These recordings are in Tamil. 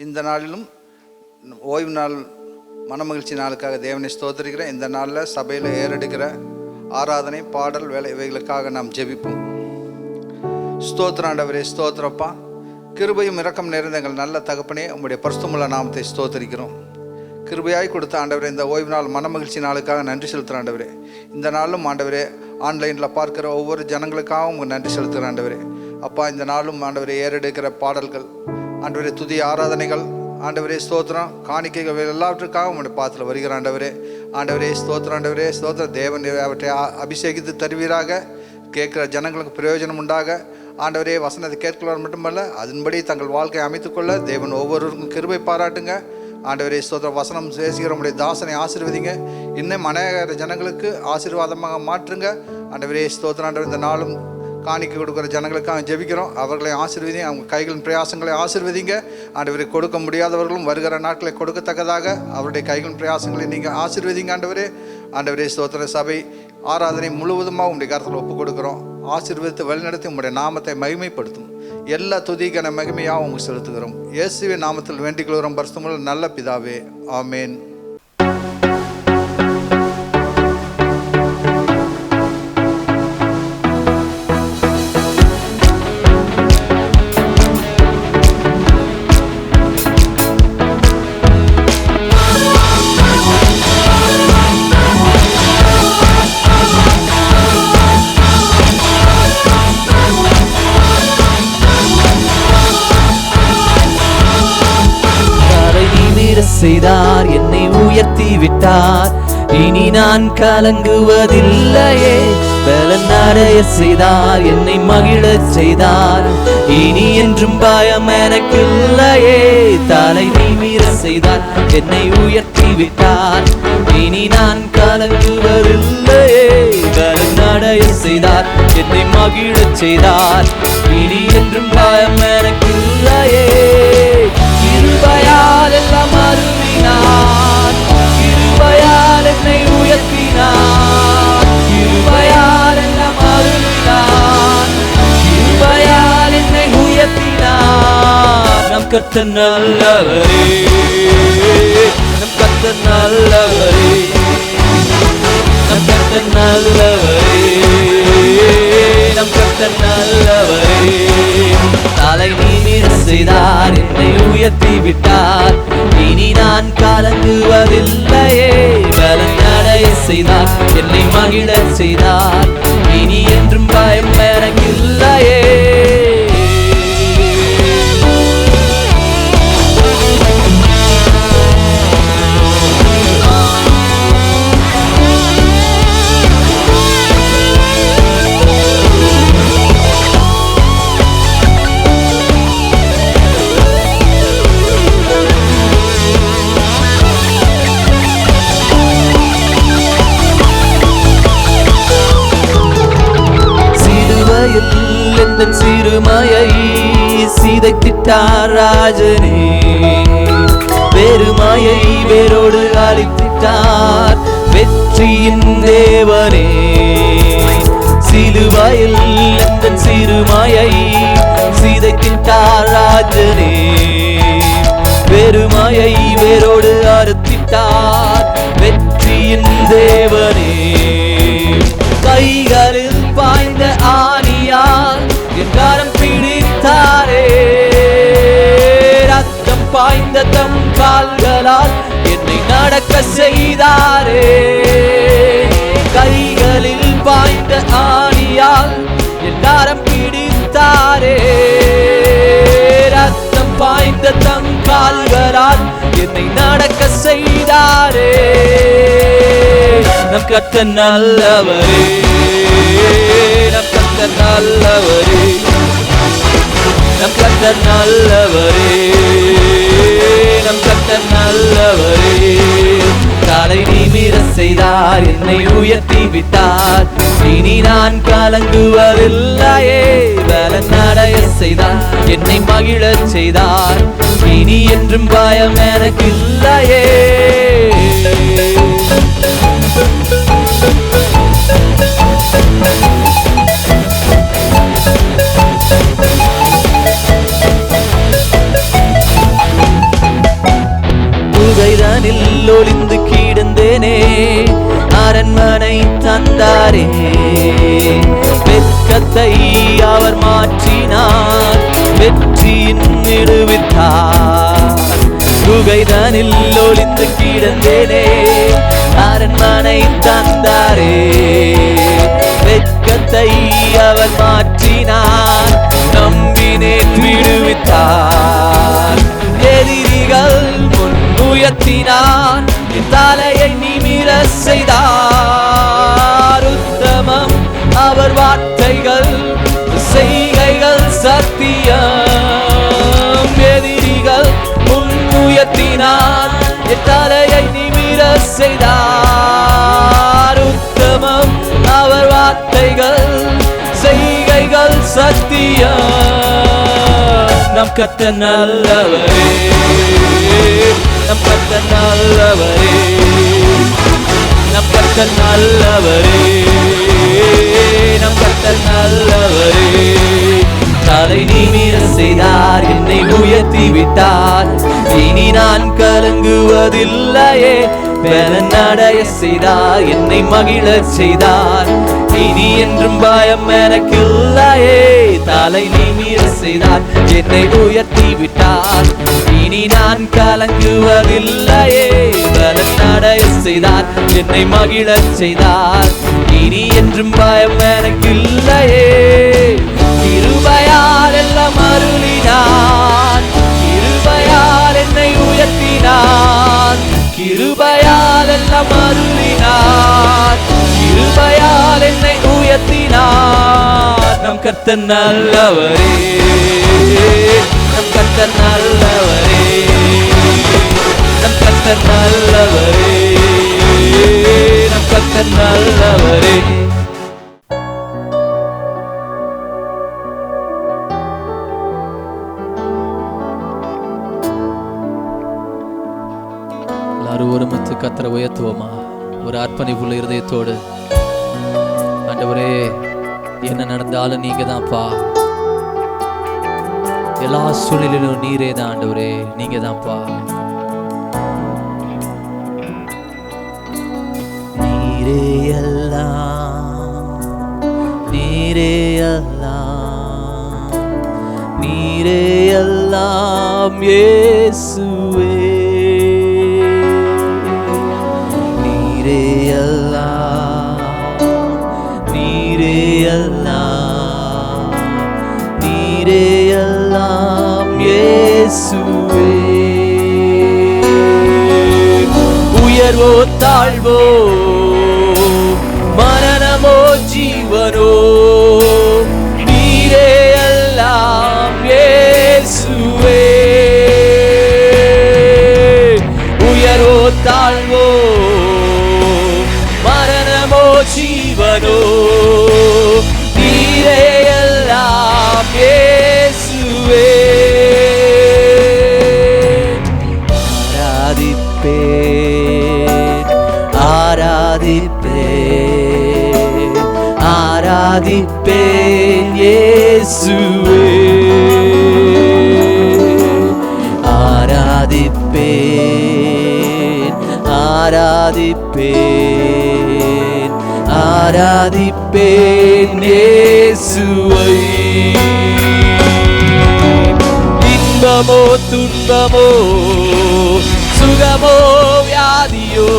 இந்த நாளிலும் ஓய்வு நாள் மனமகிழ்ச்சி நாளுக்காக தேவனை ஸ்தோத்திரிக்கிறேன். இந்த நாளில் சபையில் ஏறெடுக்கிற ஆராதனை, பாடல், வேலை இவைகளுக்காக நாம் ஜெபிப்போம். ஸ்தோத்திரம் ஆண்டவரே, ஸ்தோத்திரப்பா. கிருபையும் இரக்கம் நிறைந்த எங்கள் நல்ல தகப்பனே, உங்களுடைய பரிசுத்தமுள்ள நாமத்தை ஸ்தோத்திரிக்கிறோம். கிருபையாய் கொடுத்த ஆண்டவரே, இந்த ஓய்வு நாள் மனமகிழ்ச்சி நாளுக்காக நன்றி செலுத்துகிற ஆண்டவரே. இந்த நாளும் ஆண்டவரே, ஆன்லைனில் பார்க்குற ஒவ்வொரு ஜனங்களுக்காகவும் உங்களுக்கு நன்றி செலுத்துகிற ஆண்டவரே. அப்பா, இந்த நாளும் ஆண்டவரே ஏறெடுக்கிற பாடல்கள் ஆண்டவரே, துதி ஆராதனைகள் ஆண்டவரே, ஸ்தோத்திரம், காணிக்கைகள் எல்லாவற்றுக்காக உங்களுடைய பாத்தில் வருகிற ஆண்டவரே. ஆண்டவரே ஸ்தோத்திரம், ஆண்டவரே ஸ்தோத்திரம். தேவன் அவற்றை அபிஷேகித்து தருவீராக. கேட்குற ஜனங்களுக்கு பிரயோஜனம் உண்டாக ஆண்டவரே, வசனத்தை கேட்கலாம் மட்டுமல்ல, அதன்படி தங்கள் வாழ்க்கையை அமைத்துக்கொள்ள தேவன் ஒவ்வொருவருக்கும் கிருபை பாராட்டுங்க. ஆண்டவரே ஸ்தோத்திரம். வசனம் பேசுகிற உங்களுடைய தாசனை ஆசீர்வதிங்க. இன்னும் அநேக ஜனங்களுக்கு ஆசீர்வாதமாக மாற்றுங்க. ஆண்டவரே ஸ்தோத்திரம். ஆண்டவர், இந்த நாளும் காணிக்கை கொடுக்குற ஜனங்களுக்காக ஜெபிக்கிறோம். அவர்களை ஆசீர்வதிங்க, அவங்க கைகளின் பிரயாசங்களை ஆசீர்வதிங்க. ஆண்டவரை கொடுக்க முடியாதவர்களும் வருகிற நாட்களை கொடுக்கத்தக்கதாக அவருடைய கைகளின் பிரயாசங்களை நீங்கள் ஆசீர்வதிங்க. ஆண்டவரே ஸ்தோத்திர. சபை ஆராதனை முழுவதுமாக உங்களுடைய கருத்தில் ஒப்புக் கொடுக்குறோம். ஆசீர்வதித்து வழிநடத்தி உங்களுடைய நாமத்தை மகிமைப்படுத்தும். எல்லா துதிக்கான மகிமையாக உங்களுக்கு செலுத்துகிறோம். இயேசுவின் நாமத்தில் வேண்டிக் கொள்கிறோம் பரிசுத்தமுள்ள நல்ல பிதாவே, ஆமேன். செய்தார், என்னை உயர்த்தி விட்டார், இனி நான் கலங்குவதில்லையே. பலன் அடைய செய்தார், என்னை மகிழச் செய்தார், இனி என்றும் பயம் எனக்கில்லையே. தலை நிமிர செய்தார், என்னை உயர்த்தி விட்டார், இனி நான் கலங்குவதில்லையே. பலன் அடைய செய்தார், என்னை மகிழச் செய்தார், இனி என்றும் பயம் எனக்கில்லையே. கிருபையால் எல்லாம் அருளினார், கிருபையால் என்னை உயர்த்தினார், கிருபையால் எல்லாம் அருளினார், கிருபையால் என்னை உயர்த்தினார். நம் கர்த்தர் நல்லவரே, நம் கர்த்தர் நல்லவரே, நம் கர்த்தர் நல்லவரே, நம் கர்த்தர் நல்லவரே. தலை நிமிர செய்தார், என்னை உயர்த்தி விட்டார், இனி நான் கலங்குவதில்லையே. பலன் அடைய செய்தார், என்னை மகிழச் செய்தார், இனி என்றும் பயம் எனக்கில்லையே. சிறுமையை சிதைத்திட்டார் ராஜனே, பெருமையை வேரோடு அழித்திட்டார் வெற்றியின் தேவனே. சிலுவையில் எந்தன் சிறுமையை சிதைத்திட்டார் ராஜனே, பெருமையை வேரோடு அறுத்திட்டார் வெற்றியின் தேவனே. கைகளில் பாய்ந்த ஆணியால் என் கரம் பிடித்தாரே, ரத்தம் பாய்ந்த தம் கால்களால் என்னை நடக்க செய்தாரே. கைகளில் பாய்ந்த ஆணியால் என் கரம் பிடித்தாரே, ரத்தம் பாய்ந்த தம் கால்களால் என்னை நடக்க செய்தாரே. நம் கர்த்தர் நல்லவரே, நம் கர்த்தர் நல்லவரே, நம் கர்த்தர் நல்லவரே, நம் கர்த்தர் நல்லவரே. தலை நிமிர செய்தார், என்னை உயர்த்தி விட்டார், இனி நான் கலங்குவதில்லையே. பலன் அடைய செய்தார், என்னை மகிழச் செய்தார், இனி என்றும் பயம் எனக்கில்லையே. ஒளிந்து கிடந்தேனே, அரண்மனை தந்தாரே. வெட்கத்தை அவர் மாற்றினார், வெற்றியின் விடுவித்தார். குகைதனில் ஒளிந்து கிடந்தேனே, அரண்மனை தந்தாரே. வெட்கத்தை அவர் மாற்றினார், நம்பினேன் விடுவித்தார். எதிரிகள் முன் உயர்த்தினார், என் தலையை நிமிர செய்தார். உத்தமம் அவர் வார்த்தைகள், செய்கைகள் சத்தியம். எதிரிகள் முன் உயர்த்தினார், என் தலையை நிமிர செய்தார். உத்தமம் அவர் வார்த்தைகள், செய்கைகள் சத்தியம். நம் கர்த்தர் நல்லவரே, நம் கர்த்தர் நல்லவரே, நம் கர்த்தர் நல்லவரே, நம் கர்த்தர் நல்லவரே. தலை நிமிர செய்தார், என்னை உயர்த்தி விட்டார். இனி நான் கலங்குவதில்லையே, பலன் அடைய செய்தார், என்னை மகிழச் செய்தார். இனி என்றும் பயம் எனக்கில்லையே, தலை நிமிர செய்தார், என்னை உயர்த்தி விட்டார். இனி நான் கலங்குவதில்லையே, பலன் அடைய செய்தார், என்னை மகிழச் செய்தார். இனி என்றும் பயம் எனக்கில்லையே. கிருபையால் எல்லாம் அருளினார், கிருபையால் என்னை உயர்த்தினார். கிருபையால் எல்லாம் அருளினார், கிருபையால் என்னை உயர்த்தினார். நம் கர்த்தர் நல்லவரே, நம் கர்த்தர் நல்லவரே, நம் கர்த்தர் நல்லவரே, நம் கர்த்தர் நல்லவரே. எல்லாரும் ஒருமித்து கர்த்தரை உயர்த்துவோமா? ஒரு அர்ப்பணிப்புள்ள இருதயத்தோடு. ஆண்டவரே, என்ன நடந்தாலும் நீங்க தான்ப்பா, எல்லா சூழ்நிலையிலும் நீரே தான் ஆண்டவரே, நீங்க தான்ப்பா. நீரே எல்லாம், நீரே எல்லாம், நீரே எல்லாம் இயேசுவே. நீரே எல்லாம், நீரே எல்லாம், நீரே எல்லாம் இயேசுவே. உயர்வோ தாழ்வோ, மரணமோ ஜீவனோ, நீரே எல்லாம் இயேசுவே. உயர்வோ தாழ்வோ, மரணமோ ஜீவனோ, நீரே எல்லாம் இயேசுவே. ஆராதிப்பேன், ஆராதிப்பேன் இயேசுவே. ஆராதிப்பேன், ஆராதிப்பேன், ஆராதிப்பேன் இயேசுவை. இன்பமோ துன்பமோ, சுகமோ வியாதியோ,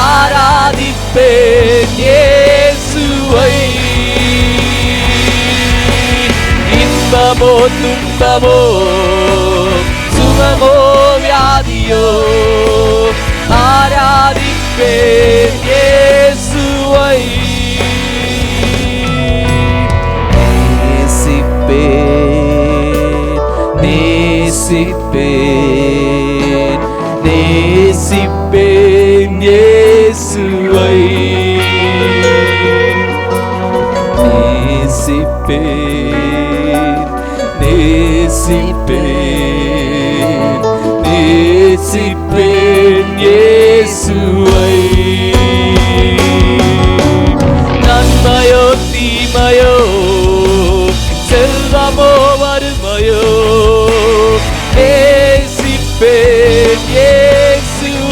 ஆராதிப்பேன் இயேசுவை. இன்பமோ துன்பமோ, சுகமோ வியாதியோ, ஆராதிப்பேன் இயேசுவை. நேசிப்பேன், நேசிப்பேன், நேசிப்பேன் இயேசுவை. நேசிப்பேன், நேசிப்பேன், நேசிப்பேன் இயேசுவை. நன்மையோ தீமையோ, செல்வமோ வறுமையோ, நேசிப்பேன் இயேசுவை.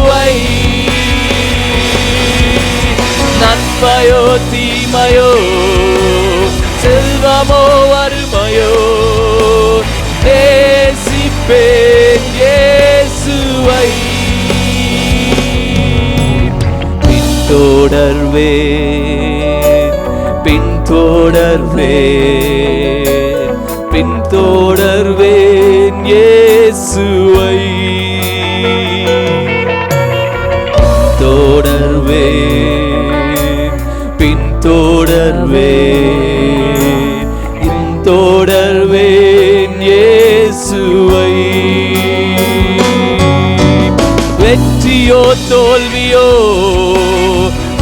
பிடிப்பேன் இயேசுவை பின்தொடர்வேன் பின்தொடர்வேன் பின்தொடர்வேன் இயேசுவை தொடர்வேன் பின்தொடர்வேன் பின்தொடர்வேன் இயேசுவை வெற்றியோ தோல்வியோ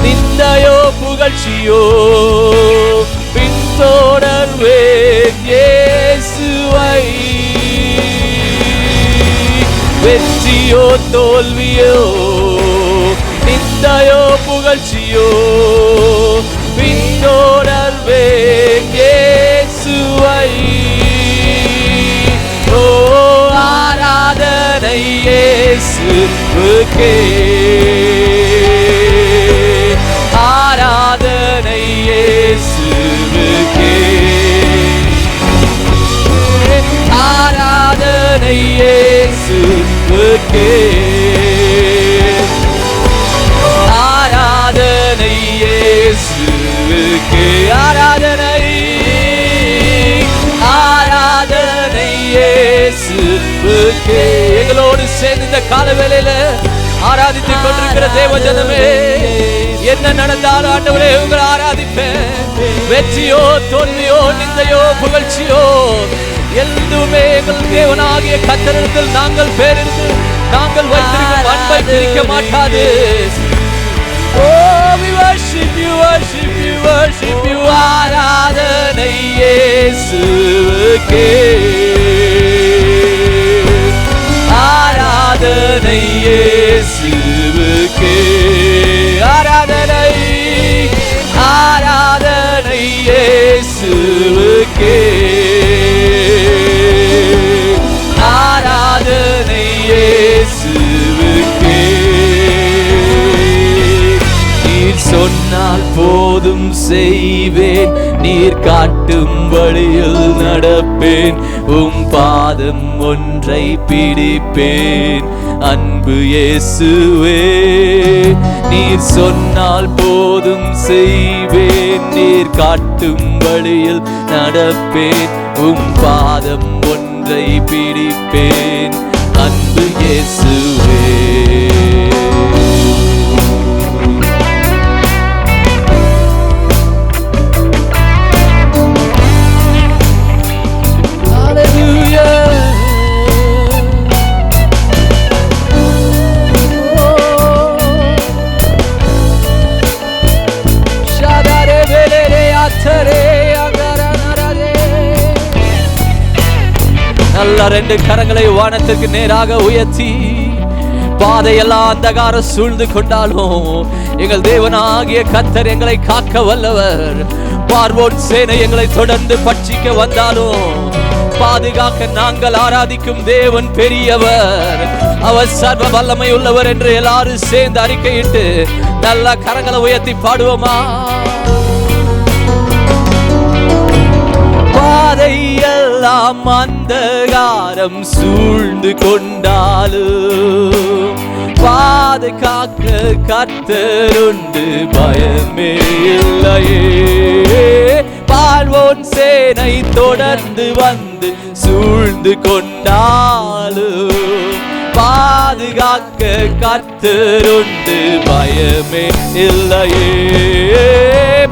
நிந்தையோ புகழ்ச்சியோ பின்தொடர்வேன் இயேசுவை வெற்றியோ தோல்வியோ நிந்தையோ புகழ்ச்சியோ பின்தொடர்வேன் இயேசுவை ஓ ஆராதனை இயேசுவுக்கே ஆராதனை இயேசுவுக்கே ஆராதனை இயேசுவுக்கே ஆராதனை இயேசுவுக்கே ஆராதனை ஆராதனை இயேசுவுக்கே எங்களோடு சேர்ந்து இந்த காலவேளையில ஆராதித்துக் கொண்டிருக்கிற தேவ ஜனமே என்ன நடந்தாலும் ஆண்டவரே உங்களை ஆராதிப்பேன் வெற்றியோ தோல்வியோ நிந்தையோ புகழ்ச்சியோ எதுவுமே எங்கள் தேவனாகிய கர்த்தரிடத்தில் நாங்கள் பேரிருந்து நாங்கள் வைத்திருக்கும் அன்பை பிரிக்க மாட்டாது Oh, we worship you, worship you, worship you. ஆராதனை இயேசுவுக்கே ஆராதனை இயேசுவுக்கே ஆராதனை ஆராதனை இயேசுவுக்கே ஆராதனை இயேசுவுக்கே நீர் சொன்னால் போதும் செய்வேன் நீர் காட்டும் வழியில் நடப்பேன் உம் பாதம் ஒன்றை பிடிப்பேன் அன்பு இயேசுவே நீர் சொன்னால் போதும் செய்வேன் நீர் காட்டும் வழியில் நடப்பேன் உம் பாதம் ஒன்றை பிடிப்பேன் அன்பு இயேசுவே நல்ல ரெண்டு கரங்களை வானத்திற்கு நேராக உயர்த்தி பாதையெல்லாம் அந்தகாரம் சூழ்ந்து கொண்டாலும் எங்கள் தேவனாகிய கர்த்தர் எங்களை காக்க வல்லவர் பார்வோன் சேனை எங்களை தொடர்ந்து பட்சிக்க வந்தாலும் பாதுகாக்க நாங்கள் ஆராதிக்கும் தேவன் பெரியவர் அவர் சர்வ வல்லமை உள்ளவர் என்று எல்லாரும் சேர்ந்து அறிக்கையிட்டு நல்ல கரங்களை உயர்த்தி பாடுவோமா பாதையெல்லாம் அந்தகாரம் சூழ்ந்து கொண்டாலும் பாதுகாக்க கர்த்தருண்டு பயமே இல்லையே பார்வோன் சேனை தொடர்ந்து வந்து சூழ்ந்து கொண்டாலும் பாதுகாக்க கர்த்தருண்டு பயமே இல்லையே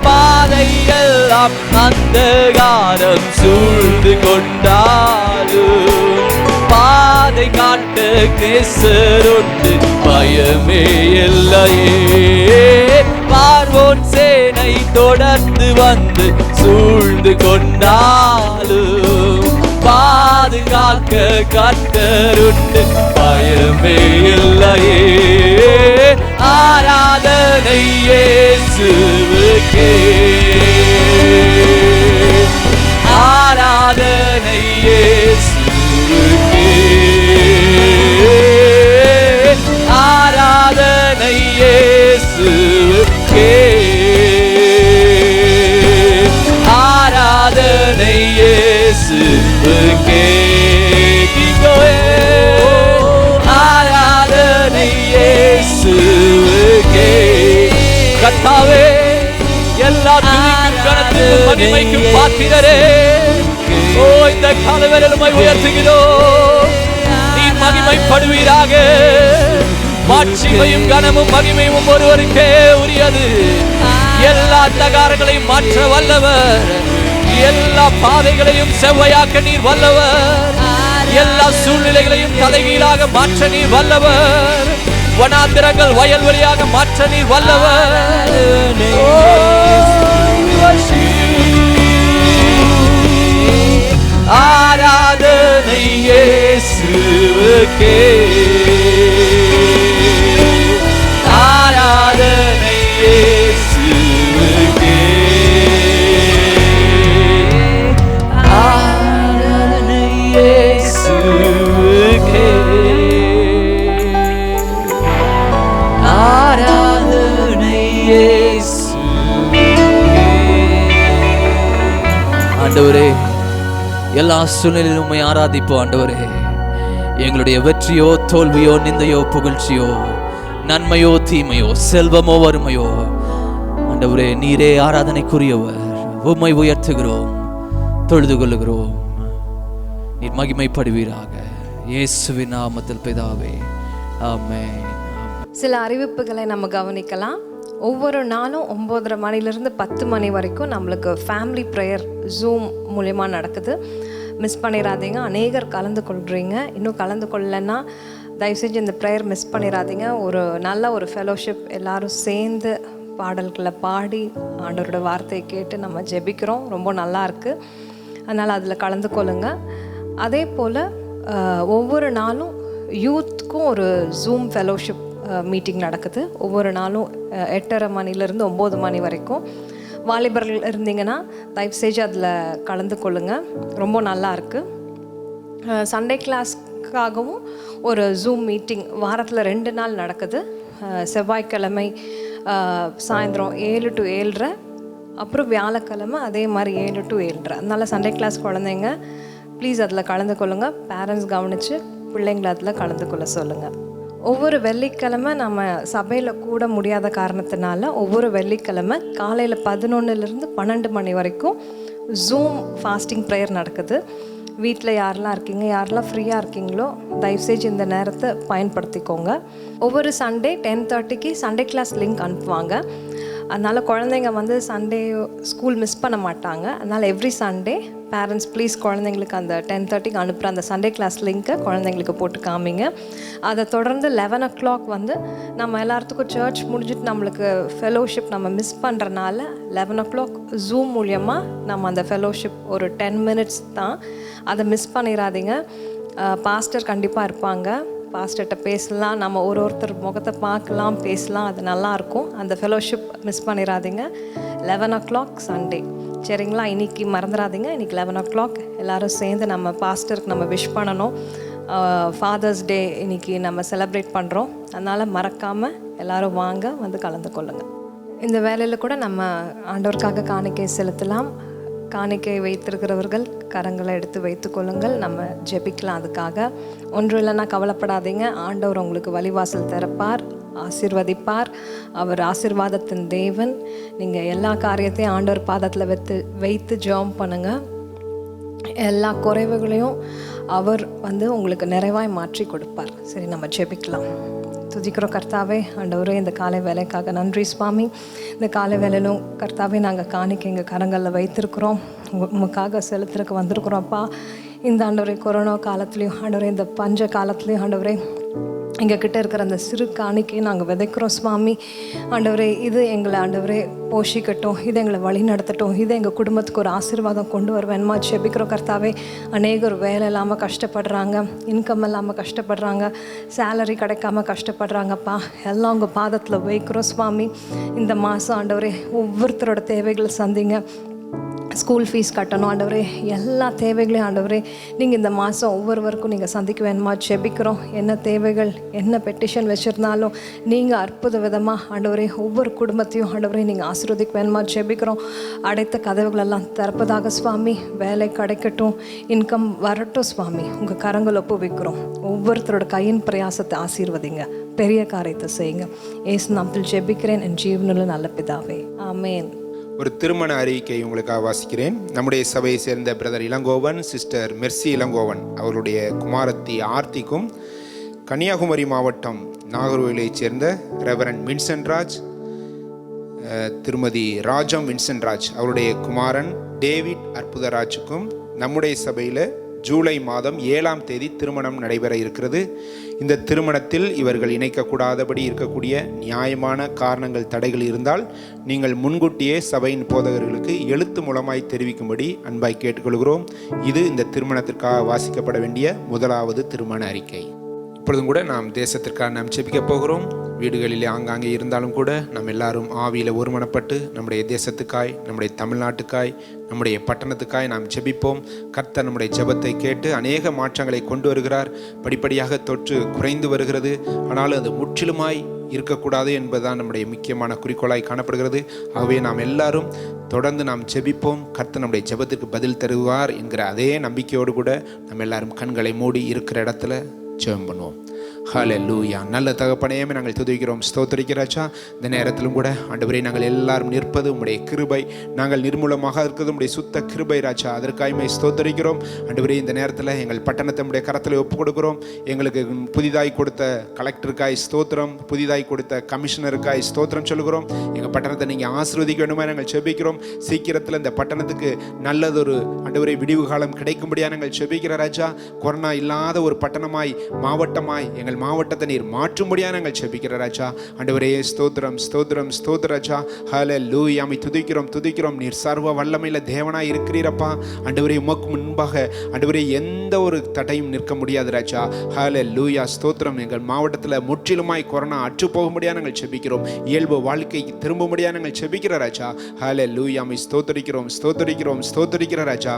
பாதையெல்லாம் அந்தகாரம் சூழ்ந்து கொண்டாலும் பாதை காட்ட நேசருண்டு பயமே இல்லையே பார்வோன் சேனை தொடர்ந்து வந்து சூழ்ந்து கொண்டாலும் பாதுகாக்க கர்த்தருண்டு பயமே இல்லையே ஆராதனை இயேசுவுக்கே ஆராதனை இயேசுவுக்கே ஆராதனை இயேசுவுக்கே ஆராதனை இயேசுவுக்கே கர்த்தாவே, எல்லா துதிக்கும் கனத்துக்கும் மகிமைக்கும் பாத்திரரே. ஓ, இந்த காலவேளையில் உம்மை உயர்த்துகிறோம். நீர் மகிமைப்படுவீராக. மாட்சிமையும் கனமும் மகிமையும் ஒருவருக்கே உரியது. எல்லா அந்தகாரங்களையும் மாற்ற வல்லவர், எல்லா பாதைகளையும் செவ்வையாக்க நீர் வல்லவர், எல்லா சூழ்நிலைகளையும் தலைகீழாக மாற்ற நீர் வல்லவர், வனாந்திரங்கள் வயல்வெளியாக மாற்ற நீர் வல்லவர். ஆராதனை இயேசுவுக்கே, ஆராதனை இயேசுவுக்கே, ஆராதனை இயேசுவுக்கே, ஆராதனை இயேசுவுக்கே. ஆண்டவரே, எல்லா சூழ்நிலையிலும் உம்மை ஆராதிப்போம். ஆண்டவரே, எங்களுடைய வெற்றியோ தோல்வியோ நிந்தையோ புகழ்ச்சியோ நன்மையோ தீமையோ செல்வமோ வறுமையோ, ஆண்டவரே நீரே ஆராதனைக்குரியவர். உம்மை உயர்த்துகிறோம், தொழுது கொள்ளுகிறோம். நீர் மகிமைப்படுவீராக. இயேசுவின் நாமத்தில் பிதாவே, ஆமென். சில அறிவிப்புகளை நம்ம கவனிக்கலாம். ஒவ்வொரு நாளும் 9:30 மணிலேருந்து 10 மணி வரைக்கும் நம்மளுக்கு ஃபேமிலி ப்ரேயர் ஜூம் மூலயமா நடக்குது. மிஸ் பண்ணிடாதீங்க. அநேகர் கலந்து கொள்கிறீங்க. இன்னும் கலந்து கொள்ளலைன்னா தயவுசெஞ்சு இந்த ப்ரேயர் மிஸ் பண்ணிடாதீங்க. ஒரு நல்ல ஒரு ஃபெலோஷிப், எல்லாரும் சேர்ந்து பாடல்களை பாடி ஆண்டவரோட வார்த்தையை கேட்டு நம்ம ஜெபிக்கிறோம். ரொம்ப நல்லா இருக்குது. அதனால் அதில் கலந்து கொள்ளுங்க. அதே போல் ஒவ்வொரு நாளும் யூத்துக்கும் ஒரு ஜூம் ஃபெலோஷிப் மீட்டிங் நடக்குது. ஒவ்வொரு நாளும் 8:30 மணிலேருந்து 9 மணி வரைக்கும். வாலிபர்கள் இருந்தீங்கன்னா தயவுசெய்து அதில் கலந்து கொள்ளுங்கள். ரொம்ப நல்லா இருக்குது. சண்டே கிளாஸ்க்காகவும் ஒரு ஜூம் மீட்டிங் வாரத்தில் 2 நாள் நடக்குது. செவ்வாய்க்கிழமை சாயந்தரம் 7 to 7:30, அப்புறம் வியாழக்கிழமை அதே மாதிரி 7 to 7:30. அதனால் சண்டே கிளாஸ் குழந்தைங்க ப்ளீஸ் அதில் கலந்து கொள்ளுங்கள். பேரண்ட்ஸ் கவனித்து பிள்ளைங்களை அதில் கலந்து கொள்ள சொல்லுங்கள். ஒவ்வொரு வெள்ளிக்கிழமை நம்ம சபையில் கூட முடியாத காரணத்தினால ஒவ்வொரு வெள்ளிக்கிழமை காலையில் 11லேருந்து 12 மணி வரைக்கும் ஜூம் ஃபாஸ்டிங் ப்ரேயர் நடக்குது. வீட்டில் யாரெல்லாம் இருக்கீங்க, யாரெல்லாம் ஃப்ரீயாக இருக்கீங்களோ தயவுசெய்து இந்த நேரத்தை பயன்படுத்திக்கோங்க. ஒவ்வொரு சண்டே 10:30க்கு சண்டே கிளாஸ் லிங்க் அனுப்புவாங்க. அதனால் குழந்தைங்க வந்து சண்டே ஸ்கூல் மிஸ் பண்ண மாட்டாங்க. அதனால் எவ்ரி சண்டே பேரண்ட்ஸ் ப்ளீஸ் குழந்தைங்களுக்கு அந்த 10:30க்கு அனுப்புகிற அந்த சண்டே கிளாஸ் லிங்க்கை குழந்தைங்களுக்கு போட்டு காமிங்க. அதை தொடர்ந்து 11 o'clock வந்து நம்ம எல்லாத்துக்கும் சர்ச் முடிஞ்சிட்டு நம்மளுக்கு ஃபெலோஷிப் நம்ம மிஸ் பண்ணுறனால 11 o'clock ஜூம் மூலியமாக நம்ம அந்த ஃபெலோஷிப் ஒரு 10 minutes தான். அதை மிஸ் பண்ணிடாதீங்க. பாஸ்டர் கண்டிப்பாக இருப்பாங்க. பாஸ்டர்கிட்ட பேசலாம், நம்ம ஒருத்தர் முகத்தை பார்க்கலாம், பேசலாம். அது நல்லாயிருக்கும். அந்த ஃபெலோஷிப் மிஸ் பண்ணிடாதீங்க. 11 o'clock சண்டே, சரிங்களா? இன்றைக்கி மறந்துடாதீங்க. இன்றைக்கி 11 o'clock எல்லோரும் சேர்ந்து நம்ம பாஸ்டருக்கு நம்ம விஷ் பண்ணணும். ஃபாதர்ஸ் டே இன்றைக்கி நம்ம செலிப்ரேட் பண்ணுறோம். அதனால் மறக்காமல் எல்லோரும் வாங்க, வந்து கலந்து கொள்ளுங்கள். இந்த வேலையில் கூட நம்ம ஆண்டவருக்காக காணிக்கை செலுத்தலாம். காணிக்கை வைத்திருக்கிறவர்கள் கரங்களை எடுத்து வைத்து கொள்ளுங்கள். நம்ம ஜெபிக்கலாம். அதுக்காக ஒன்றும் இல்லைன்னா கவலைப்படாதீங்க. ஆண்டவர் உங்களுக்கு வழிவாசல் திறப்பார், ஆசீர்வதிப்பார். அவர் ஆசீர்வாதத்தின் தேவன். நீங்கள் எல்லா காரியத்தையும் ஆண்டவர் பாதத்தில் வைத்து ஜெபம் பண்ணுங்கள். எல்லா குறைவுகளையும் அவர் வந்து உங்களுக்கு நிறைவாய் மாற்றி கொடுப்பார். சரி, நம்ம ஜெபிக்கலாம். துதிக்கிறோம் கர்த்தாவே. ஆண்டவரே, இந்த காலை வேலைக்காக நன்றி சுவாமி. இந்த காலை வேலையிலும் கர்த்தாவே நாங்கள் காணிக்க எங்கள் கரங்களில் வைத்திருக்கிறோம். உமக்காக செலுத்துறதுக்கு வந்திருக்கிறோம்ப்பா. இந்த ஆண்டவரே கொரோனா காலத்துலேயும் ஆண்டவரே, இந்த பஞ்ச காலத்துலேயும் ஆண்டவரே எங்கள் கிட்டே இருக்கிற அந்த சிறு காணிக்கையை நாங்கள் விதைக்கிறோம் சுவாமி. ஆண்டவரே, இது எங்களை ஆண்டவரே போஷிக்கட்டும், இது எங்களை வழி நடத்தட்டும், இது எங்கள் குடும்பத்துக்கு ஒரு ஆசீர்வாதம் கொண்டு வருவேன்மா ஜெபிக்கிறோம் கர்த்தாவே. அநேகர் வேலை இல்லாமல் கஷ்டப்படுறாங்க, இன்கம் இல்லாமல் கஷ்டப்படுறாங்க, சேலரி கிடைக்காம கஷ்டப்படுறாங்கப்பா. எல்லாம் உங்கள் பாதத்தில் வைக்கிறோம் சுவாமி. இந்த மாதம் ஆண்டவரே ஒவ்வொருத்தரோட தேவைகளை சந்திங்க. ஸ்கூல் ஃபீஸ் கட்டணும் ஆண்டவரே, எல்லா தேவைகளையும் ஆண்டவரே நீங்கள் இந்த மாதம் ஒவ்வொருவருக்கும் நீங்கள் சந்திக்க வேணுமா ஜெபிக்கிறோம். என்ன தேவைகள், என்ன பெட்டிஷன் வச்சுருந்தாலும் நீங்கள் அற்புத விதமாக ஆண்டவரே ஒவ்வொரு குடும்பத்தையும் ஆண்டவரே நீங்கள் ஆசீர்வதிக்க வேணுமா ஜெபிக்கிறோம். அடைத்த கதவுகளெல்லாம் திறப்பதாக சுவாமி, வேலை கிடைக்கட்டும், இன்கம் வரட்டும் சுவாமி, உங்கள் கரங்கள் ஒப்புவிக்கிறோம். ஒவ்வொருத்தரோட கையின் பிரயாசத்தை ஆசீர்வதிங்க, பெரிய காரியத்தை செய்யுங்க. ஏசு நாமத்தில் ஜெபிக்கிறேன் என் ஜீவனில் நல்ல பிதாவே, ஆமேன். ஒரு திருமண அறிக்கை உங்களுக்காக வாசிக்கிறேன். நம்முடைய சபையை சேர்ந்த brother Ilangovan, sister Mercy Ilangovan அவர்களுடைய குமாரத்தி ஆர்த்திக்கும், கன்னியாகுமரி மாவட்டம் நாகர்கோவிலைச் சேர்ந்த ரெவரண்ட் வின்சென்ட் ராஜ், திருமதி ராஜம் வின்சென்ட் ராஜ் அவருடைய குமாரன் டேவிட் அற்புதராஜுக்கும் நம்முடைய சபையில் ஜூலை மாதம் 7ஆம் தேதி திருமணம் நடைபெற இருக்கிறது. இந்த திருமணத்தில் இவர்கள் இணைக்கக்கூடாதபடி இருக்கக்கூடிய நியாயமான காரணங்கள், தடைகள் இருந்தால் நீங்கள் முன்கூட்டியே சபையின் போதகர்களுக்கு எழுத்து மூலமாய் தெரிவிக்கும்படி அன்பாய் கேட்டுக்கொள்கிறோம். இது இந்த திருமணத்திற்காக வாசிக்கப்பட வேண்டிய முதலாவது திருமண அறிக்கை. இப்பொழுதும் கூட நாம் தேசத்திற்காக நாம் ஜெபிக்க போகிறோம். வீடுகளிலே ஆங்காங்கே இருந்தாலும் கூட நாம் எல்லாரும் ஆவியில் ஒருமனப்பட்டு நம்முடைய தேசத்துக்காய், நம்முடைய தமிழ்நாட்டுக்காய், நம்முடைய பட்டணத்துக்காய் நாம் ஜெபிப்போம். கர்த்தர் நம்முடைய ஜெபத்தை கேட்டு அநேக மாற்றங்களை கொண்டு வருகிறார். படிப்படியாக தொற்று குறைந்து வருகிறது. ஆனாலும் அது முற்றிலுமாய் இருக்கக்கூடாது என்பதுதான் நம்முடைய முக்கியமான குறிக்கோளாய் காணப்படுகிறது. ஆகவே நாம் எல்லாரும் தொடர்ந்து நாம் ஜெபிப்போம். கர்த்தர் நம்முடைய ஜெபத்திற்கு பதில் தருவார் என்கிற அதே நம்பிக்கையோடு கூட நம்ம எல்லாரும் கண்களை மூடி இருக்கிற இடத்துல ஜெபம் பண்ணுவோம். ஹல்லேலூயா. நல்ல தகப்பனே, நாங்கள் துதிக்கிறோம், ஸ்தோத்திரிக்கிறாச்சா. இந்த நேரத்திலும் கூட ஆண்டவரே, நாங்கள் எல்லாரும் நிற்பது உம்முடைய கிருபை, நாங்கள் நிர்மூலமாக இருக்கிறது உம்முடைய சுத்த கிருபை ராஜா. அதற்காய்மை ஸ்தோத்திரிக்கிறோம் ஆண்டவரே. இந்த நேரத்தில் எங்கள் பட்டணத்தை உம்முடைய கரத்தில் ஒப்புக் கொடுக்கிறோம். எங்களுக்கு புதிதாய் கொடுத்த கலெக்டருக்காய் ஸ்தோத்திரம், புதிதாய் கொடுத்த கமிஷனருக்காய் ஸ்தோத்திரம் சொல்கிறோம். எங்கள் பட்டணத்தை நீங்கள் ஆசீர்வதிக்க வேண்டுமா நாங்கள் செபிக்கிறோம். சீக்கிரத்தில் இந்த பட்டணத்துக்கு நல்லதொரு ஆண்டவரே விடிவு காலம் கிடைக்கும்படியாக நாங்கள் செபிக்கிற ராஜா. கொரோனா இல்லாத ஒரு பட்டணமாய், மாவட்டமாய் எங்கள் மாவட்டத்தை நீர் மாற்றும்படியாக நாங்கள் செபிக்கிற ராஜா. ஆண்டவரே ஸ்தோத்திரம், ஸ்தோத்திரம், ஸ்தோத்திர ராஜா. ஹல்லேலூயா. துதிக்கிறோம், துதிக்கிறோம். நீர் சர்வ வல்லமையில தேவனாய் இருக்கிறீரப்பா. ஆண்டவரே, உமக்கு முன்பாக ஆண்டவரே எந்த ஒரு தடையும் நிற்க முடியாது ராஜா. ஹல்லேலூயா. ஸ்தோத்திரம். எங்கள் மாவட்டத்தில் முற்றிலுமாய் கொரோனா அற்று போகும்படியாக நாங்கள் செபிக்கிறோம். இயல்பு வாழ்க்கைக்கு திரும்பும்படியாக நாங்கள் செபிக்கிற ராஜா. ஹல்லேலூயா. ஸ்தோத்திரிக்கிறோம், ஸ்தோத்திரிக்கிறோம், ஸ்தோத்திரிக்கிற ராஜா.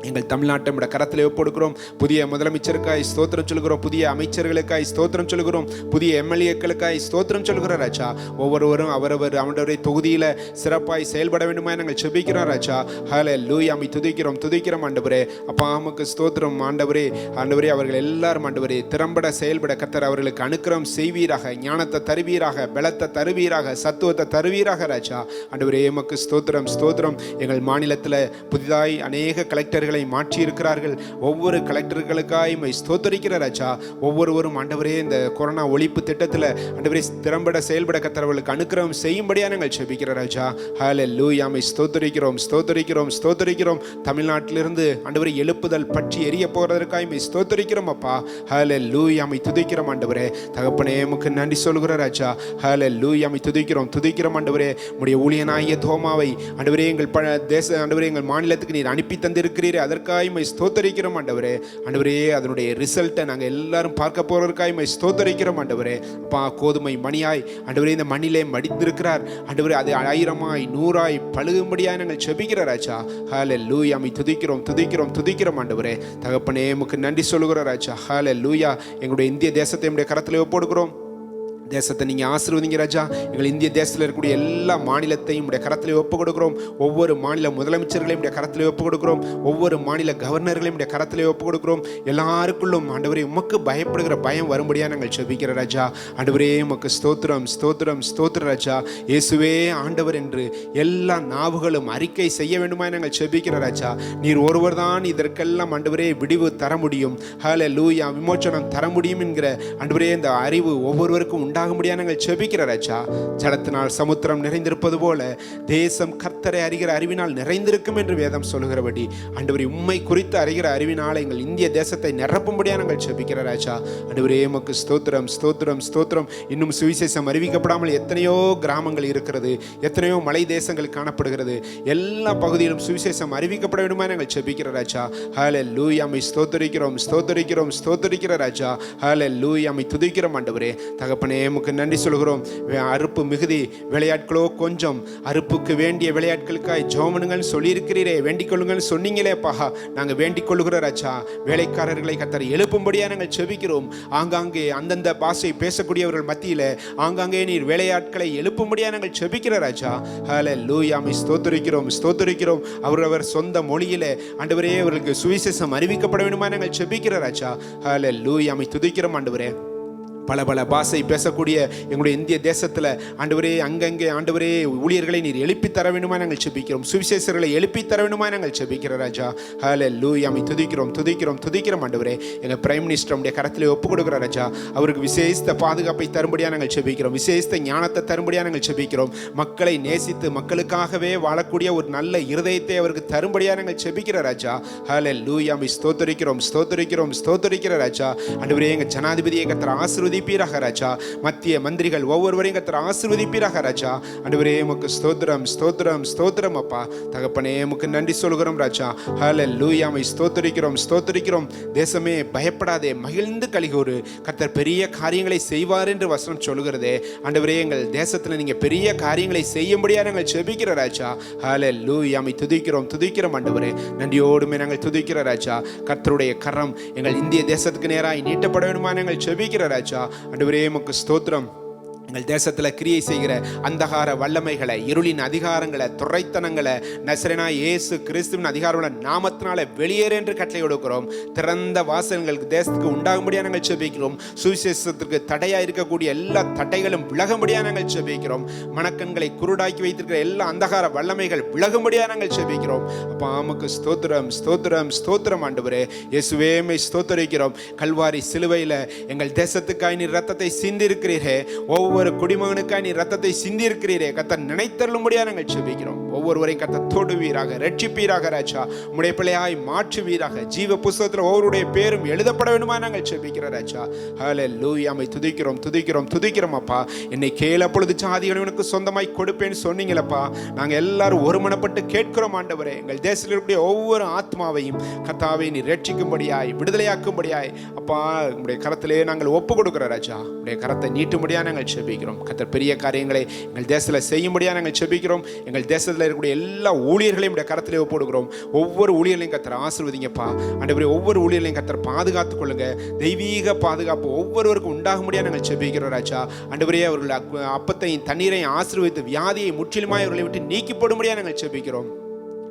எங்கள் தமிழ்நாட்டை நம்முடைய கரத்தில் ஒப்புக்கொடுக்கிறோம். புதிய முதலமைச்சருக்காய் ஸ்தோத்திரம் சொல்கிறோம், புதிய அமைச்சர்களுக்காய் ஸ்தோத்திரம் சொல்கிறோம், புதிய எம்எல்ஏக்களுக்காய் ஸ்தோத்திரம் சொல்கிற ராஜா. ஒவ்வொருவரும் அவரவர் அவருடைய தொகுதியில் சிறப்பாய் செயல்பட வேண்டுமா நாங்கள் செபிக்கிறோம் ராஜா. ஹல்லேலூயா. துதிக்கிறோம், துதிக்கிறோம் ஆண்டவரே. அப்பா அம்மாக்கு ஸ்தோத்திரம் ஆண்டவரே. ஆண்டவரே, அவர்கள் எல்லாரும் ஆண்டவரே திறம்பட செயல்பட கர்த்தர் அவர்களுக்கு அனுக்கிரகம் செய்வீராக, ஞானத்தை தருவீராக, பலத்தை தருவீராக, சத்துவத்தை தருவீராக ராஜா. ஆண்டவரே, எமக்கு ஸ்தோத்திரம், ஸ்தோத்திரம். எங்கள் மாநிலத்தில் புதிதாய் அநேக கலெக்டர்கள் மாற்றி இருக்கிறார்கள். ஒவ்வொரு கலெக்டர்களுக்காய் ஸ்தோத்திரிக்கிற ராஜா. ஒவ்வொருவரும் ஆண்டவரே இந்த கொரோனா ஒழிப்பு திட்டத்தில் ஆண்டவரே திறம்பட செயல்பட கர்த்தர்களுக்கு அனுக்கிரகம் செய்யும்படியா நாங்கள் செபிக்கிற ராஜா. ஹல்லேலூயா. ஸ்தோத்திரிக்கிறோம், ஸ்தோத்திரிக்கிறோம், ஸ்தோத்திரிக்கிறோம். தமிழ்நாட்டிலிருந்து ஆண்டவரே எழுப்புதல் பற்றி எரிய போகிறதற்காய் ஸ்தோத்திரிக்கிறோம் அப்பா. ஹல்லேலூயா. துதிக்கிறோம் ஆண்டவரே. தகப்பனே, உமக்கு நன்றி சொல்கிற ராஜா. ஹல்லேலூயா. துதிக்கிறோம், துதிக்கிறோம் ஆண்டவரே. உம்முடைய ஊழியனாகிய தோமாவை ஆண்டவரே எங்கள் தேச ஆண்டவரே எங்கள் மாநிலத்துக்கு நீர் அனுப்பி தந்திருக்கிறீர். அதற்காய் ஸ்தோத்திரிக்கிறோம் ஆண்டவரே. ஆண்டவரே, அதனுடைய ரிசல்ட்டை நாங்கள் எல்லாரும் பார்க்க போறதற்காய் ஸ்தோத்திரிக்கிறோம் ஆண்டவரே. அப்பா, கோதுமை மணியாய் ஆண்டவரே இந்த மண்ணிலே மடித்திருக்கிறார் ஆண்டவரே. அது 1000ஆய் 100ஆய் பழுகும்படியாய் நாங்கள் செபிக்கிற ராஜா. ஹல்லேலூயா. துதிக்கிறோம், துதிக்கிறோம், துதிக்கிறோம் ஆண்டவரே. தகப்பனே, உமக்கு நன்றி சொல்லுகிற ராஜா. ஹல்லேலூயா. எங்களுடைய இந்திய தேசத்தை நம்முடைய கரத்தில் ஒப்புக்கொடுக்கிறோம். தேசத்தை நீங்கள் ஆசீர்வதிங்க ராஜா. எங்கள் இந்திய தேசத்தில் இருக்கக்கூடிய எல்லா மாநிலத்தையும் உடைய கரத்தில் ஒப்புக் கொடுக்கிறோம். ஒவ்வொரு மாநில முதலமைச்சர்களையும் உடைய கரத்தில் ஒப்புக் கொடுக்கிறோம். ஒவ்வொரு மாநில கவர்னர்களையும் உடைய கரத்தில் ஒப்புக் கொடுக்கிறோம். எல்லாருக்குள்ளும் ஆண்டவரே உமக்கு பயப்படுகிற பயம் வரும்படியாக நாங்கள் செபிக்கிற ராஜா. ஆண்டவரே, உமக்கு ஸ்தோத்திரம், ஸ்தோத்திரம், ஸ்தோத்திர ராஜா. இயேசுவே ஆண்டவர் என்று எல்லா நாவுகளும் அறிக்கை செய்ய வேண்டுமா நாங்கள் செபிக்கிற ராஜா. நீர் ஒருவர் தான் இதற்கெல்லாம் ஆண்டவரே விடிவு தர முடியும். ஹல்லேலூயா. விமோச்சனம் தர முடியும் என்கிற ஆண்டவரே இந்த அறிவு ஒவ்வொருவருக்கும் உண்டாகும்படியாக நாங்கள் செபிக்கிற ராஜா. ஜலத்தினால் சமுத்திரம் நிறைந்திருப்பது போல தேசம் கர்த்தரை அறிகிற அறிவினால் நிறைந்திருக்கும் என்று வேதம் சொல்லுகிறபடி ஆண்டவரே உம்மை குறித்து அறிகிற அறிவினால் எங்கள் இந்திய தேசத்தை நிரப்பும்படியாக நாங்கள் செபிக்கிற ராஜா. ஆண்டவரே, உமக்கு ஸ்தோத்திரம், ஸ்தோத்திரம், ஸ்தோத்திரம். இன்னும் சுவிசேஷம் அறிவிக்கப்படாமல் எத்தனையோ கிராமங்கள் இருக்கிறது, எத்தனையோ மலை தேசங்கள் காணப்படுகிறது. எல்லா பகுதியிலும் சுவிசேஷம் அறிவிக்கப்பட வேண்டுமா நாங்கள் செபிக்கிற ராஜா. ஹல்லேலூயா. ஸ்தோத்திரிக்கிறோம், ஸ்தோத்திரிக்கிறோம், ஸ்தோத்திரிக்கிற ராஜா. ஹல்லேலூயா. துதிக்கிறோம் ஆண்டவரே. தகப்பனே, உமக்கு நன்றி சொல்கிறோம். அறுப்பு மிகுதி, விளையாட்களோ கொஞ்சம். அறுப்புக்கு வேண்டிய விளையாட்களுக்காய் ஜெபம்னுங்கன்னு சொல்லியிருக்கிறீரே, வேண்டிக் கொள்ளுங்கன்னு சொன்னீங்களேப்பா. நாங்கள் வேண்டிக் கொள்ளுகிறோம் ராஜா. வேலைக்காரர்களை கர்த்தர் எழுப்பும்படியாக நாங்கள் செபிக்கிறோம். ஆங்காங்கே அந்தந்த பாஷை பேசக்கூடியவர்கள் மத்தியில் ஆங்காங்கே நீர் வேலையாட்களை எழுப்பும்படியாக நாங்கள் செபிக்கிற ராஜா. ஹல்லேலூயா. ஸ்தோத்திரிக்கிறோம், ஸ்தோத்திரிக்கிறோம். அவர் சொந்த மொழியிலே ஆண்டவரே அவர்களுக்கு சுவிசேஷம் அறிவிக்கப்பட வேண்டுமா நாங்கள் செபிக்கிற ராஜா. ஹல்லேலூயா. துதிக்கிறோம் ஆண்டவரே. பல பல பாஷை பேசக்கூடிய எங்களுடைய இந்திய தேசத்தில் ஆண்டவரே அங்கங்கே ஆண்டவரே ஊழியர்களை நீர் எழுப்பி தர வேண்டுமா நாங்கள் செபிக்கிறோம். சுவிசேஷர்களை எழுப்பி தர வேண்டுமா நாங்கள் செபிக்கிற ராஜா. ஹல்லேலூயா. துதிக்கிறோம், துதிக்கிறோம், துதிக்கிறோம் ஆண்டவரே. எங்கள் பிரைம் மினிஸ்டர் உடைய கரத்திலே ஒப்பு கொடுக்குற ராஜா. அவருக்கு விசேஷ பாதுகாப்பை தரும்படியாக நாங்கள் செபிக்கிறோம். விசேஷ ஞானத்தை தரும்படியாக நாங்கள் செபிக்கிறோம். மக்களை நேசித்து மக்களுக்காகவே வாழக்கூடிய ஒரு நல்ல இருதயத்தை அவருக்கு தரும்படியாக நாங்கள் செபிக்கிற ராஜா. ஹல்லேலூயா. ஸ்தோத்திரிக்கிறோம், ஸ்தோத்திரிக்கிறோம், ஸ்தோத்திரிக்கிற ராஜா. ஆண்டவரே எங்கள் ஜனாதிபதியை கர்த்தர் ஆசீர்வதிப்பீராக ராஜா. மத்திய மந்திரிகள் ஒவ்வொருவரையும் கர்த்தர் ஆசீர்வதிப்பீராக ராஜா. ஆண்டவரே உமக்கு ஸ்தோத்திரம், ஸ்தோத்திரம், ஸ்தோத்திரம் அப்பா. தகப்பனே உமக்கு நன்றி சொல்கிறோம் ராஜா. ஹல்லேலூயா. ஸ்தோத்திரிக்கிறோம், ஸ்தோத்திரிக்கிறோம். தேசமே பயப்படாதே, மகிழ்ந்து கலிகூறு. கர்த்தர் பெரிய காரியங்களை செய்வார் என்று வசனம் சொல்லுகிறதே. ஆண்டவரே எங்கள் தேசத்தில் நீங்க பெரிய காரியங்களை செய்யும்படியாக நாங்கள் செபிக்கிற ராஜா. ஹல்லேலூயா. துதிக்கிறோம், துதிக்கிறோம் ஆண்டவரே. நன்றியோடுமே நாங்கள் துதிக்கிற ராஜா. கர்த்தருடைய கரம் எங்கள் இந்திய தேசத்துக்கு நேராய் நீட்டப்பட வேண்டுமா நாங்கள் செபிக்கிற ராஜா. ஆண்டவரே உமக்கு ஸ்தோத்திரம். எங்கள் தேசத்தில் கிரியை செய்கிற அந்தகார வல்லமைகளை, இருளின் அதிகாரங்களை, துரைத்தனங்களை நசரேனாகிய இயேசு கிறிஸ்துவின் அதிகாரமுள்ள நாமத்தினால வெளியேறு என்று கட்டளை கொடுக்கிறோம். திறந்த வாசல்களுக்கு தேசத்துக்கு உண்டாகும்படியாக நாங்கள் செபிக்கிறோம். சுவிசேஷத்திற்கு தடையாக இருக்கக்கூடிய எல்லா தடைகளும் விலகும்படியாக நாங்கள் செபிக்கிறோம். மனக்கண்களை குருடாக்கி வைத்திருக்கிற எல்லா அந்தகார வல்லமைகள் விலகும்படியாக நாங்கள் செபிக்கிறோம். அப்போ ஆமக்கு ஸ்தோத்திரம், ஸ்தோத்திரம், ஸ்தோத்திரம் ஆண்டவரே. இயேசுவே ஸ்தோத்திரிக்கிறோம். கல்வாரி சிலுவையில் எங்கள் தேசத்துக்காய் நீர் ரத்தத்தை சிந்திருக்கிறீரே. ஒவ்வொரு குடிமகனுக்காய் நீ ரத்தத்தை சிந்தி இருக்கிறீரே. கர்த்தர் நினைத்தருளும்படியாக நாங்கள் செபிக்கிறோம். ஒவ்வொருவரையும் கர்த்தர் தொடுவீராக, ரட்சிப்பீராக ராஜா. உம்முடைய பிள்ளையாய் மாற்றுவீராக. ஜீவ புஸ்தகத்தில் ஒவ்வொருடைய பேரும் எழுதப்பட வேண்டுமா நாங்கள் செபிக்கிறோம் ராஜா. ஹல்லேலூயா. துதிக்கிறோம், துதிக்கிறோம், துதிக்கிறோம் அப்பா. என்னை கேள், அப்பொழுது ஜாதிகளை உனக்கு சொந்தமாய் கொடுப்பேன்னு சொன்னீங்களப்பா. நாங்கள் எல்லாரும் ஒருமனப்பட்டு கேட்கிறோம் ஆண்டவரே. எங்கள் தேசத்தில் இருக்கக்கூடிய ஒவ்வொரு ஆத்மாவையும் கர்த்தாவை நீ ரட்சிக்கும்படியாய், விடுதலையாக்கும்படியாய் அப்பா உங்களுடைய கரத்திலே நாங்கள் ஒப்பு கொடுக்கிற ராஜா. உடைய கரத்தை நீட்டும்படியாக நாங்கள் செபிக்கிறோம். கர்த்தர் பெரிய காரியங்களை எங்கள் தேசத்தில் செய்யும்படியாக நாங்கள் செபிக்கிறோம். எங்கள் தேசத்தில் இருக்கக்கூடிய எல்லா ஊழியர்களையும் உடைய கரத்திலே ஒப்பு கொடுக்கிறோம். ஒவ்வொரு ஊழியர்களையும் கர்த்தர் ஆசீர்வதிங்கப்பா. ஆண்டவரே ஒவ்வொரு ஊழியர்களையும் கர்த்தர் பாதுகாத்துக் கொள்ளுங்க. தெய்வீக பாதுகாப்பு ஒவ்வொருவருக்கும் உண்டாகும்படியாக நாங்கள் செபிக்கிறோம் ராஜா. ஆண்டவரே அவர்கள் அப்பத்தையும் தண்ணீரையும் ஆசீர்வதித்து வியாதியை முற்றிலுமாய் அவர்களை விட்டு நீக்கி போடும்படியாக நாங்கள் செபிக்கிறோம்.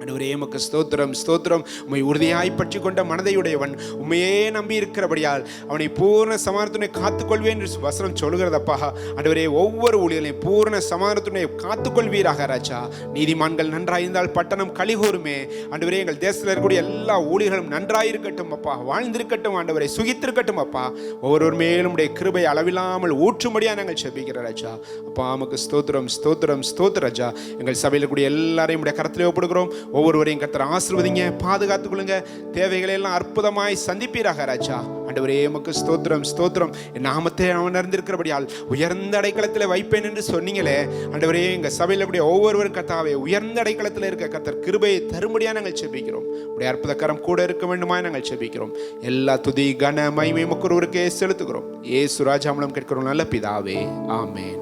ஆண்டவரே உமக்கு ஸ்தோத்திரம், ஸ்தோத்திரம். உம்மை உறுதியாய் பற்றி கொண்ட மனதையுடையவன் உண்மையே நம்பி இருக்கிறபடியால் அவனை பூர்ண சமாதானத்துனை காத்துக்கொள்வேன் என்று வசனம் சொல்கிறதப்பா. ஆண்டவரே ஒவ்வொரு ஊழியர்களையும் பூர்ண சமாதானத்துனை காத்துக்கொள்வீராக ராஜா. நீதிமான்கள் நன்றாயிருந்தால் பட்டணம் கலிகூருமே. ஆண்டவரே எங்கள் தேசத்தில் இருக்கக்கூடிய எல்லா ஊழியர்களும் நன்றாயிருக்கட்டும் அப்பா, வாழ்ந்திருக்கட்டும் ஆண்டவரே, சுகித்திருக்கட்டும் அப்பா. ஒவ்வொரு மேலும் உடைய கிருபை அளவில்லாமல் ஊற்றும்படியாக நாங்கள் செபிக்கிற ராஜா. அப்பா உமக்கு ஸ்தோத்திரம், ஸ்தோத்திரம், ஸ்தோத்திர ராஜா. எங்கள் சபையில் கூடிய எல்லாரையும் உடைய கரத்திலே ஒப்புடுகிறோம். ஒவ்வொருவரையும் கர்த்தர் ஆசீர்வதிங்க, பாதுகாத்துக் கொள்ளுங்க. தேவைகளை எல்லாம் அற்புதமாய் சந்திப்பீராக ராஜா. ஆண்டவரே உமக்கு ஸ்தோத்திரம், ஸ்தோத்திரம். என் நாமத்தை அவன் அறிந்திருக்கிறபடியால் உயர்ந்த அடைக்கலத்தில் வைப்பேன் என்று சொன்னீங்களே. ஆண்டவரே எங்கள் சபையில் கூடிய ஒவ்வொருவரும் கர்த்தாவே உயர்ந்த அடைக்கலத்தில் இருக்க கர்த்தர் கிருபையை தரும்படியாக நாங்கள் செபிக்கிறோம். உடைய அற்புத கரம் கூட இருக்க வேண்டுமா நாங்கள் செபிக்கிறோம். எல்லா துதி கன மகிமை உமக்கு ஒருவருக்கே செலுத்துகிறோம். இயேசு ராஜா மூலம் கேட்கிறோம் நல்ல பிதாவே, ஆமென்.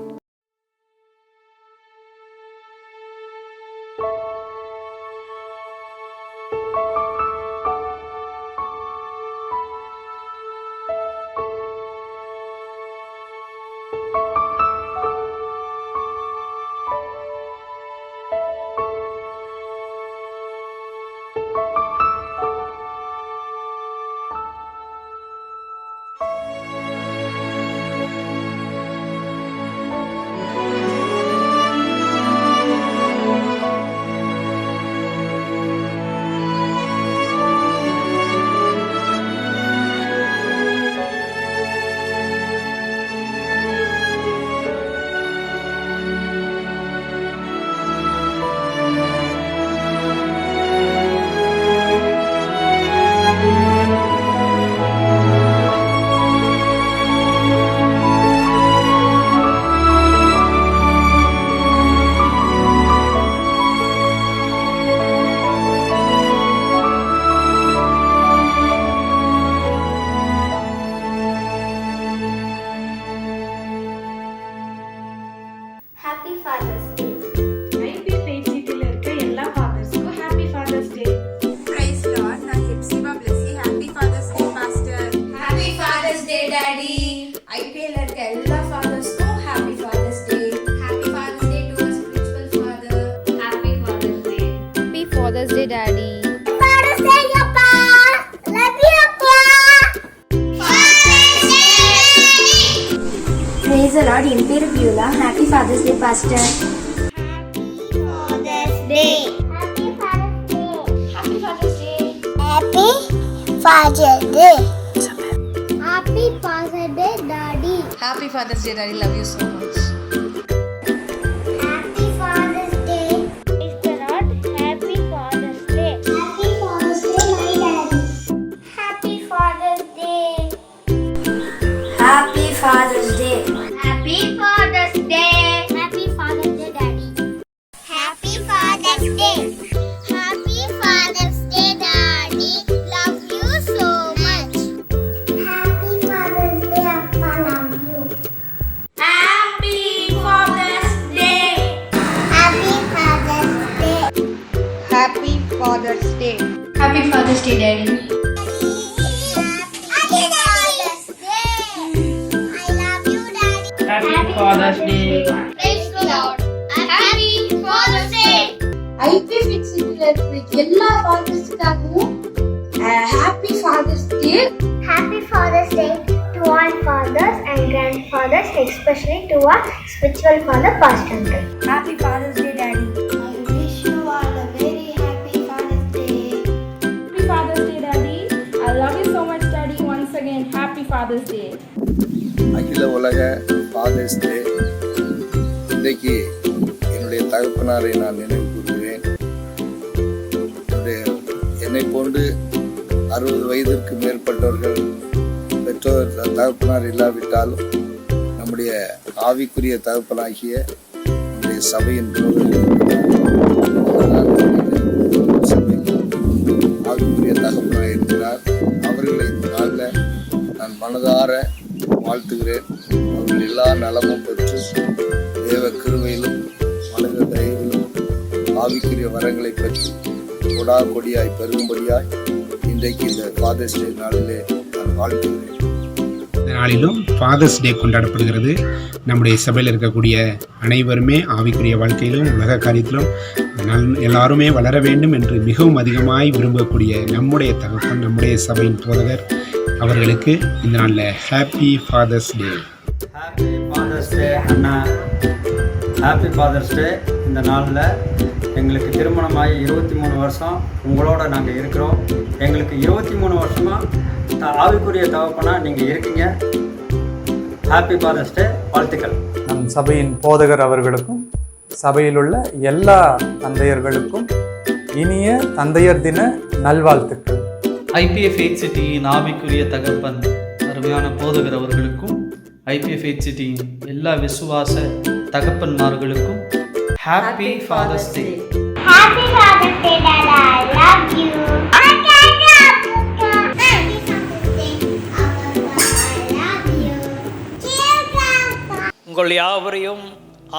Daddy. IPL இருக்க எல்லா fathersக்கும் Happy Father's Day. Happy Father's Day to our spiritual father. Happy Father's Day. Happy Father's Day, Daddy. Father's Day, Appa. Love you, Appa. Father's Day. Praise the Lord. என் பேரு Beulah. Happy Father's Day, Pastor. Father's Day. Happy Father's Day. Happy Father's Day. Happy Father's Day. Happy Father's Day, Daddy. Happy Father's Day, Daddy. Love you so much. Happy Father's Day. Praise the Lord. Happy Father's Day. Happy Father's Day, my daddy. Happy Father's Day. Happy Father's Day. Happy Father's Day. Happy Father's Day, Daddy. Happy Father's Day. Happy Father's Day, Daddy. Love you so much. Happy Father's Day, Appa. Love you. Happy Father's Day. Happy Father's Day. Happy Father's Day. Happy Father's Day, Daddy. Happy Father's Day. I love you, Daddy. Happy Father's Day. Praise the Lord. Happy Father's Day. IPL ஃபிக்ஸிங்ல இருக்கிற எல்லா ஃபாதர்ஸ்க்காகவும் Happy Father's Day. Happy Father's Day to all fathers and grandfathers, especially to our spiritual father, Pastor Uncle. Happy Father's Day, Daddy. I wish you all a very happy Father's Day. Happy Father's Day, Daddy. I love you so much, Daddy. Once again, Happy Father's Day. அகில உலக ஃபாதர்ஸ் டே. இன்றைக்கு என்னுடைய தகப்பனாரை நான் நினைவு கூறுகிறேன். என்னை போன்று 60 வயதிற்கு மேற்பட்டவர்கள் பெற்றோர் தகப்பனார் இல்லாவிட்டாலும் நம்முடைய ஆவிக்குரிய தகப்பனாகிய நம்முடைய சபையின் சபைக்கு ஆவிக்குரிய தகப்பனாக இருக்கிறார். அவர்களை இந்த நாளில் நான் மனதார வாழ்த்துகிறேன். அவர்கள் எல்லா நலமும் பெற்று தேவ கிருபையிலும் மனித தயவிலும் ஆவிக்குரிய வரங்களை பெற்று கொடா கொடியாய் பெருகும்படியாய் இன்றைக்கு இந்த ஃபாதர்ஸ் டே நாளிலே நான் வாழ்த்துகிறேன். இந்த நாளிலும் ஃபாதர்ஸ் டே கொண்டாடப்படுகிறது. நம்முடைய சபையில் இருக்கக்கூடிய அனைவருமே ஆவிக்குரிய வாழ்க்கையிலும் உலக காரியத்திலும் எல்லாருமே வளர வேண்டும் என்று மிகவும் அதிகமாய் விரும்பக்கூடிய நம்முடைய தகப்பன், நம்முடைய சபையின் போதகர் அவர்களுக்கு இந்த நாளில் ஹாப்பி ஃபாதர்ஸ் டே. ஹாப்பி ஃபாதர்ஸ் டே அண்ணா. ஹாப்பி ஃபாதர்ஸ் டே. இந்த நாளில் எங்களுக்கு திருமணமாகி 23 வருஷம் உங்களோட நாங்கள் இருக்கிறோம். எங்களுக்கு 23 வருஷமாக ஆவிக்குரிய தகப்பனா நீங்கள் இருக்கீங்க. ஹாப்பி ஃபாதர்ஸ் டே. வாழ்த்துக்கள். நம் சபையின் போதகர் அவர்களுக்கும் சபையில் உள்ள எல்லா தந்தையர்களுக்கும் இனிய தந்தையர் தின நல்வாழ்த்துக்கள். IPF 8 சிட்டியின் ஆவிக்குரிய தகப்பன் அருமையான போதகர் அவர்களுக்கும் IPF 8 சிட்டியின் எல்லா விசுவாச தகப்பன்மார்களுக்கும் happy father's day. Happy Father's Day, Dad. I love you. Happy Father's Day, Appa. I love you. உங்கள் யாவரையும்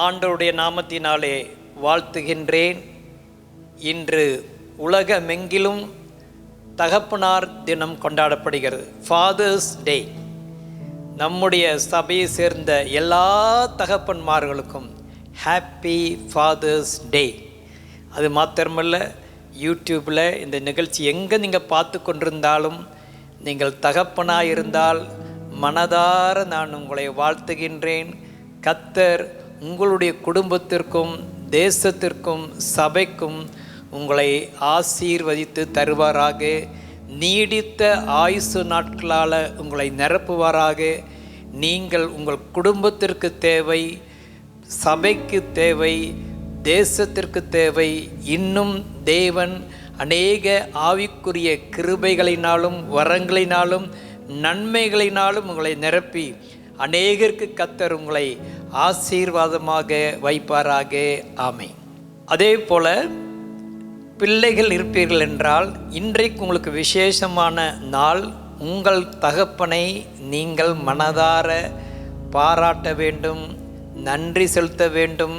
ஆண்டவருடைய நாமத்தினாலே வாழ்த்துகின்றேன். இன்று உலகமெங்கிலும் தகப்பனார் தினம் கொண்டாடப்படுகிறது. ஃபாதர்ஸ் டே. நம்முடைய சபையை சேர்ந்த எல்லா தகப்பன்மார்களுக்கும் ஹாப்பி ஃபாதர்ஸ் டே. அது மாத்திரமல்ல, யூடியூப்பில் இந்த நிகழ்ச்சி எங்கே நீங்கள் பார்த்து கொண்டிருந்தாலும் நீங்கள் தகப்பனாக இருந்தால் மனதார நான் உங்களை வாழ்த்துகின்றேன். கர்த்தர் உங்களுடைய குடும்பத்திற்கும் தேசத்திற்கும் சபைக்கும் உங்களை ஆசீர்வதித்து தருவாராக. நீடித்த ஆயுசு நாட்களால் உங்களை நிரப்புவாராக. நீங்கள் உங்கள் குடும்பத்திற்கு தேவை, சபைக்கு தேவை, தேசத்திற்கு தேவை. இன்னும் தேவன் அநேக ஆவிக்குரிய கிருபைகளினாலும் வரங்களினாலும் நன்மைகளினாலும் உங்களை நிரப்பி அநேகருக்கு கர்த்தர் உங்களை ஆசீர்வாதமாக வைப்பாராக. ஆமென். அதே போல் பிள்ளைகள் இருப்பீர்கள் என்றால் இன்றைக்கு உங்களுக்கு விசேஷமான நாள். உங்கள் தகப்பனை நீங்கள் மனதார பாராட்ட வேண்டும், நன்றி செலுத்த வேண்டும்.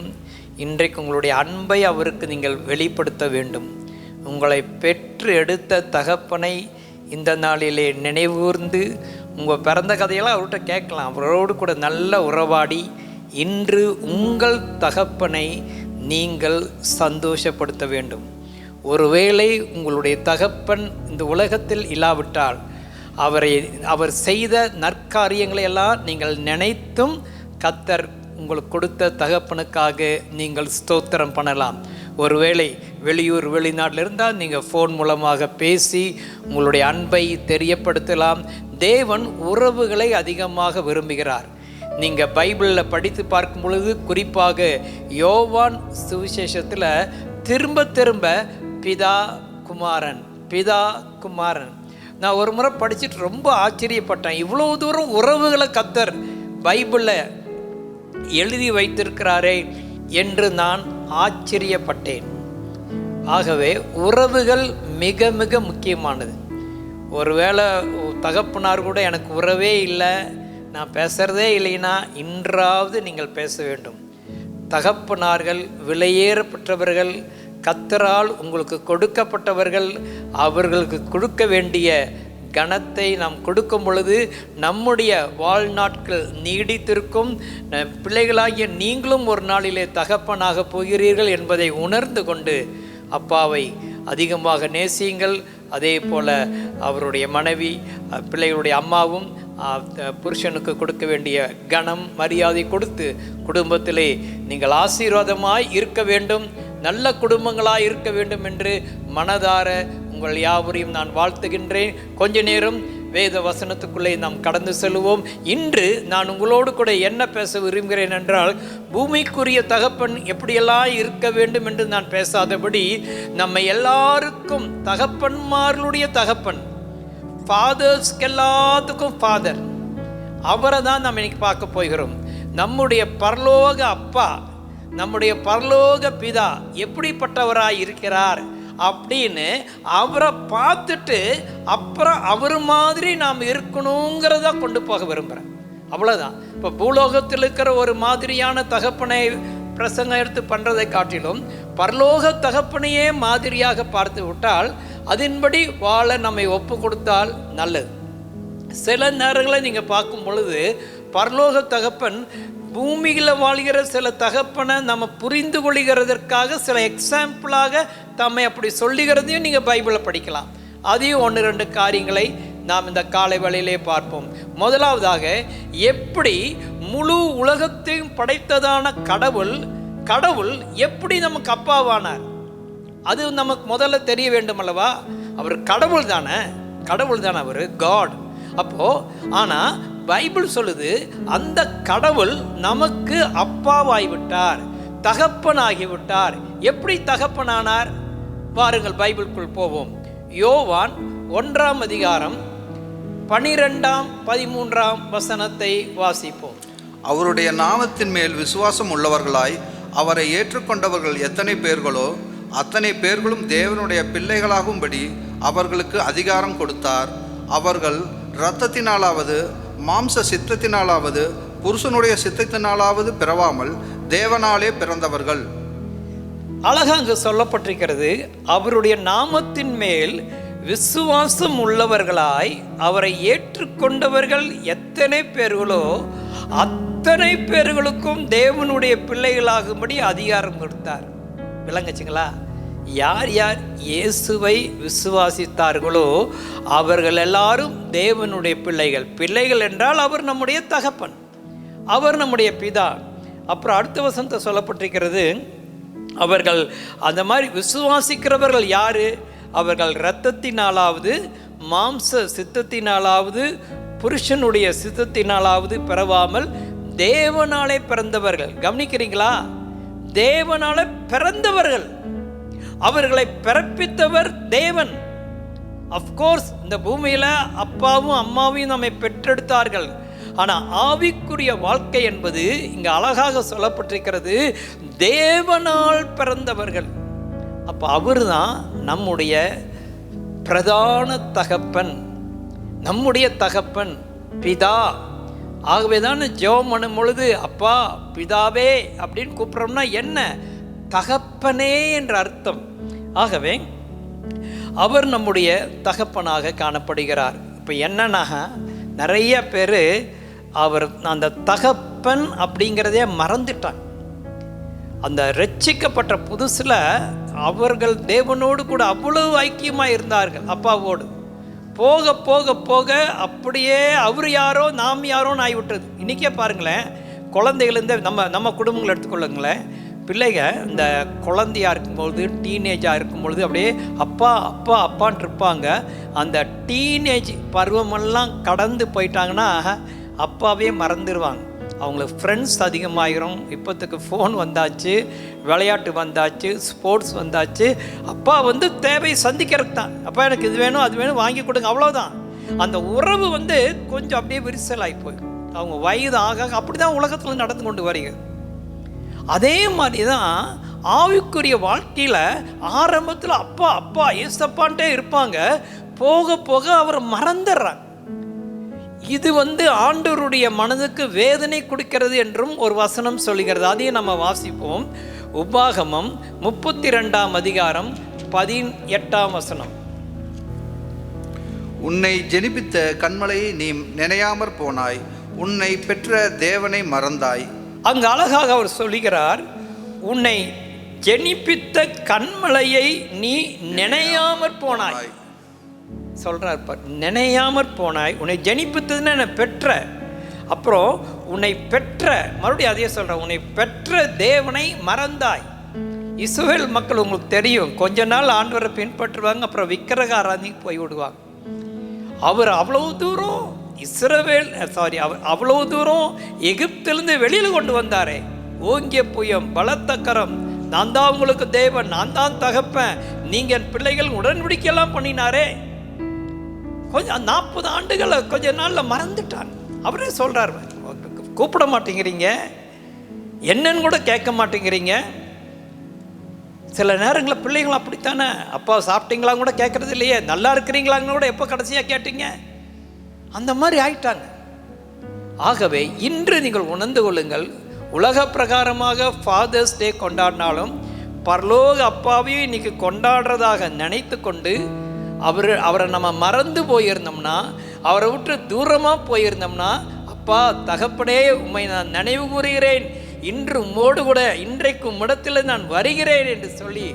இன்றைக்கு உங்களுடைய அன்பை அவருக்கு நீங்கள் வெளிப்படுத்த வேண்டும். உங்களை பெற்று எடுத்த தகப்பனை இந்த நாளிலே நினைவூர்ந்து உங்கள் பிறந்த கதையெல்லாம் அவர்கிட்ட கேட்கலாம். அவரோடு கூட நல்ல உறவாடி இன்று உங்கள் தகப்பனை நீங்கள் சந்தோஷப்படுத்த வேண்டும். ஒருவேளை உங்களுடைய தகப்பன் இந்த உலகத்தில் இல்லாவிட்டால் அவர் செய்த நற்காரியங்களை எல்லாம் நீங்கள் நினைத்தும் கர்த்தர் உங்களுக்கு கொடுத்த தகப்பனுக்காக நீங்கள் ஸ்தோத்திரம் பண்ணலாம். ஒருவேளை வெளியூர் வெளிநாட்டில் இருந்தால் நீங்கள் ஃபோன் மூலமாக பேசி உங்களுடைய அன்பை தெரியப்படுத்தலாம். தேவன் உறவுகளை அதிகமாக விரும்புகிறார். நீங்கள் பைபிளில் படித்து பார்க்கும் பொழுது குறிப்பாக யோவான் சுவிசேஷத்தில் திரும்ப திரும்ப பிதா குமாரன். நான் ஒரு முறை படிச்சுட்டு ரொம்ப ஆச்சரியப்பட்டேன். இவ்வளோ தூரம் உறவுகளை கர்த்தர் பைபிளில் எழுதி வைத்திருக்கிறாரே என்று நான் ஆச்சரியப்பட்டேன். ஆகவே உறவுகள் மிக மிக முக்கியமானது. ஒருவேளை தகப்பனார் கூட எனக்கு உறவே இல்லை, நான் பேசுகிறதே இல்லைன்னா இன்றாவது நீங்கள் பேச வேண்டும். தகப்பனார்கள் விலையேறப்பட்டவர்கள், கர்த்தரால் உங்களுக்கு கொடுக்கப்பட்டவர்கள். அவர்களுக்கு கொடுக்க வேண்டிய கணத்தை நாம் கொடுக்கும் பொழுது நம்முடைய வாழ்நாட்கள் நீடித்திருக்கும். பிள்ளைகளாகிய நீங்களும் ஒரு நாளிலே தகப்பனாக போகிறீர்கள் என்பதை உணர்ந்து கொண்டு அப்பாவை அதிகமாக நேசியுங்கள். அதே போல் அவருடைய மனைவி பிள்ளைகளுடைய அம்மாவும் புருஷனுக்கு கொடுக்க வேண்டிய கணம் மரியாதை கொடுத்து குடும்பத்திலே நீங்கள் ஆசீர்வாதமாய் இருக்க வேண்டும், நல்ல குடும்பங்களாய் இருக்க வேண்டும் என்று மனதார உங்கள் யாவரையும் நான் வாழ்த்துகின்றேன். கொஞ்ச நேரம் வேத வசனத்துக்குள்ளே நாம் கடந்து செல்வோம். இன்று நான் உங்களோடு கூட என்ன பேச விரும்புகிறேன் என்றால், பூமிக்குரிய தகப்பன் எப்படியெல்லாம் இருக்க வேண்டும் என்று நான் பேசாதபடி நம்ம எல்லாருக்கும் தகப்பன்மார்களுடைய தகப்பன், ஃபாதர்ஸ்க்கு எல்லாத்துக்கும் ஃபாதர், அவரை தான் நம்ம இன்னைக்கு பார்க்க போகிறோம். நம்முடைய பரலோக அப்பா, நம்முடைய பரலோக பிதா எப்படிப்பட்டவராய் இருக்கிறார் அப்படின்னு அவரை பார்த்துட்டு அப்புறம் அவர் மாதிரி நாம் இருக்கணுங்கிறத கொண்டு போக விரும்புகிறேன். அவ்வளோதான். இப்போ பூலோகத்தில் இருக்கிற ஒரு மாதிரியான தகப்பனை பிரசங்கம் எடுத்து பண்ணுறதை காட்டிலும் பரலோக தகப்பனையே மாதிரியாக பார்த்து விட்டால் அதன்படி வாழ நம்மை ஒப்பு கொடுத்தால் நல்லது. சில நேரங்களில் நீங்கள் பார்க்கும் பொழுது பரலோக தகப்பன் பூமியில் வாழ்கிற சில தகப்பனை நம்ம புரிந்து கொள்கிறதற்காக சில எக்ஸாம்பிளாக தம்மை அப்படி சொல்லுகிறதையும் நீங்கள் பைபிளில் படிக்கலாம். அதையும் 1-2 காரியங்களை நாம் இந்த காலை வேளையிலே பார்ப்போம். முதலாவதாக, எப்படி முழு உலகத்தையும் படைத்ததான கடவுள் எப்படி நமக்கு அப்பாவானார், அது நமக்கு முதல்ல தெரிய வேண்டும் அல்லவா? அவர் கடவுள் தானே அவர் காட். அப்போ ஆனால் பைபிள் சொல்லுது அந்த கடவுள் நமக்கு அப்பாவாகிவிட்டார், தகப்பனாகிவிட்டார். எப்படி தகப்பனானார்? பாருங்கள், பைபிளுக்குள் போவோம். யோவான் 1ஆம் அதிகாரம் 12ஆம் 13ஆம் வசனத்தை வாசிப்போம். அவருடைய நாமத்தின் மேல் விசுவாசம் உள்ளவர்களாய் அவரை ஏற்றுக்கொண்டவர்கள் எத்தனை பேர்களோ அத்தனை பேர்களும் தேவனுடைய பிள்ளைகளாகும்படி அவர்களுக்கு அதிகாரம் கொடுத்தார். அவர்கள் இரத்தத்தினாலாவது மாம்ச சித்தத்தினாலாவது புருஷனுடைய சித்தத்தினாலாவது பிறவாமல் தேவனாலே பிறந்தவர்கள். அழகாக சொல்லப்பட்டிருக்கிறது, அவருடைய நாமத்தின் மேல் விசுவாசம் உள்ளவர்களாய் அவரை ஏற்றுக்கொண்டவர்கள் எத்தனை பேர்களோ அத்தனை பேர்களுக்கும் தேவனுடைய பிள்ளைகளாகும்படி அதிகாரம் கொடுத்தார். விளங்குச்சுங்களா? யார் யார் இயேசுவை விசுவாசித்தார்களோ அவர்கள் எல்லாரும் தேவனுடைய பிள்ளைகள் என்றால் அவர் நம்முடைய தகப்பன், அவர் நம்முடைய பிதா. அப்புறம் அடுத்த வசனத்தை சொல்லப்பட்டிருக்கிறது, அவர்கள் அந்த மாதிரி விசுவாசிக்கிறவர்கள் யாரு? அவர்கள் இரத்தத்தினாலாவது மாம்ச சித்தத்தினாலாவது புருஷனுடைய சித்தத்தினாலாவது பிறவாமல் தேவனாலே பிறந்தவர்கள். கவனிக்கிறீங்களா? தேவனாலே பிறந்தவர்கள். அவர்களை பிறப்பித்தவர் தேவன். அஃப்கோர்ஸ் இந்த பூமியில் அப்பாவும் அம்மாவையும் நம்மை பெற்றெடுத்தார்கள். ஆனால் ஆவிக்குரிய வாழ்க்கை என்பது இங்கே அழகாக சொல்லப்பட்டிருக்கிறது, தேவனால் பிறந்தவர்கள். அப்போ அவர் தான் நம்முடைய பிரதான தகப்பன், நம்முடைய தகப்பன் பிதா. ஆகவே தான் ஜெபம் பண்ணும் பொழுது அப்பா பிதாவே அப்படின்னு கூப்பிட்றோம்னா என்ன? தகப்பனே என்ற அர்த்தம். ஆகவே அவர் நம்முடைய தகப்பனாக காணப்படுகிறார். இப்போ என்னன்னா நிறைய பேர் அவர் அந்த தகப்பன் அப்படிங்கிறதே மறந்துட்டாங்க. அந்த ரட்சிக்கப்பட்ட புதுசில் அவர்கள் தேவனோடு கூட அவ்வளவு ஐக்கியமாக இருந்தார்கள் அப்பாவோடு. போக போக போக அப்படியே அவர் யாரோ நாம் யாரோன்னு ஆகிவிட்டது. இன்றைக்கே பாருங்களேன், குழந்தைகள்ந்து நம்ம குடும்பங்களை எடுத்துக்கொள்ளுங்களேன். பிள்ளைங்க இந்த குழந்தையாக இருக்கும்பொழுது, டீனேஜாக இருக்கும்பொழுது அப்படியே அப்பா அப்பா அப்பான் இருப்பாங்க. அந்த டீனேஜ் பருவமெல்லாம் கடந்து போயிட்டாங்கன்னா அப்பாவே மறந்துடுவாங்க. அவங்களுக்கு ஃப்ரெண்ட்ஸ் அதிகமாகிரும். இப்போத்துக்கு ஃபோன் வந்தாச்சு, விளையாட்டு வந்தாச்சு, ஸ்போர்ட்ஸ் வந்தாச்சு. அப்பா தேவை சந்திக்கிறதுக்கு தான். அப்பா எனக்கு இது வேணும் அது வேணும் வாங்கி கொடுங்க, அவ்வளோதான். அந்த உறவு கொஞ்சம் அப்படியே விரிசலாகி போயிடும். அவங்க வயது ஆக அப்படி தான் உலகத்தில் நடந்து கொண்டு வருகிறது. அதே மாதிரி தான் ஆவிக்குரிய வாழ்க்கையில் ஆரம்பத்தில் அப்பா அப்பா ஏசப்பான்ட்டே இருப்பாங்க. போக போக அவர் மறந்துடுறாங்க. இது ஆண்டவருடைய மனதுக்கு வேதனை கொடுக்கிறது என்றும் ஒரு வசனம் சொல்கிறது. அதையும் நம்ம வாசிப்போம். உபாகமம் 32ஆம் அதிகாரம் 18ஆம் வசனம். உன்னை ஜெனிப்பித்த கன்மலையை நீ நினையாமற் போனாய், உன்னை பெற்ற தேவனை மறந்தாய். அங்கு அழகாக அவர் சொல்லுகிறார், உன்னை ஜெனிப்பித்த கன்மலையை நீ நினையாமற் போனாய் சொல்றார். நினையாமற் போனாய், உன்னை ஜெனிப்பித்ததுன்னு என்னை பெற்ற. அப்புறம் உன்னை பெற்ற, மறுபடியும் அதே சொல்ற, உன்னை பெற்ற தேவனை மறந்தாய். இஸ்ரவேல் மக்கள் உங்களுக்கு தெரியும், கொஞ்ச நாள் ஆண்டவரை பின்பற்றுவாங்க, அப்புறம் விக்கிரக ஆராதனைக்கு போய் விடுவாங்க. அவர் அவ்வளவு தூரம் அவர் அவ்வளவு தூரம் எகிப்திலிருந்து வெளியில் கொண்டு வந்தாரே. ஓங்கிய புயம், பலத்த கரம், நான் தான் உங்களுக்கு தேவன், நான் தான் தகப்பன், நீங்க என் பிள்ளைகள் உடன்படிக்கையெல்லாம் பண்ணினாரே. கொஞ்சம் 40 ஆண்டுகளை கொஞ்ச நாளில் மறந்துட்டான். அவரே சொல்றார், கூப்பிட மாட்டேங்கிறீங்க, என்னன்னு கூட கேட்க மாட்டேங்கிறீங்க. சில நேரங்களில் பிள்ளைங்களும் அப்படித்தானே, அப்பா சாப்பிட்டீங்களான்னு கூட கேட்கறது இல்லையே, நல்லா இருக்கிறீங்களான்னு கூட எப்போ கடைசியாக கேட்டீங்க, அந்த மாதிரி ஆயிட்டாங்க. ஆகவே இன்று நீங்கள் உணர்ந்து கொள்ளுங்கள், உலக பிரகாரமாக ஃபாதர்ஸ் டே கொண்டாடினாலும் பரலோக அப்பாவையும் இன்னைக்கு கொண்டாடுறதாக நினைத்து கொண்டு அவரை நம்ம மறந்து போயிருந்தோம்னா, அவரை விட்டு தூரமாக போயிருந்தோம்னா, அப்பா தகப்பனே உம்மை நான் நினைவு கூறுகிறேன், இன்று உம்மோடு கூட இன்றைக்கு உம்மிடத்தில் நான் வருகிறேன் என்று சொல்லி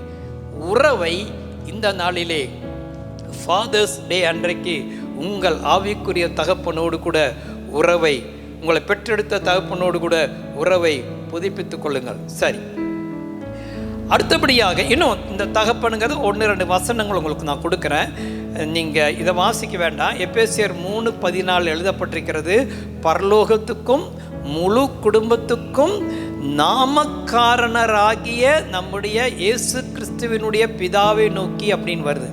உறவை இந்த நாளிலே ஃபாதர்ஸ் டே அன்றைக்கு உங்கள் ஆவிக்குரிய தகப்பனோடு கூட உறவை, உங்களை பெற்றெடுத்த தகப்பனோடு கூட உறவை புதுப்பித்துக் கொள்ளுங்கள். சரி, அடுத்தபடியாக இன்னும் இந்த தகப்பனுங்கிறது 1-2 வசனங்கள் உங்களுக்கு நான் கொடுக்குறேன், நீங்கள் இதை வாசிக்க வேண்டாம். எபேசியர் 3:14 எழுதப்பட்டிருக்கிறது, பரலோகத்துக்கும் முழு குடும்பத்துக்கும் நாமக்காரணராகிய நம்முடைய இயேசு கிறிஸ்துவினுடைய பிதாவை நோக்கி அப்படின்னு வருது.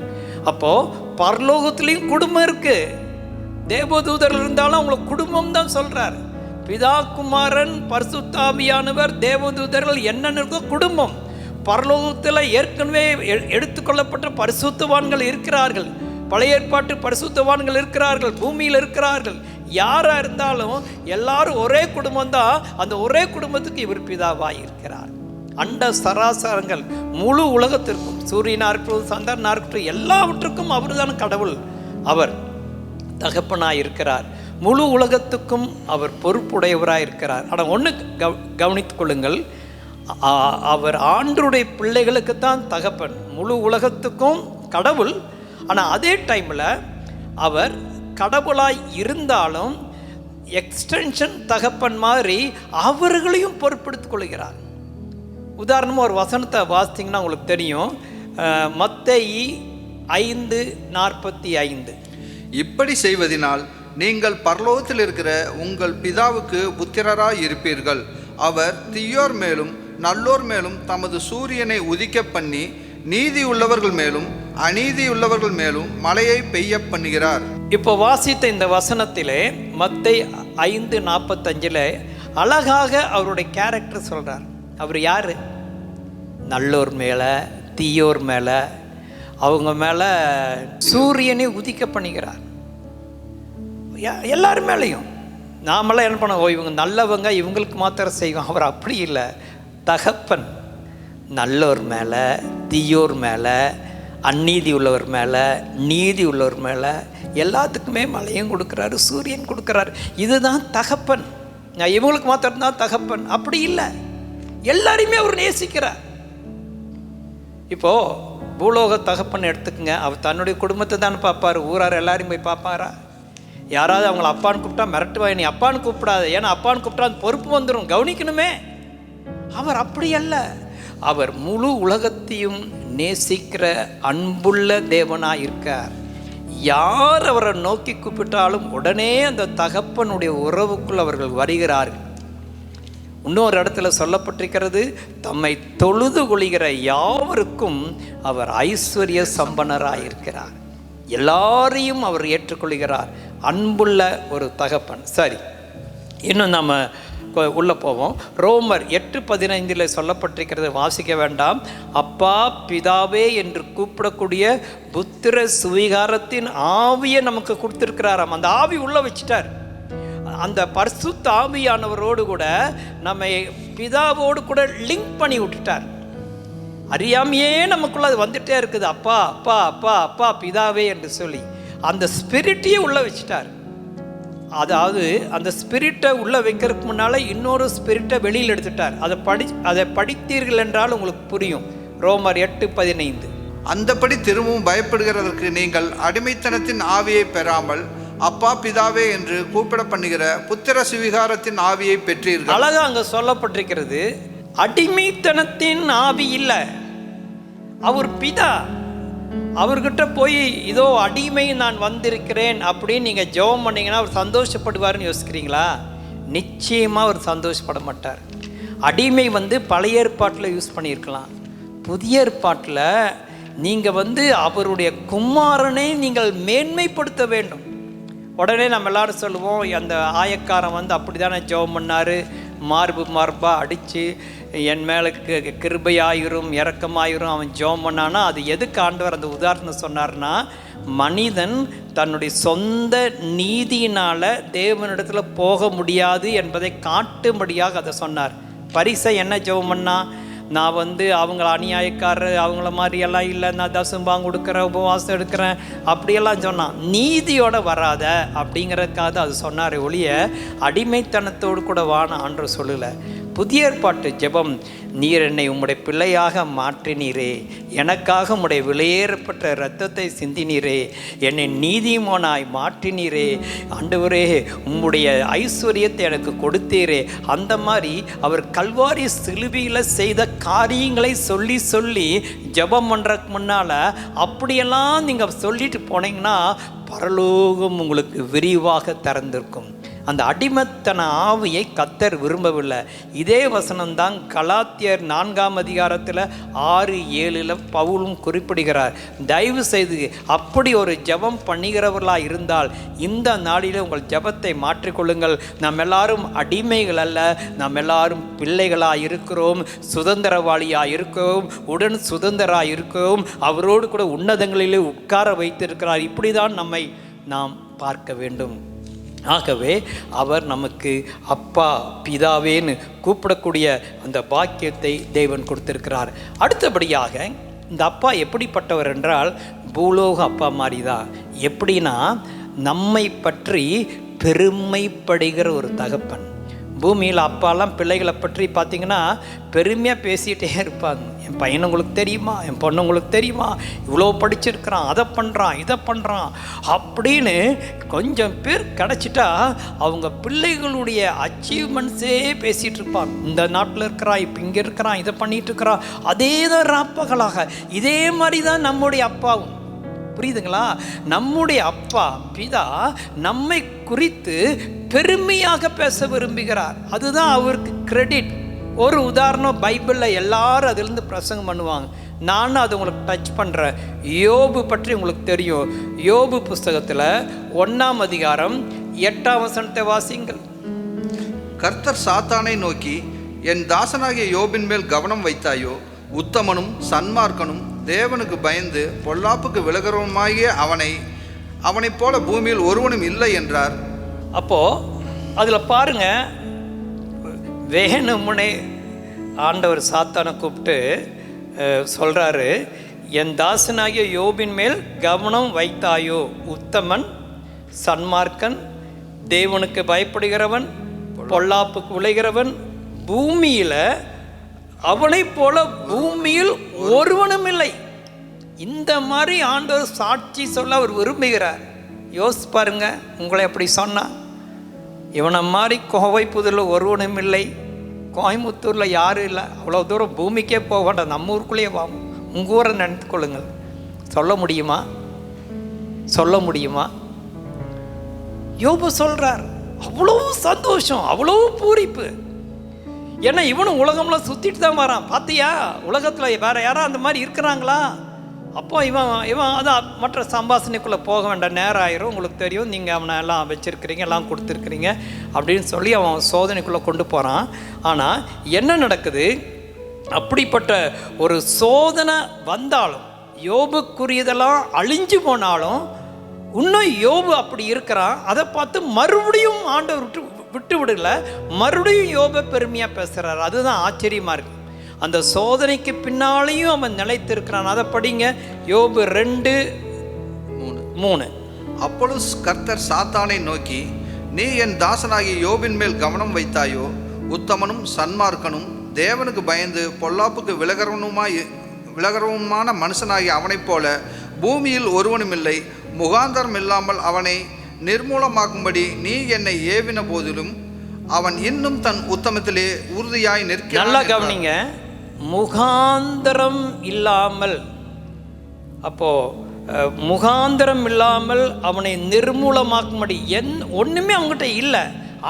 அப்போது பரலோகத்துலேயும் குடும்பம் இருக்குது. தேவதூதர்கள் இருந்தாலும் அவங்களுக்கு குடும்பம் தான் சொல்கிறார். பிதா, குமாரன், பரிசுத்தாவியானவர், தேவதூதர்கள் என்னென்ன இருக்கோ குடும்பம். பரலோகத்தில் ஏற்கனவே எடுத்துக்கொள்ளப்பட்ட பரிசுத்தவான்கள் இருக்கிறார்கள், பழைய ஏற்பாட்டு பரிசுத்தவான்கள் இருக்கிறார்கள், பூமியில் இருக்கிறார்கள். யாராக இருந்தாலும் எல்லாரும் ஒரே குடும்பம் தான். அந்த ஒரே குடும்பத்துக்கு இவர் பிதாவாக இருக்கிறார். அண்ட சராசரங்கள் முழு உலகத்திற்கும், சூரியனாக இருக்கட்டும், சந்திரனாக இருக்கட்டும், எல்லாவற்றுக்கும் அவர் தான் கடவுள். அவர் தகப்பனாக இருக்கிறார். முழு உலகத்துக்கும் அவர் பொறுப்புடையவராக இருக்கிறார். ஆனால் ஒன்று கவனித்துக் கொள்ளுங்கள், அவர் ஆண்டருடைய பிள்ளைகளுக்குத்தான் தகப்பன், முழு உலகத்துக்கும் கடவுள். ஆனால் அதே டைமில் அவர் கடவுளாய் இருந்தாலும் எக்ஸ்டென்ஷன் தகப்பன் மாதிரி அவர்களையும் பொறுப்பெடுத்துக் கொள்கிறார். உதாரணமாக ஒரு வசனத்தை வாசித்தீங்கன்னா உங்களுக்கு தெரியும், மத்தேயு 5:45. இப்படி செய்வதினால் நீங்கள் பரலோகத்தில் இருக்கிற உங்கள் பிதாவுக்கு புத்திரராய் இருப்பீர்கள். அவர் தீயோர் மேலும் நல்லோர் மேலும் தமது சூரியனை உதிக்க பண்ணி நீதி உள்ளவர்கள் மேலும் அநீதி உள்ளவர்கள் மேலும் மழையை பெய்ய பண்ணுகிறார். இப்போ வாசித்த இந்த வசனத்திலே மத்தேயு 5:45 அழகாக அவருடைய கேரக்டர் சொல்றார். அவர் யாரு? நல்லோர் மேலே தீயோர் மேலே அவங்க மேலே சூரியனை உதிக்க பண்ணுகிறார். எல்லாரும் மேலேயும் நாமெல்லாம் என்ன பண்ண, இவங்க நல்லவங்க, இவங்களுக்கு மாத்திரம் செய்வோம். அவர் அப்படி இல்லை. தகப்பன் நல்லோர் மேலே தீயோர் மேலே அநீதி உள்ளவர் மேலே, நீதி உள்ளவர் மேலே எல்லாத்துக்குமே மழையும் கொடுக்குறாரு, சூரியன் கொடுக்குறாரு. இதுதான் தகப்பன். நான் இவங்களுக்கு மாத்திரம்தான் தகப்பன் அப்படி இல்லை, எல்லாரையுமே அவர் நேசிக்கிறார். இப்போது பூலோக தகப்பன் எடுத்துக்கங்க, அவர் தன்னுடைய குடும்பத்தை தானே பார்ப்பார், ஊரார் எல்லாரையும் போய் பார்ப்பாரா? யாராவது அவங்கள அப்பான்னு கூப்பிட்டா மிரட்டுவா, நீ அப்பான்னு கூப்பிடாத, ஏன்னா அப்பான்னு கூப்பிட்டா அந்த பொறுப்பு வந்துடும், கவனிக்கணுமே. அவர் அப்படி அல்ல, அவர் முழு உலகத்தையும் நேசிக்கிற அன்புள்ள தேவனாக இருக்கார். யார் அவரை நோக்கி கூப்பிட்டாலும் உடனே அந்த தகப்பனுடைய உறவுக்குள் அவர்கள் வருகிறார்கள். இன்னொரு இடத்துல சொல்லப்பட்டிருக்கிறது, தம்மை தொழுது கொள்கிற யாவருக்கும் அவர் ஐஸ்வர்ய சம்பனராக இருக்கிறார். எல்லாரையும் அவர் ஏற்றுக்கொள்கிறார். அன்புள்ள ஒரு தகப்பன். சரி, இன்னும் நம்ம உள்ளே போவோம். ரோமர் 8:15 சொல்லப்பட்டிருக்கிறது, வாசிக்க வேண்டாம். அப்பா பிதாவே என்று கூப்பிடக்கூடிய புத்திர சுவீகாரத்தின் ஆவியை நமக்கு கொடுத்துருக்கிறாராம். அந்த ஆவி உள்ள வச்சுட்டார். அந்த பரிசுத்த ஆவியானவரோடு கூட நம்ம பிதாவோடு கூட லிங்க் பண்ணி விட்டுட்டார். அறியாமையே நமக்குள்ள அது வந்துட்டே இருக்குது, அப்பா அப்பா அப்பா அப்பா பிதாவே என்று சொல்லி அந்த ஸ்பிரிட்டையே உள்ள வச்சுட்டார். அதாவது அந்த ஸ்பிரிட்டை உள்ளே வைக்கிறதுக்கு முன்னால் இன்னொரு ஸ்பிரிட்டை வெளியில் எடுத்துட்டார். அதை படித்தீர்கள் என்றால் உங்களுக்கு புரியும். ரோமர் 8:15. அந்தபடி திரும்பவும் பயப்படுகிறதற்கு நீங்கள் அடிமைத்தனத்தின் ஆவியை பெறாமல் அப்பா பிதாவே என்று கூப்பிட பண்ணுகிற புத்திர சுவிகாரத்தின் ஆவியை பெற்றீர்கள். அழகா அங்கே சொல்லப்பட்டிருக்கிறது, அடிமைத்தனத்தின் ஆவி இல்லை, அவர் பிதா. அவர்கிட்ட போய் இதோ அடிமை நான் வந்திருக்கிறேன் அப்படின்னு நீங்கள் ஜெபம் பண்ணிங்கன்னா அவர் சந்தோஷப்படுவார்னு யோசிக்கிறீங்களா? நிச்சயமாக அவர் சந்தோஷப்பட மாட்டார். அடிமை பழைய ஏற்பாட்டில் யூஸ் பண்ணியிருக்கலாம். புதிய ஏற்பாட்டில் நீங்கள் அவருடைய குமாரனை நீங்கள் மேன்மைப்படுத்த வேண்டும். உடனே நம்ம எல்லாரும் சொல்லுவோம், அந்த ஆயக்காரன் அப்படி தானே ஜெபம் பண்ணார், மார்பாக அடித்து என் மேலே கிருபையாயிரும் இரக்கமாயிரும் அவன் ஜெபம் பண்ணானா. அது எதுக்கு ஆண்டவர் அந்த உதாரணம் சொன்னார்னா, மனிதன் தன்னுடைய சொந்த நீதியினால் தேவனிடத்தில் போக முடியாது என்பதை காட்டும்படியாக அதை சொன்னார். பரிசை என்ன ஜெபம் பண்ணா, நான் அவங்கள அநியாயக்காரர் அவங்கள மாதிரியெல்லாம் இல்லை, நான் தசம்பாங்க கொடுக்குறேன், உபவாசம் எடுக்கிறேன் அப்படியெல்லாம் சொன்னான். நீதியோடு வராத அப்படிங்கிறதுக்காக அது சொன்னார் ஒழிய அடிமைத்தனத்தோடு கூட வான ஆண்டு சொல்லலை. புதிய ஏற்பாட்டு ஜெபம், நீர் என்னை உம்முடைய பிள்ளையாக மாற்றினீரே, எனக்காக உம்முடைய விலையேறப்பட்ட இரத்தத்தை சிந்தினீரே, என்னை நீதிமானாய் மாற்றினீரே, ஆண்டவரே உம்முடைய ஐஸ்வர்யத்தை எனக்கு கொடுத்தீரே. அந்த மாதிரி அவர் கல்வாரி சிலுவையில் செய்த காரியங்களை சொல்லி சொல்லி ஜெபம் பண்ணுறதுக்கு முன்னால் அப்படியெல்லாம் நீங்கள் சொல்லிட்டு போனீங்கன்னா பரலோகம் உங்களுக்கு விரிவாக திறந்திருக்கும். அந்த அடிமைத்தன ஆவியை கர்த்தர் விரும்பவில்லை. இதே வசனம்தான் கலாத்தியர் 4:6 6-7 பவுலும் குறிப்பிடுகிறார். தயவு செய்து அப்படி ஒரு ஜெபம் பண்ணுகிறவர்களாக இருந்தால் இந்த நாளில் உங்கள் ஜெபத்தை மாற்றிக்கொள்ளுங்கள். நாம் எல்லாரும் அடிமைகள் அல்ல, நாம் எல்லாரும் பிள்ளைகளாக இருக்கிறோம், சுதந்திரவாளியாக இருக்கிறோம், உடன் சுதந்திராக இருக்கிறோம், அவரோடு கூட உன்னதங்களிலே உட்கார வைத்திருக்கிறார். இப்படி தான் நம்மை நாம் பார்க்க வேண்டும். ஆகவே அவர் நமக்கு அப்பா பிதாவேன்னு கூப்பிடக்கூடிய அந்த பாக்கியத்தை தேவன் கொடுத்திருக்கிறார். அடுத்தபடியாக இந்த அப்பா எப்படிப்பட்டவர் என்றால் பூலோக அப்பா மாதிரி தான். எப்படின்னா நம்மை பற்றி பெருமைப்படுகிற ஒரு தகப்பன். பூமியில் அப்பாலாம் பிள்ளைகளை பற்றி பார்த்திங்கன்னா பெருமையாக பேசிகிட்டே இருப்பாங்க. என் பையன் உங்களுக்கு தெரியுமா, என் பொண்ணு உங்களுக்கு தெரியுமா, இவ்வளோ படிச்சிருக்கிறான், அதை பண்ணுறான் இதை பண்ணுறான் அப்படின்னு கொஞ்சம் பேர் கிடச்சிட்டா அவங்க பிள்ளைகளுடைய அச்சீவ்மெண்ட்ஸே பேசிகிட்டு இருப்பாங்க. இந்த நாட்டில் இருக்கிறான், இப்போ இங்கே இருக்கிறான், இதை பண்ணிகிட்டு இருக்கிறான். அதே தான் ராப்பகலாக இதே மாதிரி தான் நம்முடைய அப்பாவும். புரியுதுங்களா? நம்முடைய அப்பா பிதா நம்மை குறித்து பெருமையாக பேச விரும்புகிறார். அதுதான் அவருக்கு கிரெடிட். ஒரு உதாரணம், பைபிளில் எல்லாரும் அதிலிருந்து பிரசங்கம் பண்ணுவாங்க. நானும் அதை உங்களுக்கு டச் பண்ணுறேன். யோபு பற்றி உங்களுக்கு தெரியும். யோபு புஸ்தகத்தில் 1ஆம் அதிகாரம் 8ஆம் வசனத்தை வாசிங்கள். கர்த்தர் சாத்தானை நோக்கி, என் தாசனாகிய யோபின் மேல் கவனம் வைத்தாயோ, உத்தமனும் சன்மார்க்கனும் தேவனுக்கு பயந்து பொல்லாப்புக்கு விலகிறவனுமாகிய அவனைப் போல பூமியில் ஒருவனும் இல்லை என்றார். அப்போது அதில் பாருங்க, வேணுமுனே ஆண்டவர் சாத்தானை கூப்பிட்டு சொல்கிறாரு, என் தாசனாகிய யோபின் மேல் கவனம் வைத்தாயோ. உத்தமன், சன்மார்க்கன், தேவனுக்கு பயப்படுகிறவன், பொல்லாப்புக்கு விளைகிறவன், பூமியில் அவனை போல பூமியில் ஒருவனும் இல்லை. இந்த மாதிரி ஆண்டவர் சாட்சி சொல்ல அவர் விரும்புகிறார். யோசிச்சு பாருங்க, உங்களை அப்படி சொன்னா, இவனை மாதிரி கோவை புதூரில் ஒருவனும் இல்லை, கோயம்புத்தூரில் யாரும் இல்லை, அவ்வளோ தூரம் பூமிக்கே போக வேண்டாம், நம்ம ஊருக்குள்ளேயே வாங்க, உங்கள் ஊரை நினைத்து கொள்ளுங்கள். சொல்ல முடியுமா? சொல்ல முடியுமா? யோபு சொல்கிறார், அவ்வளோ சந்தோஷம், அவ்வளோ பூரிப்பு. ஏன்னா இவனும் உலகம்லாம் சுற்றிட்டு தான் வரான். பார்த்தியா, உலகத்தில் வேற யாரும் அந்த மாதிரி இருக்கிறாங்களா? அப்போ இவன் அதான் மற்ற சம்பாஷணைக்குள்ளே போக வேண்டாம், நேரம் ஆயிரும், உங்களுக்கு தெரியும், நீங்கள் அவனை எல்லாம் வச்சுருக்கிறீங்க, எல்லாம் கொடுத்துருக்குறீங்க அப்படின்னு சொல்லி அவன் சோதனைக்குள்ளே கொண்டு போகிறான். ஆனால் என்ன நடக்குது? அப்படிப்பட்ட ஒரு சோதனை வந்தாலும், யோபுக்குரியதெல்லாம் அழிஞ்சு போனாலும், இன்னும் யோபு அப்படி இருக்கிறான். அதை பார்த்து மறுபடியும் ஆண்டவர் விட்டு விடல, மறுபடியும் யோபை பெருமையாக பேசுகிறார். அதுதான் ஆச்சரியமாக இருக்குது. அந்த சோதனைக்கு பின்னாலேயும் அவன் நிலைத்திருக்கிறான். அதை படிங்க, யோபு 2:3. அப்பொழுது கர்த்தர் சாத்தானை நோக்கி, நீ என் தாசனாகிய யோபின் மேல் கவனம் வைத்தாயோ. உத்தமனும் சன்மார்க்கனும் தேவனுக்கு பயந்து பொல்லாப்புக்கு விலகரவுமான மனுஷனாகிய அவனைப் போல பூமியில் ஒருவனும் இல்லை. முகாந்தரம் இல்லாமல் அவனை நிர்மூலமாக்கும்படி நீ என்னை ஏவின போதிலும் அவன் இன்னும் தன் உத்தமத்திலே உறுதியாய் நிற்க. நல்லா கவனிங்க, முகாந்தரம் இல்லாமல். அப்போ முகாந்தரம் இல்லாமல் அவனை நிர்மூலமாக்கும்படி ஒன்றுமே அவங்ககிட்ட இல்லை,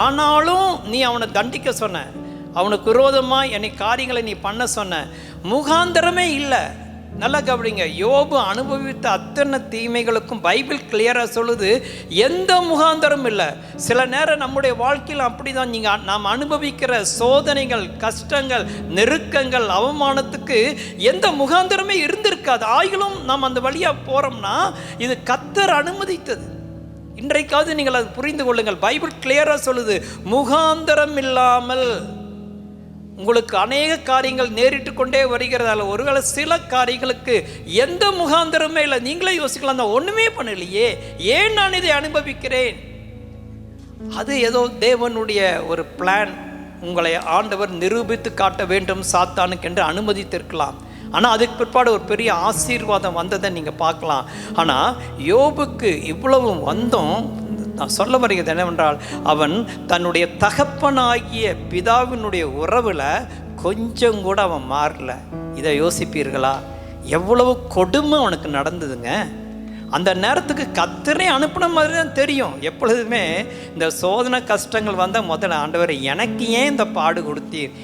ஆனாலும் நீ அவனை தண்டிக்க சொன்ன, அவனுக்கு விரோதமாக என்னை காரியங்களை நீ பண்ண சொன்ன, முகாந்தரமே இல்லை. நல்லா கவனிங்க, யோபு அனுபவித்த அத்தனை தீமைகளுக்கும் பைபிள் கிளியராக சொல்லுது, எந்த முகாந்தரம் இல்லை. சில நேரம் நம்முடைய வாழ்க்கையில் அப்படி தான். நாம் அனுபவிக்கிற சோதனைகள், கஷ்டங்கள், நெருக்கங்கள், அவமானத்துக்கு எந்த முகாந்தரமே இருந்திருக்காது. ஆயிலும் நாம் அந்த வழியாக போகிறோம்னா இது கர்த்தர் அனுமதித்தது. இன்றைக்காவது நீங்கள் அது புரிந்து கொள்ளுங்கள். பைபிள் கிளியராக சொல்லுது, முகாந்தரம் இல்லாமல் உங்களுக்கு அநேக காரியங்கள் நேரிட்டு கொண்டே வருகிறதால ஒருவேளை சில காரியங்களுக்கு எந்த முகாந்தரமே இல்லை. நீங்களே யோசிக்கலாம், தான் ஒன்றுமே பண்ணலையே, ஏன் நான் இதை அனுபவிக்கிறேன்? அது ஏதோ தேவனுடைய ஒரு பிளான். உங்களை ஆண்டவர் நிரூபித்து காட்ட வேண்டும் சாத்தானுக்கு என்று அனுமதித்திருக்கலாம். ஆனால் அதுக்கு பிற்பாடு ஒரு பெரிய ஆசீர்வாதம் வந்ததை நீங்கள் பார்க்கலாம். ஆனால் யோபுக்கு இவ்வளவு வந்தும் நான் சொல்ல வருகிறது என்னவென்றால், அவன் தன்னுடைய தகப்பனாகிய பிதாவினுடைய உறவில் கொஞ்சம் கூட அவன் மாறல. இதை யோசிப்பீர்களா? எவ்வளவு கொடுமை அவனுக்கு நடந்ததுங்க. அந்த நேரத்துக்கு கர்த்தரே அனுப்பின மாதிரி தான் தெரியும். எப்பொழுதுமே இந்த சோதனை கஷ்டங்கள் வந்தால் முதல்ல, ஆண்டவர் எனக்கு ஏன் இந்த பாடு கொடுத்தீர்,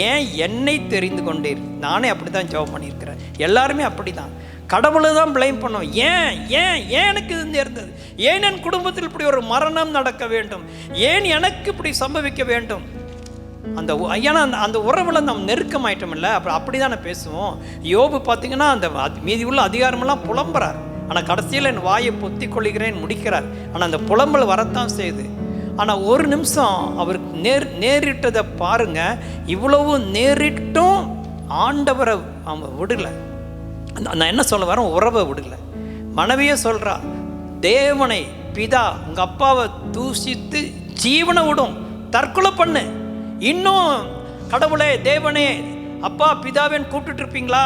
ஏன் என்னை தெரிந்து கொண்டீர். நானே அப்படி தான் ஜெபம் பண்ணியிருக்கிறேன். எல்லாருமே அப்படி தான் கடவுளை தான் பிளேம் பண்ணோம். ஏன் ஏன் ஏன் எனக்கு இது நேர்ந்தது, ஏன் என் குடும்பத்தில் இப்படி ஒரு மரணம் நடக்க வேண்டும், ஏன் எனக்கு இப்படி சம்பவிக்க வேண்டும். அந்த ஏன்னா அந்த உறவில் நம்ம நெருக்கமாயிட்டோம் இல்லை, அப்புறம் அப்படி தானே பேசுவோம். யோபு பார்த்தீங்கன்னா அந்த மீதி உள்ள அதிகாரமெல்லாம் புலம்புறார். ஆனால் கடைசியில் என் வாயை பொத்தி கொள்கிறேன் முடிக்கிறார். ஆனால் அந்த புலம்பல் வரத்தான் செய்யுது. ஆனால் ஒரு நிமிஷம் அவருக்கு நேரிட்டதை பாருங்க. இவ்வளவு நேரிட்டும் ஆண்டவரை அவன் விடலை. நான் என்ன சொல்ல வரேன், உறவை விடலை. மனைவியே சொல்கிறா, தேவனை பிதா உங்கள் அப்பாவை தூஷித்து ஜீவனை விடும், தற்கொலை பண்ணு. இன்னும் கடவுளே, தேவனே, அப்பா பிதாவேன்னு கூப்பிட்டு இருப்பீங்களா?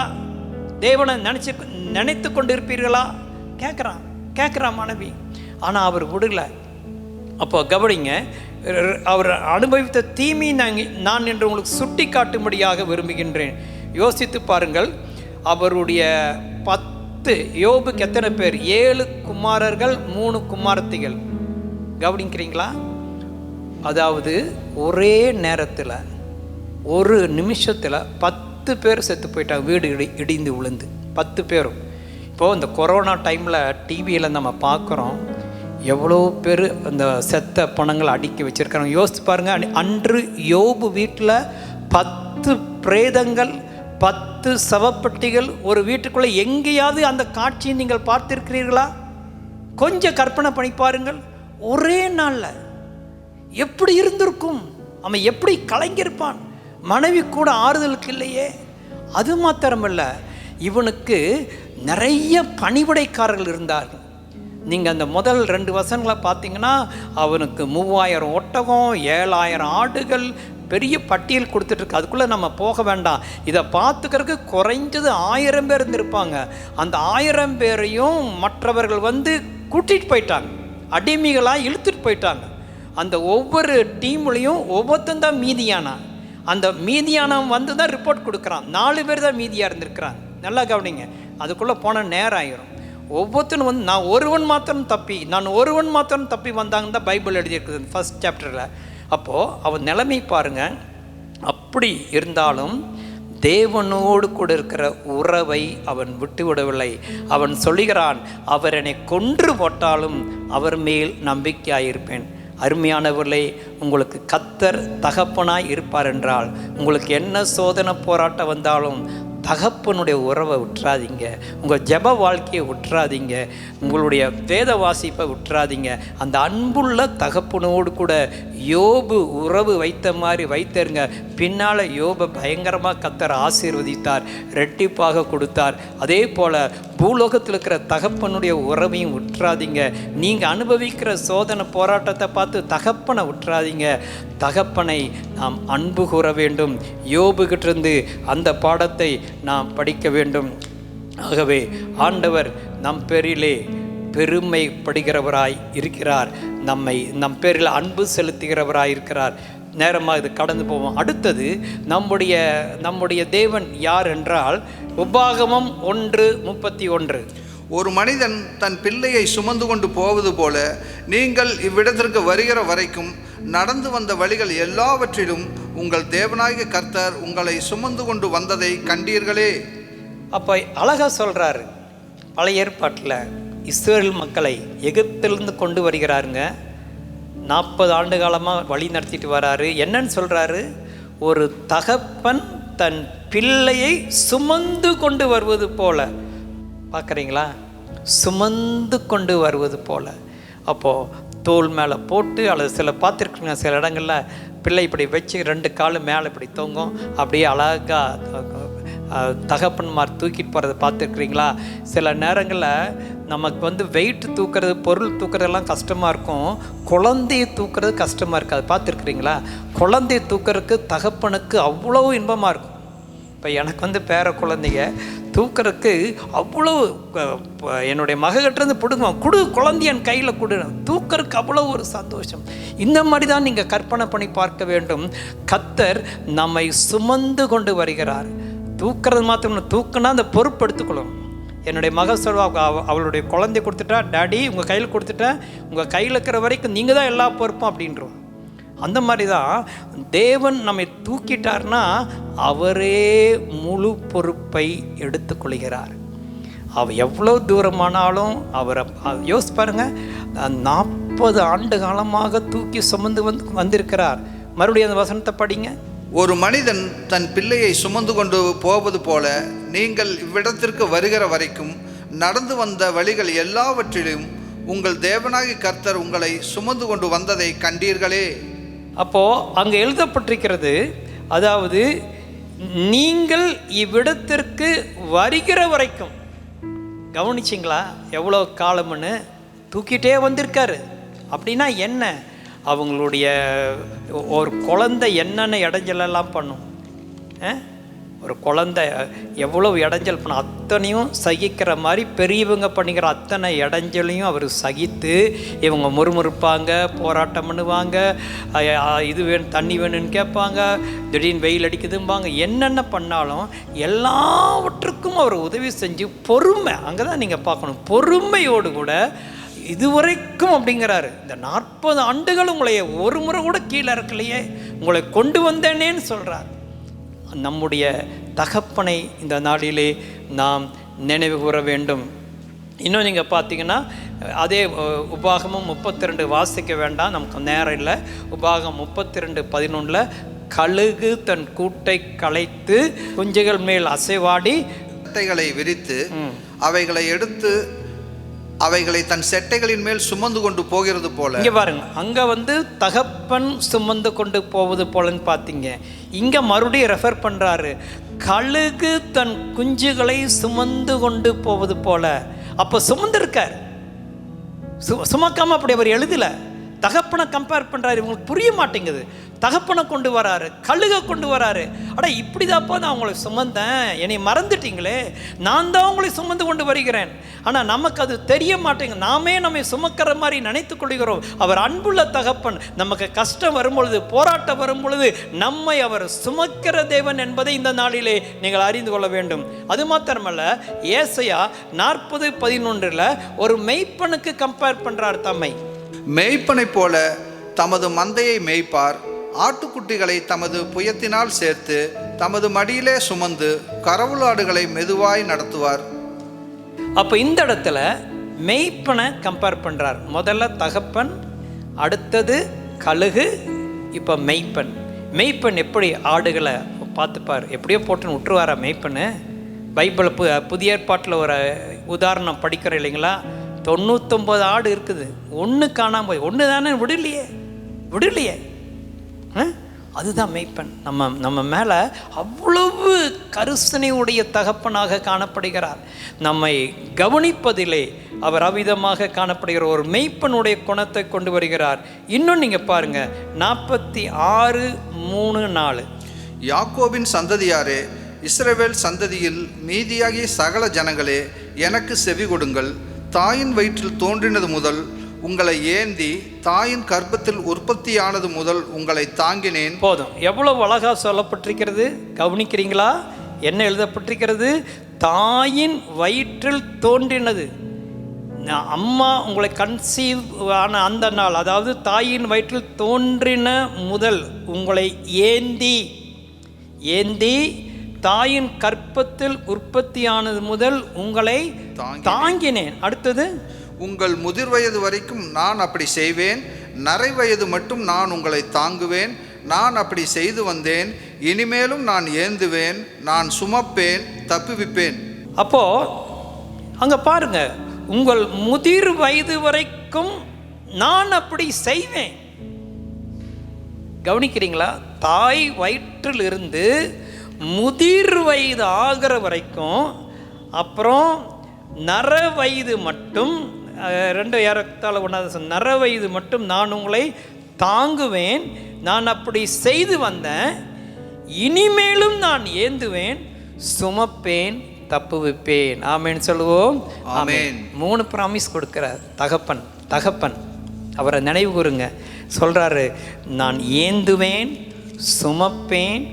தேவனை நினைத்து கொண்டு இருப்பீர்களா? கேட்குறான் மனைவி. ஆனால் அவர் விடலை. அப்போ கவனிங்க, அவர் அனுபவித்த தீமை நான் என்று உங்களுக்கு சுட்டி காட்டும்படியாக விரும்புகின்றேன். யோசித்து பாருங்கள். அவருடைய 10 யோபுக்கு எத்தனை பேர்? 7 குமாரர்கள், 3 குமாரத்திகள். கவனிக்கிறீங்களா? அதாவது ஒரே நேரத்தில் ஒரு நிமிஷத்தில் 10 பேர் செத்து போயிட்டாங்க, வீடு இடிந்து விழுந்து 10 பேரும். இப்போது இந்த கொரோனா டைமில் டிவியில் நம்ம பார்க்குறோம், எவ்வளோ பேர் அந்த செத்த பணங்களை அடுக்கி வச்சுருக்காங்க. யோசித்து பாருங்கள். அன்று யோபு வீட்டில் 10 பிரேதங்கள், 10 சவப்பட்டிகள் ஒரு வீட்டுக்குள்ளே. எங்கேயாவது அந்த காட்சியை நீங்கள் பார்த்திருக்கிறீர்களா? கொஞ்சம் கற்பனை பண்ணி பாருங்கள். ஒரே நாளில் எப்படி இருந்திருக்கும், அவன் எப்படி கலங்கியிருப்பான். மனைவி கூட ஆறுதலுக்கு இல்லையே. அது மாத்திரமல்ல, இவனுக்கு நிறைய பணிவிடைக்காரர்கள் இருந்தார்கள். நீங்கள் அந்த முதல் 2 வசனங்களை பார்த்தீங்கன்னா அவனுக்கு 3000 ஒட்டகம், 7000 ஆடுகள், பெரிய பட்டியல் கொடுத்துட்ருக்கு. அதுக்குள்ளே நம்ம போக வேண்டாம். இதை பார்த்துக்கிறதுக்கு குறைஞ்சது 1000 பேர் இருந்திருப்பாங்க. அந்த 1000 பேரையும் மற்றவர்கள் வந்து கூட்டிகிட்டு போயிட்டாங்க, அடிமைகளாக இழுத்துட்டு போயிட்டாங்க. அந்த ஒவ்வொரு டீம்லேயும் ஒவ்வொருத்தன் தான் மீதியானா. அந்த மீதியானவன் வந்து தான் ரிப்போர்ட் கொடுக்குறான். 4 பேர் தான் மீதியாக இருந்திருக்கிறாங்க. நல்லா கவனிங்க, அதுக்குள்ளே போன நேரம் ஆயிரும். ஒவ்வொருத்தனும் வந்து நான் ஒருவன் மாத்திரம் தப்பி வந்தாங்கன்னு தான் பைபிள் எழுதியிருக்குது ஃபர்ஸ்ட் சாப்டரில். அப்போது அவன் நிலைமை பாருங்கள். அப்படி இருந்தாலும் தேவனோடு கூட இருக்கிற உறவை அவன் விட்டுவிடவில்லை. அவன் சொல்லுகிறான், அவர் என்னை கொன்று போட்டாலும் அவர் மேல் நம்பிக்கையாயிருப்பேன். அருமையானவர்களே, உங்களுக்கு கர்த்தர் தகப்பனாய் இருப்பார் என்றால் உங்களுக்கு என்ன சோதனை போராட்டம் வந்தாலும் தகப்பனுடைய உறவை விட்டுறாதீங்க. உங்கள் ஜெப வாழ்க்கையை விட்டுறாதீங்க. உங்களுடைய வேத வாசிப்பை விட்டுறாதீங்க. அந்த அன்புள்ள தகப்பனோடு கூட யோபு உறவு வைத்த மாதிரி வைத்தருங்க. பின்னால் யோபை பயங்கரமாக கர்த்தர் ஆசீர்வதித்தார், ரெட்டிப்பாக கொடுத்தார். அதே போல் பூலோகத்தில் இருக்கிற தகப்பனுடைய உறவையும் விட்டுறாதீங்க. நீங்கள் அனுபவிக்கிற சோதனை போராட்டத்தை பார்த்து தகப்பனை விட்டுறாதீங்க. தகப்பனை நாம் அன்பு கூற வேண்டும். யோபுகிட்டிருந்து அந்த பாடத்தை நாம் படிக்க வேண்டும். ஆகவே ஆண்டவர் நம் பேரிலே பெருமைப்படுகிறவராய் இருக்கிறார். நம் பேரில் அன்பு செலுத்துகிறவராய் இருக்கிறார். நேரமாக இது கடந்து போவோம். அடுத்தது நம்முடைய தேவன் யார் என்றால் உபாகமம் 1:31. ஒரு மனிதன் தன் பிள்ளையை சுமந்து கொண்டு போவது போல நீங்கள் இவ்விடத்திற்கு வருகிற வரைக்கும் நடந்து வந்த வழிகள் எல்லாவற்றிலும் உங்கள் தேவனாகிய கர்த்தர் உங்களை சுமந்து கொண்டு வந்ததை கண்டீர்களே. அப்போ அழகா சொல்கிறாரு. பழைய ஏற்பாட்டில் இஸ்ரவேல் மக்களை எகிப்திலிருந்து கொண்டு வருகிறாருங்க. 40 ஆண்டு காலமாக வழி நடத்திட்டு வராரு. என்னன்னு சொல்கிறாரு? ஒரு தகப்பன் தன் பிள்ளையை சுமந்து கொண்டு வருவது போல. பார்க்குறீங்களா? சுமந்து கொண்டு வருவது போல. அப்போது தோல் மேலே போட்டு, அல்லது பார்த்துருக்குங்க சில இடங்களில் பிள்ளை இப்படி வச்சு 2 காலும் மேலே இப்படி தொங்கும், அப்படியே அழகாக தகப்பன்மார் தூக்கிட்டு போகிறத பார்த்துருக்குறீங்களா? சில நேரங்களில் நமக்கு வந்து வெயிட் தூக்கிறது, பொருள் தூக்குறதெல்லாம் கஷ்டமாக இருக்கும். குழந்தையை தூக்குறது கஷ்டமாக இருக்காது. பார்த்துருக்குறீங்களா? குழந்தையை தூக்கிறதுக்கு தகப்பனுக்கு அவ்வளோ இன்பமாக இருக்கும். இப்போ எனக்கு வந்து பேர குழந்தைங்க தூக்கிறதுக்கு அவ்வளோ, என்னுடைய மககிட்டேருந்து பிடுங்குவோம், குழந்தைய என் கையில் கொடு, தூக்கிறதுக்கு அவ்வளோ ஒரு சந்தோஷம். இந்த மாதிரி தான் நீங்கள் கற்பனை பண்ணி பார்க்க வேண்டும். கர்த்தர் நம்மை சுமந்து கொண்டு வருகிறார். தூக்கிறது மாத்திரம், தூக்குனா அந்த பொறுப்பு எடுத்துக்கணும். என்னுடைய மக சொல்வா, அவளுடைய குழந்தைய கொடுத்துட்டா, டாடி உங்கள் கையில் கொடுத்துட்டேன், உங்கள் கையில் இருக்கிற வரைக்கும் நீங்கள் தான் எல்லா பொறுப்பும் அப்படின்றோம். அந்த மாதிரி தான் தேவன் நம்மை தூக்கிட்டார்னா அவரே முழு பொறுப்பை எடுத்துக்கொள்கிறார். அவர் எவ்வளோ தூரமானாலும் அவரை யோசிச்சு பாருங்க. 40 ஆண்டு காலமாக தூக்கி சுமந்து வந்திருக்கிறார். மறுபடியும் அந்த வசனத்தை படிங்க. ஒரு மனிதன் தன் பிள்ளையை சுமந்து கொண்டு போவது போல நீங்கள் இவ்விடத்திற்கு வருகிற வரைக்கும் நடந்து வந்த வழிகள் எல்லாவற்றிலும் உங்கள் தேவனாகிய கர்த்தர் உங்களை சுமந்து கொண்டு வந்ததை கண்டீர்களே. அப்போது அங்கே எழுதப்பட்டிருக்கிறது, அதாவது நீங்கள் இவ்விடத்திற்கு வருகிற வரைக்கும். கவனிச்சிங்களா எவ்வளோ காலம்னு? தூக்கிட்டே வந்திருக்காரு. அப்படின்னா என்ன? அவங்களுடைய ஒரு குழந்தை என்னென்ன இடைஞ்சலெல்லாம் பண்ணும். ஒரு குழந்தை எவ்வளோ இடைஞ்சல் பண்ணும், அத்தனையும் சகிக்கிற மாதிரி பெரியவங்க பண்ணிக்கிற அத்தனை இடைஞ்சலையும் அவர் சகித்து, இவங்க முறுமுறுப்பாங்க, போராட்டம் பண்ணுவாங்க, இது வேணும் தண்ணி வேணும்னு கேட்பாங்க, திடீர்னு வெயில் அடிக்குதும்பாங்க. என்னென்ன பண்ணாலும் எல்லாவற்றுக்கும் அவர் உதவி செஞ்சு பொறுமை, அங்கே தான் நீங்கள் பார்க்கணும், பொறுமையோடு கூட இதுவரைக்கும் அப்படிங்கிறாரு. இந்த 40 ஆண்டுகள் உங்களை ஒரு முறை கூட கீழே இருக்கலையே, உங்களை கொண்டு வந்தேனேன்னு சொல்கிறார். நம்முடைய தகப்பனை இந்த நாளிலே நாம் நினைவு கூற வேண்டும். இன்னும் நீங்கள் பார்த்தீங்கன்னா அதே உபாகமம் 32 வாசிக்க வேண்டாம், நமக்கு நேரம் இல்லை. உபாகம் 32:11 கழுகு தன் கூட்டை களைத்து குஞ்சுகள் மேல் அசைவாடி கட்டைகளை விரித்து அவைகளை எடுத்து அவைகளை தன் செட்டைகளின் மேல் சுமந்து கொண்டு போகிறது போல. இங்க பாருங்க, அங்க தகப்பன் சுமந்து கொண்டு போவது போலன்னு பார்த்தீங்க. இங்க மறுபடியும் ரெஃபர் பண்றாரு, கழுகு தன் குஞ்சுகளை சுமந்து கொண்டு போவது போல. அப்போ சுமந்து இருக்கார், சுமக்காம அப்படி அவர் எழுதல. தகப்பனை கம்பேர் பண்றாரு. இவங்களுக்கு புரிய மாட்டேங்குது. தகப்பனை கொண்டு வராரு, கழுகை கொண்டு வராரு. அட இப்படிதாப்பா நான் உங்களை சுமந்தேன், என்னை மறந்துட்டீங்களே, நான் தான் உங்களை சுமந்து கொண்டு வருகிறேன். ஆனால் நமக்கு அது தெரிய மாட்டேங்குது. நாமே நம்மை சுமக்கிற மாதிரி நினைத்து கொள்கிறோம். அவர் அன்புள்ள தகப்பன். நமக்கு கஷ்டம் வரும்பொழுது, போராட்டம் வரும்பொழுது நம்மை அவர் சுமக்கிற தேவன் என்பதை இந்த நாளிலே நீங்கள் அறிந்து கொள்ள வேண்டும். அது மாத்திரமல்ல, ஏசாயா 40:11 ஒரு மெய்ப்பனுக்கு கம்பேர் பண்றார் தம்மை. மேய்ப்பனை போல தமது மந்தையை மேய்ப்பார், ஆட்டுக்குட்டிகளை தமது புயத்தினால் சேர்த்து தமது மடியிலே சுமந்து கரவுளாடுகளை மெதுவாய் நடத்துவார். அப்போ இந்த இடத்துல மெய்ப்பனை கம்பேர் பண்றார். முதல்ல தகப்பன், அடுத்தது கழுகு, இப்போ மெய்ப்பன். மெய்ப்பன் எப்படி ஆடுகளை பார்த்துப்பார்? எப்படியோ போட்டுன்னு விட்டுருவாரா மெய்ப்பனு? பைபிள் புதிய ஏற்பாட்டில் ஒரு உதாரணம் படிக்கிறோம் இல்லைங்களா? 99 ஆடு இருக்குது, ஒன்று காணாமல் போய், ஒன்று தானே விடலையே. அதுதான் மெய்ப்பன். நம்ம மேலே அவ்வளவு கருசனையுடைய தகப்பனாக காணப்படுகிறார். நம்மை கவனிப்பதிலே அவர் அவிதமாக காணப்படுகிற ஒரு மெய்ப்பனுடைய குணத்தை கொண்டு வருகிறார். இன்னும் நீங்கள் பாருங்க, 46:3-4 யாக்கோபின் சந்ததியாரே, இஸ்ரவேல் சந்ததியில் மீதியாகிய சகல ஜனங்களே, எனக்கு செவி கொடுங்கள். தாயின் வயிற்றில் தோன்றினது முதல் உங்களை ஏந்தி, தாயின் கர்ப்பத்தில் உற்பத்தியானது முதல் உங்களை தாங்கினேன். போதும். எவ்வளவு அழகா சொல்லப்பட்டிருக்கிறது, கவனிக்கிறீங்களா? என்ன எழுதப்பட்டிருக்கிறது? தாயின் வயிற்றில் தோன்றினது. அம்மா உங்களை கன்சீவ் ஆன அந்த நாள், அதாவது தாயின் வயிற்றில் தோன்றின முதல் உங்களை ஏந்தி தாயின் கர்ப்பத்தில் உற்பத்தியானது முதல் உங்களை தாங்கினேன். அடுத்தது, உங்கள் முதிர் வயது வரைக்கும் நான் அப்படி செய்வேன், நரை வயது மட்டும் நான் உங்களை தாங்குவேன். நான் அப்படி செய்து வந்தேன், இனிமேலும் நான் ஏந்துவேன், நான் சுமப்பேன், தப்புவிப்பேன். அப்போ அங்க பாருங்க, உங்கள் முதிர் வயது வரைக்கும் நான் அப்படி செய்வேன். கவனிக்கிறீங்களா? தாய் வயிற்றில் இருந்து முதிர் வயது ஆகிற வரைக்கும், அப்புறம் நர வயது மட்டும், 2 ஏறத்தாழ 1 நர வயது மட்டும் நான் உங்களை தாங்குவேன், நான் அப்படி செய்து வந்தேன், இனிமேலும் நான் ஏந்துவேன், சுமப்பேன், தப்புவிப்பேன். ஆமேன் சொல்லுவோம். ஆமேன். 3 ப்ராமிஸ் கொடுக்கிறார் தகப்பன். அவரை நினைவு கூறுங்க. சொல்றாரு, நான் ஏந்துவேன், சுமப்பேன்,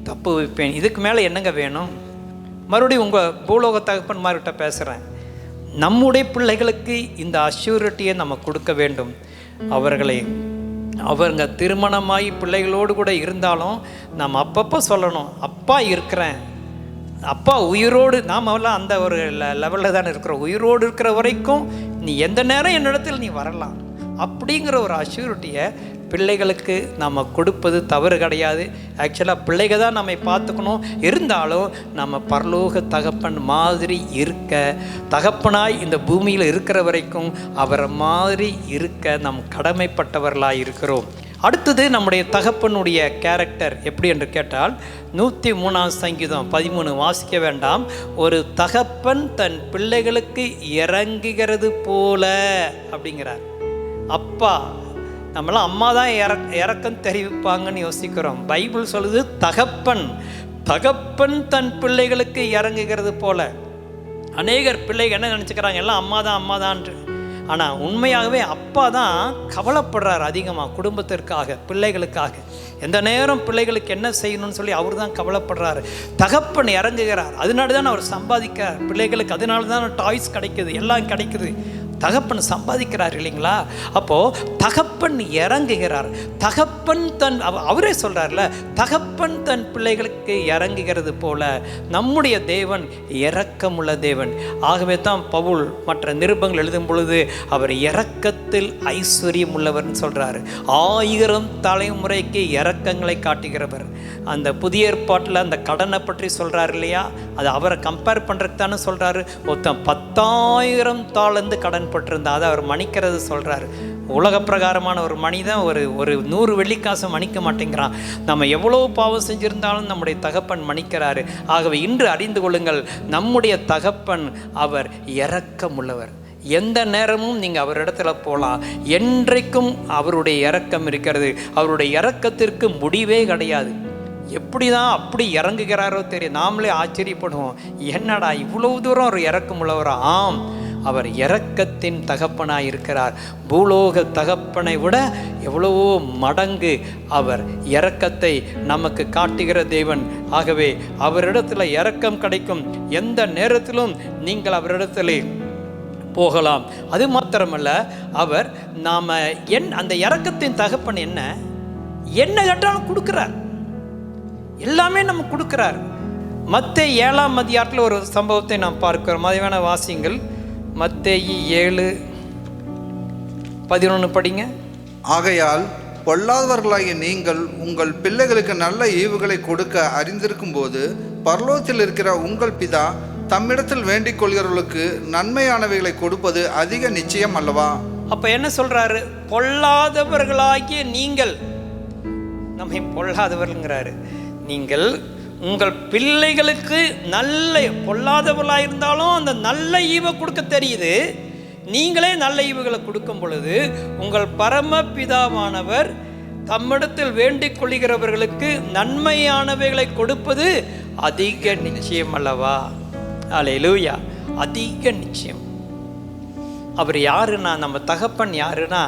தப்புவிப்பேன். இதுக்கு மேலே என்னங்க வேணும்? மறுபடியும் உங்கள் பூலோக தகப்பன்மார்கிட்ட பேசுகிறேன். நம்முடைய பிள்ளைகளுக்கு இந்த அஷ்யூரிட்டியை நம்ம கொடுக்க வேண்டும். அவங்க திருமணமாகி பிள்ளைகளோடு கூட இருந்தாலும் நம்ம அப்பப்போ சொல்லணும், அப்பா இருக்கிறேன், அப்பா உயிரோடு. நாம் எல்லாம் அந்த ஒரு லெவலில் தானே இருக்கிறோம். உயிரோடு இருக்கிற வரைக்கும் நீ எந்த நேரம் என்னிடத்தில் நீ வரலாம் அப்படிங்கிற ஒரு அஷ்யூரிட்டியை பிள்ளைகளுக்கு நம்ம கொடுப்பது தவறு கிடையாது. ஆக்சுவலாக பிள்ளைகள் தான் நம்மை பார்த்துக்கணும். இருந்தாலும் நம்ம பரலோக தகப்பன் மாதிரி இருக்க, தகப்பனாய் இந்த பூமியில் இருக்கிற வரைக்கும் அவரை மாதிரி இருக்க நம் கடமைப்பட்டவர்களாக இருக்கிறோம். அடுத்தது, நம்முடைய தகப்பனுடைய கேரக்டர் எப்படி என்று கேட்டால், 103 சங்கீதம் 13 வாசிக்க வேண்டாம். ஒரு தகப்பன் தன் பிள்ளைகளுக்கு இறங்குகிறது போல அப்படிங்கிறார். அப்பா, நம்மளாம் அம்மா தான் இறக்கம் தெரிவிப்பாங்கன்னு யோசிக்கிறோம். பைபிள் சொல்லுது தகப்பன் தன் பிள்ளைகளுக்கு இறங்குகிறது போல. அநேகர் பிள்ளைகள் என்ன நினச்சிக்கிறாங்க, எல்லாம் அம்மா தான்ன்று. ஆனால் உண்மையாகவே அப்பா தான் கவலைப்படுறார் அதிகமாக குடும்பத்திற்காக, பிள்ளைகளுக்காக. எந்த நேரம் பிள்ளைகளுக்கு என்ன செய்யணும்னு சொல்லி அவர் தான் கவலைப்படுறாரு. தகப்பன் இறங்குகிறார். அதனால தான் அவர் சம்பாதிக்கிறார் பிள்ளைகளுக்கு. அதனால தான் டாய்ஸ் கிடைக்குது, எல்லாம் கிடைக்குது. தகப்பன் சம்பாதிக்கிறார் இல்லைங்களா? அப்போது தகப்பன் இறங்குகிறார். தகப்பன் அவரே சொல்கிறார்ல, தகப்பன் தன் பிள்ளைகளுக்கு இறங்குகிறது போல நம்முடைய தேவன் இரக்கமுள்ள தேவன். ஆகவே தான் பவுல் மற்ற நிருபங்கள் எழுதும் பொழுது அவர் இரக்கத்தில் ஐஸ்வர்யம் உள்ளவர்னு சொல்கிறாரு. 1000 தலைமுறைக்கு இரக்கங்களை காட்டுகிறவர். அந்த புதிய ஏற்பாட்டில் அந்த கடனை பற்றி சொல்கிறார் இல்லையா? அது அவரை கம்பேர் பண்ணுறதுக்கு தானே சொல்கிறாரு. ஒருத்தன் 10,000 தாளந்து கடன் கடன்பட்டிருந்தா அதை அவர் மன்னிக்கிறது சொல்கிறார். உலக பிரகாரமான ஒரு மனிதன் ஒரு 100 வெள்ளிக்காசை மன்னிக்க மாட்டேங்கிறான். நம்ம எவ்வளோ பாவம் செஞ்சுருந்தாலும் நம்முடைய தகப்பன் மன்னிக்கிறாரு. ஆகவே இன்று அறிந்து கொள்ளுங்கள், நம்முடைய தகப்பன் அவர் இரக்கமுள்ளவர். எந்த நேரமும் நீங்கள் அவரிடத்துல போகலாம். என்றைக்கும் அவருடைய இரக்கம் இருக்கிறது. அவருடைய இரக்கத்திற்கு முடிவே கிடையாது. எப்படி தான் அப்படி இறங்குகிறாரோ தெரியும். நாமளே ஆச்சரியப்படுவோம், என்னடா இவ்வளவு தூரம் ஒரு இரக்கம் உள்ளவரா? ஆம், அவர் இரக்கத்தின் தகப்பனாய் இருக்கிறார். பூலோக தகப்பனை விட எவ்வளவோ மடங்கு அவர் இரக்கத்தை நமக்கு காட்டுகிற தேவன். ஆகவே அவரிடத்துல இரக்கம் கிடைக்கும். எந்த நேரத்திலும் நீங்கள் அவரிடத்துல போகலாம். அது மாத்திரமல்ல, அவர் அந்த இரக்கத்தின் தகப்பன் என்ன கேட்டாலும் கொடுக்கிறார். எல்லாமே நம்ம கொடுக்கிறார். மத்தேயு 7ஆம் அதிகாரத்தில் ஒரு சம்பவத்தை நாம் பார்க்கிறோம். மதிவான வாசிங்கள். மத்தேயு 7:11 படிங்க. ஆகையால் பொல்லாதவர்களாகிய நீங்கள் உங்கள் பிள்ளைகளுக்கு நல்ல ஈவுகளை கொடுக்க அறிந்திருக்கும் போது பரலோகத்தில் இருக்கிற உங்கள் பிதா தம்மிடத்தில் வேண்டிக் கொள்கிறவர்களுக்கு நன்மையானவைகளை கொடுப்பது அதிக நிச்சயம் அல்லவா? அப்ப என்ன சொல்றாரு? பொல்லாதவர்களாகிய நீங்கள், நம்மை பொல்லாதவர்கள்ங்கிறாரு. நீங்கள் உங்கள் பிள்ளைகளுக்கு நல்ல, பொல்லாதவர்களாக இருந்தாலும் அந்த நல்ல ஈவை கொடுக்க தெரியுது. நீங்களே நல்ல ஈவுகளை கொடுக்கும் பொழுது உங்கள் பரம பிதாவானவர் தம்மிடத்தில் வேண்டிக் கொள்கிறவர்களுக்கு நன்மையானவைகளை கொடுப்பது அதிக நிச்சயம் அல்லவா? அல்லேலூயா. அதிக நிச்சயம். அவர் யாருன்னா, நம்ம தகப்பன் யாருன்னா,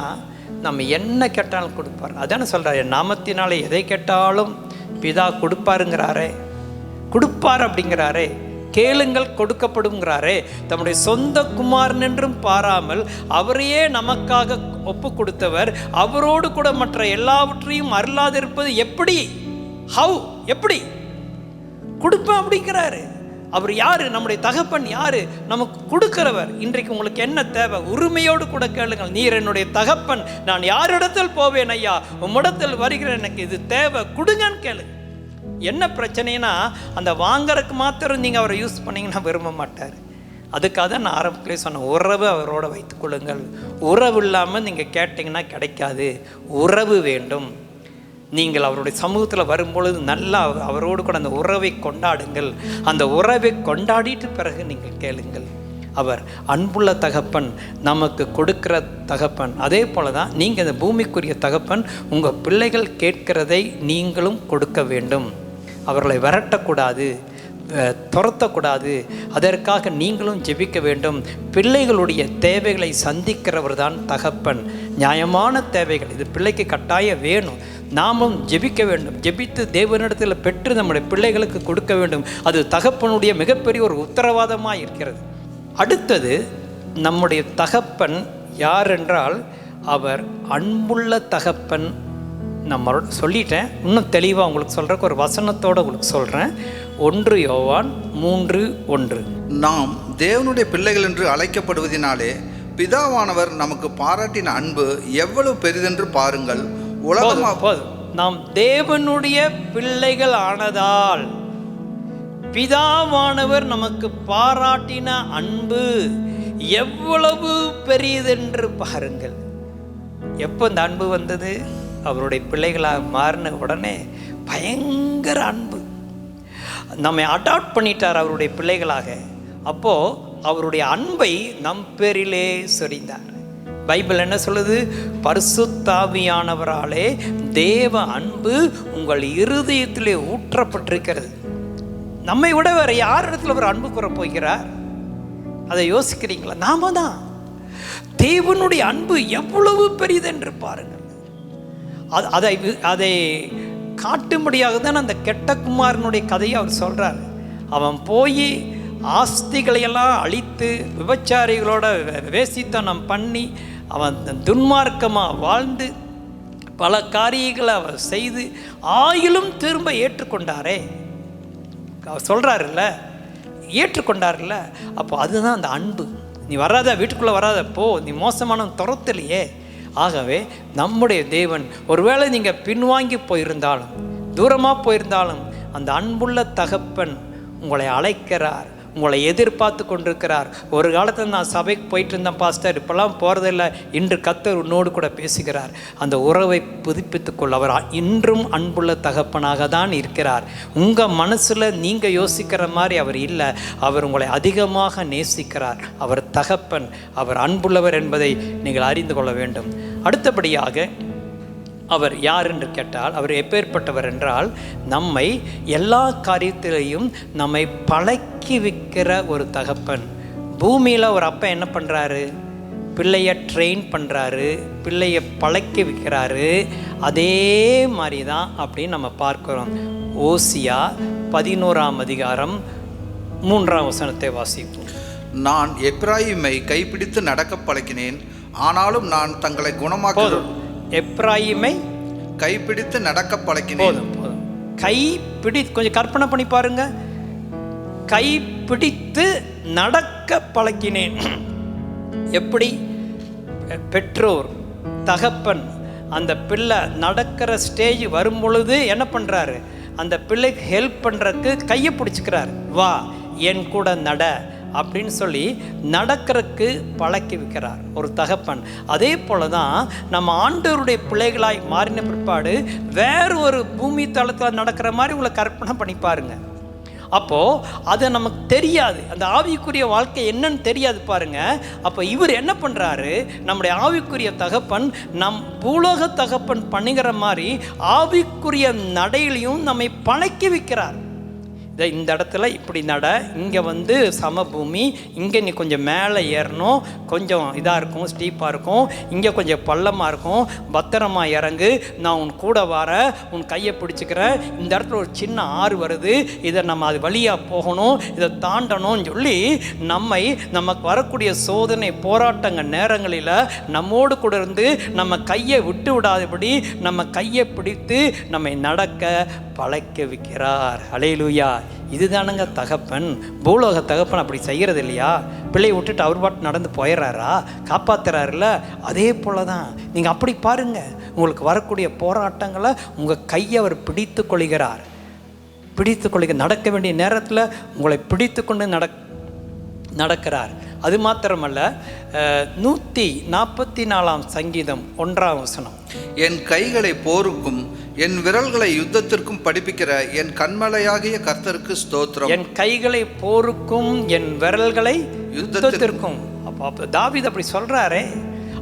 நம்ம என்ன கேட்டாலும் கொடுப்பார். அதான சொல்கிறார், என் நாமத்தினாலே எதை கேட்டாலும் பிதா கொடுப்பாருங்கிறாரே, கொடுப்பார் அப்படிங்கிறாரே. கேளுங்கள் கொடுக்கப்படுங்கிறாரே. தம்முடைய சொந்த குமாரன் என்றும் பாராமல் அவரையே நமக்காக ஒப்பு கொடுத்தவர் அவரோடு கூட மற்ற எல்லாவற்றையும் அருளாதிருப்பது எப்படி? எப்படி கொடுப்பேன் அப்படிங்கிறாரு. அவர் யாரு? நம்முடைய தகப்பன் யாரு? நமக்கு கொடுக்கிறவர். இன்றைக்கு உங்களுக்கு என்ன தேவை? உரிமையோடு கூட கேளுங்கள். நீர் என்னுடைய தகப்பன், நான் யாரிடத்தில் போவேன் ஐயா? உம்மிடத்தில் வருகிறேன், எனக்கு இது தேவை, கொடுங்கன்னு கேளு. என்ன பிரச்சனைனா, அந்த வாங்கறதுக்கு மாத்திரம் நீங்கள் அவரை யூஸ் பண்ணிங்கன்னா விரும்ப மாட்டார். அதுக்காக தான் நான் ஆரம்பத்திலே சொன்னேன், உறவு அவரோட வைத்துக்கொள்ளுங்கள். உறவு இல்லாமல் நீங்கள் கேட்டிங்கன்னா கிடைக்காது. உறவு வேண்டும். நீங்கள் அவருடைய சமூகத்தில் வரும்பொழுது நல்லா அவரோடு கூட அந்த உறவை கொண்டாடுங்கள். அந்த உறவை கொண்டாடிட்டு பிறகு நீங்கள் கேளுங்கள். அவர் அன்புள்ள தகப்பன், நமக்கு கொடுக்கிற தகப்பன். அதே போல தான் நீங்கள் இந்த பூமிக்குரிய தகப்பன். உங்கள் பிள்ளைகள் கேட்கிறதை நீங்களும் கொடுக்க வேண்டும். அவர்களை விரட்டக்கூடாது, துரத்தக்கூடாது. அதற்காக நீங்களும் ஜெபிக்க வேண்டும். பிள்ளைகளுடைய தேவைகளை சந்திக்கிறவர் தான் தகப்பன். நியாயமான தேவைகள் இது பிள்ளைக்கு கட்டாயம் வேணும். நாமும் ஜெபிக்க வேண்டும். ஜெபித்து தேவனிடத்தில் பெற்று நம்முடைய பிள்ளைகளுக்கு கொடுக்க வேண்டும். அது தகப்பனுடைய மிகப்பெரிய ஒரு உத்தரவாதமாக இருக்கிறது. அடுத்தது, நம்முடைய தகப்பன் யார் என்றால் அவர் அன்புள்ள தகப்பன். நம்ம சொல்லிட்டேன், இன்னும் தெளிவாக உங்களுக்கு சொல்கிறக்கு ஒரு வசனத்தோடு உங்களுக்கு சொல்கிறேன். 1 யோவான் 3:1. நாம் தேவனுடைய பிள்ளைகள் என்று அழைக்கப்படுவதினாலே பிதாவானவர் நமக்கு பாராட்டின அன்பு எவ்வளவு பெரிதென்று பாருங்கள். போதும். நாம் தேவனுடைய பிள்ளைகள் ஆனதால் பிதாவானவர் நமக்கு பாராட்டின அன்பு எவ்வளவு பெரியதென்று பாருங்கள். எப்போ இந்த அன்பு வந்தது? அவருடைய பிள்ளைகளாக மாறின உடனே பயங்கர அன்பு. நம்மை அடாப்ட் பண்ணிட்டார் அவருடைய பிள்ளைகளாக. அப்போது அவருடைய அன்பை நம் பேரிலே சொரிந்தார். பைபிள் என்ன சொல்லுது? பரிசுத்தாவியானவராலே தேவ அன்பு உங்கள் இருதயத்திலே ஊற்றப்பட்டிருக்கிறது. நம்மை விட வேறு யார் இடத்துல ஒரு அன்பு கூற போகிறார்? அதை யோசிக்கிறீங்களா? நாம தான். தேவனுடைய அன்பு எவ்வளவு பெரியதென்று பாருங்கள். அதை காட்டும்படியாக தான் அந்த கெட்ட குமாரனுடைய கதையை அவர் சொல்கிறார். அவன் போய் ஆஸ்திகளையெல்லாம் அழித்து விபச்சாரிகளோட வேசித்தனம் பண்ணி அவன் துன்மார்க்கமாக வாழ்ந்து பல காரியங்களை அவர் செய்து ஆயிலும் திரும்ப ஏற்றுக்கொண்டாரே. அவர் சொல்கிறாருல்ல, ஏற்றுக்கொண்டார்ல. அப்போ அதுதான் அந்த அன்பு. நீ வராத, வீட்டுக்குள்ளே வராத, போ, நீ மோசமான துரத்திலையே. ஆகவே நம்முடைய தேவன், ஒருவேளை நீங்கள் பின்வாங்கி போயிருந்தாலும், தூரமாக போயிருந்தாலும், அந்த அன்புள்ள தகப்பன் உங்களை அழைக்கிறார். உங்களை எதிர்பார்த்து கொண்டிருக்கிறார். ஒரு காலத்தில் நான் சபைக்கு போயிட்டு இருந்தேன் பாஸ்டர், இப்போல்லாம் போகிறதில்ல. இன்று கர்த்தர் உன்னோடு கூட பேசுகிறார். அந்த உறவை புதுப்பித்துக்கொள்ள அவர் இன்றும் அன்புள்ள தகப்பனாக தான் இருக்கிறார். உங்கள் மனசில் நீங்கள் யோசிக்கிற மாதிரி அவர் இல்லை. அவர் உங்களை அதிகமாக நேசிக்கிறார். அவர் தகப்பன், அவர் அன்புள்ளவர் என்பதை நீங்கள் அறிந்து கொள்ள வேண்டும். அடுத்தபடியாக அவர் யார் என்று கேட்டால், அவர் எப்பேற்பட்டவர் என்றால், நம்மை எல்லா காரியத்திலையும் நம்மை பழக்கி வைக்கிற ஒரு தகப்பன். பூமியில் ஒரு அப்பா என்ன பண்ணுறாரு? பிள்ளையை ட்ரெயின் பண்ணுறாரு, பிள்ளையை பழக்கி வைக்கிறாரு. அதே மாதிரி தான் அப்படின்னு நம்ம பார்க்குறோம். ஓசியா 11ஆம் அதிகாரம் 3ஆம் வசனத்தை வாசிப்போம். நான் எப்ராயிமை கைப்பிடித்து நடக்க பழக்கினேன், ஆனாலும் நான் தங்களை குணமாக்க. எப்ராயிமை கைப்பிடித்து நடக்க பழக்கினேன். போதும் போதும். கைப்பிடி, கொஞ்சம் கற்பனை பண்ணி பாருங்க. கைப்பிடித்து நடக்க பழக்கினேன். எப்படி? பெற்றோர், தகப்பன் அந்த பிள்ளை நடக்கிற ஸ்டேஜ் வரும் பொழுது என்ன பண்ணுறாரு? அந்த பிள்ளைக்கு ஹெல்ப் பண்ணுறதுக்கு கையை பிடிச்சிக்கிறார். வா என் கூட நட அப்படின்னு சொல்லி நடக்கிறதுக்கு பழக்கி வைக்கிறார் ஒரு தகப்பன். அதே போல தான் நம்ம ஆண்டவருடைய பிள்ளைகளாய் மாறின பிற்பாடு வேறு ஒரு பூமி தளத்தில் நடக்கிற மாதிரி உங்களை கற்பனை பண்ணி பாருங்க. அப்போது அது நமக்கு தெரியாது, அந்த ஆவிக்குரிய வாழ்க்கை என்னன்னு தெரியாது பாருங்க. அப்போ இவர் என்ன பண்ணுறாரு? நம்முடைய ஆவிக்குரிய தகப்பன் நம் பூலோக தகப்பன் பண்ணுகிற மாதிரி ஆவிக்குரிய நடையிலையும் நம்மை பழக்கி வைக்கிறார். இந்த இடத்துல இப்படி நட, இங்கே வந்து சமபூமி, இங்கே நீ கொஞ்சம் மேலே ஏறணும், கொஞ்சம் இதாக இருக்கும், ஸ்டீப்பாக இருக்கும், இங்கே கொஞ்சம் பள்ளமாக இருக்கும், பத்திரமா இறங்கு, நான் உன் கூட வரேன், உன் கையை பிடிச்சிக்கிறேன், இந்த இடத்துல ஒரு சின்ன ஆறு வருது, இதை நம்ம அது வழியாக போகணும், இதை தாண்டணும்னு சொல்லி நமக்கு வரக்கூடிய சோதனை போராட்டங்கள் நேரங்களில் நம்மோடு கூட இருந்து நம்ம கையை விட்டு விடாதபடி நம்ம கையை பிடித்து நம்மை நடக்க பழக்க வைக்கிறார். ஹல்லேலூயா. இதுதானுங்க தகப்பன். பூலோக தகப்பன் அப்படி செய்கிறது இல்லையா? பிள்ளையை விட்டுட்டு அவர் பாட்டு நடந்து போயிடுறாரா? காப்பாற்றுறாருல? அதே போல தான் நீங்கள் அப்படி பாருங்கள். உங்களுக்கு வரக்கூடிய போராட்டங்களை உங்கள் கையை அவர் பிடித்து கொள்கிறார். நடக்க வேண்டிய நேரத்தில் உங்களை பிடித்து கொண்டு நடக்கிறார். அது மாத்திரமல்ல, 144ஆம் சங்கீதம் 1ஆம் வசனம், என் கைகளை போருக்கும் என் விரல்களை யுத்தத்திற்கும் படிப்பிக்கிற என் கண்மலையாகிய கர்த்தருக்கு ஸ்தோத்திரம். என் கைகளை போருக்கும் என் விரல்களை யுத்தத்திற்கும். அப்போ தாவீது அப்படி சொல்றாரே.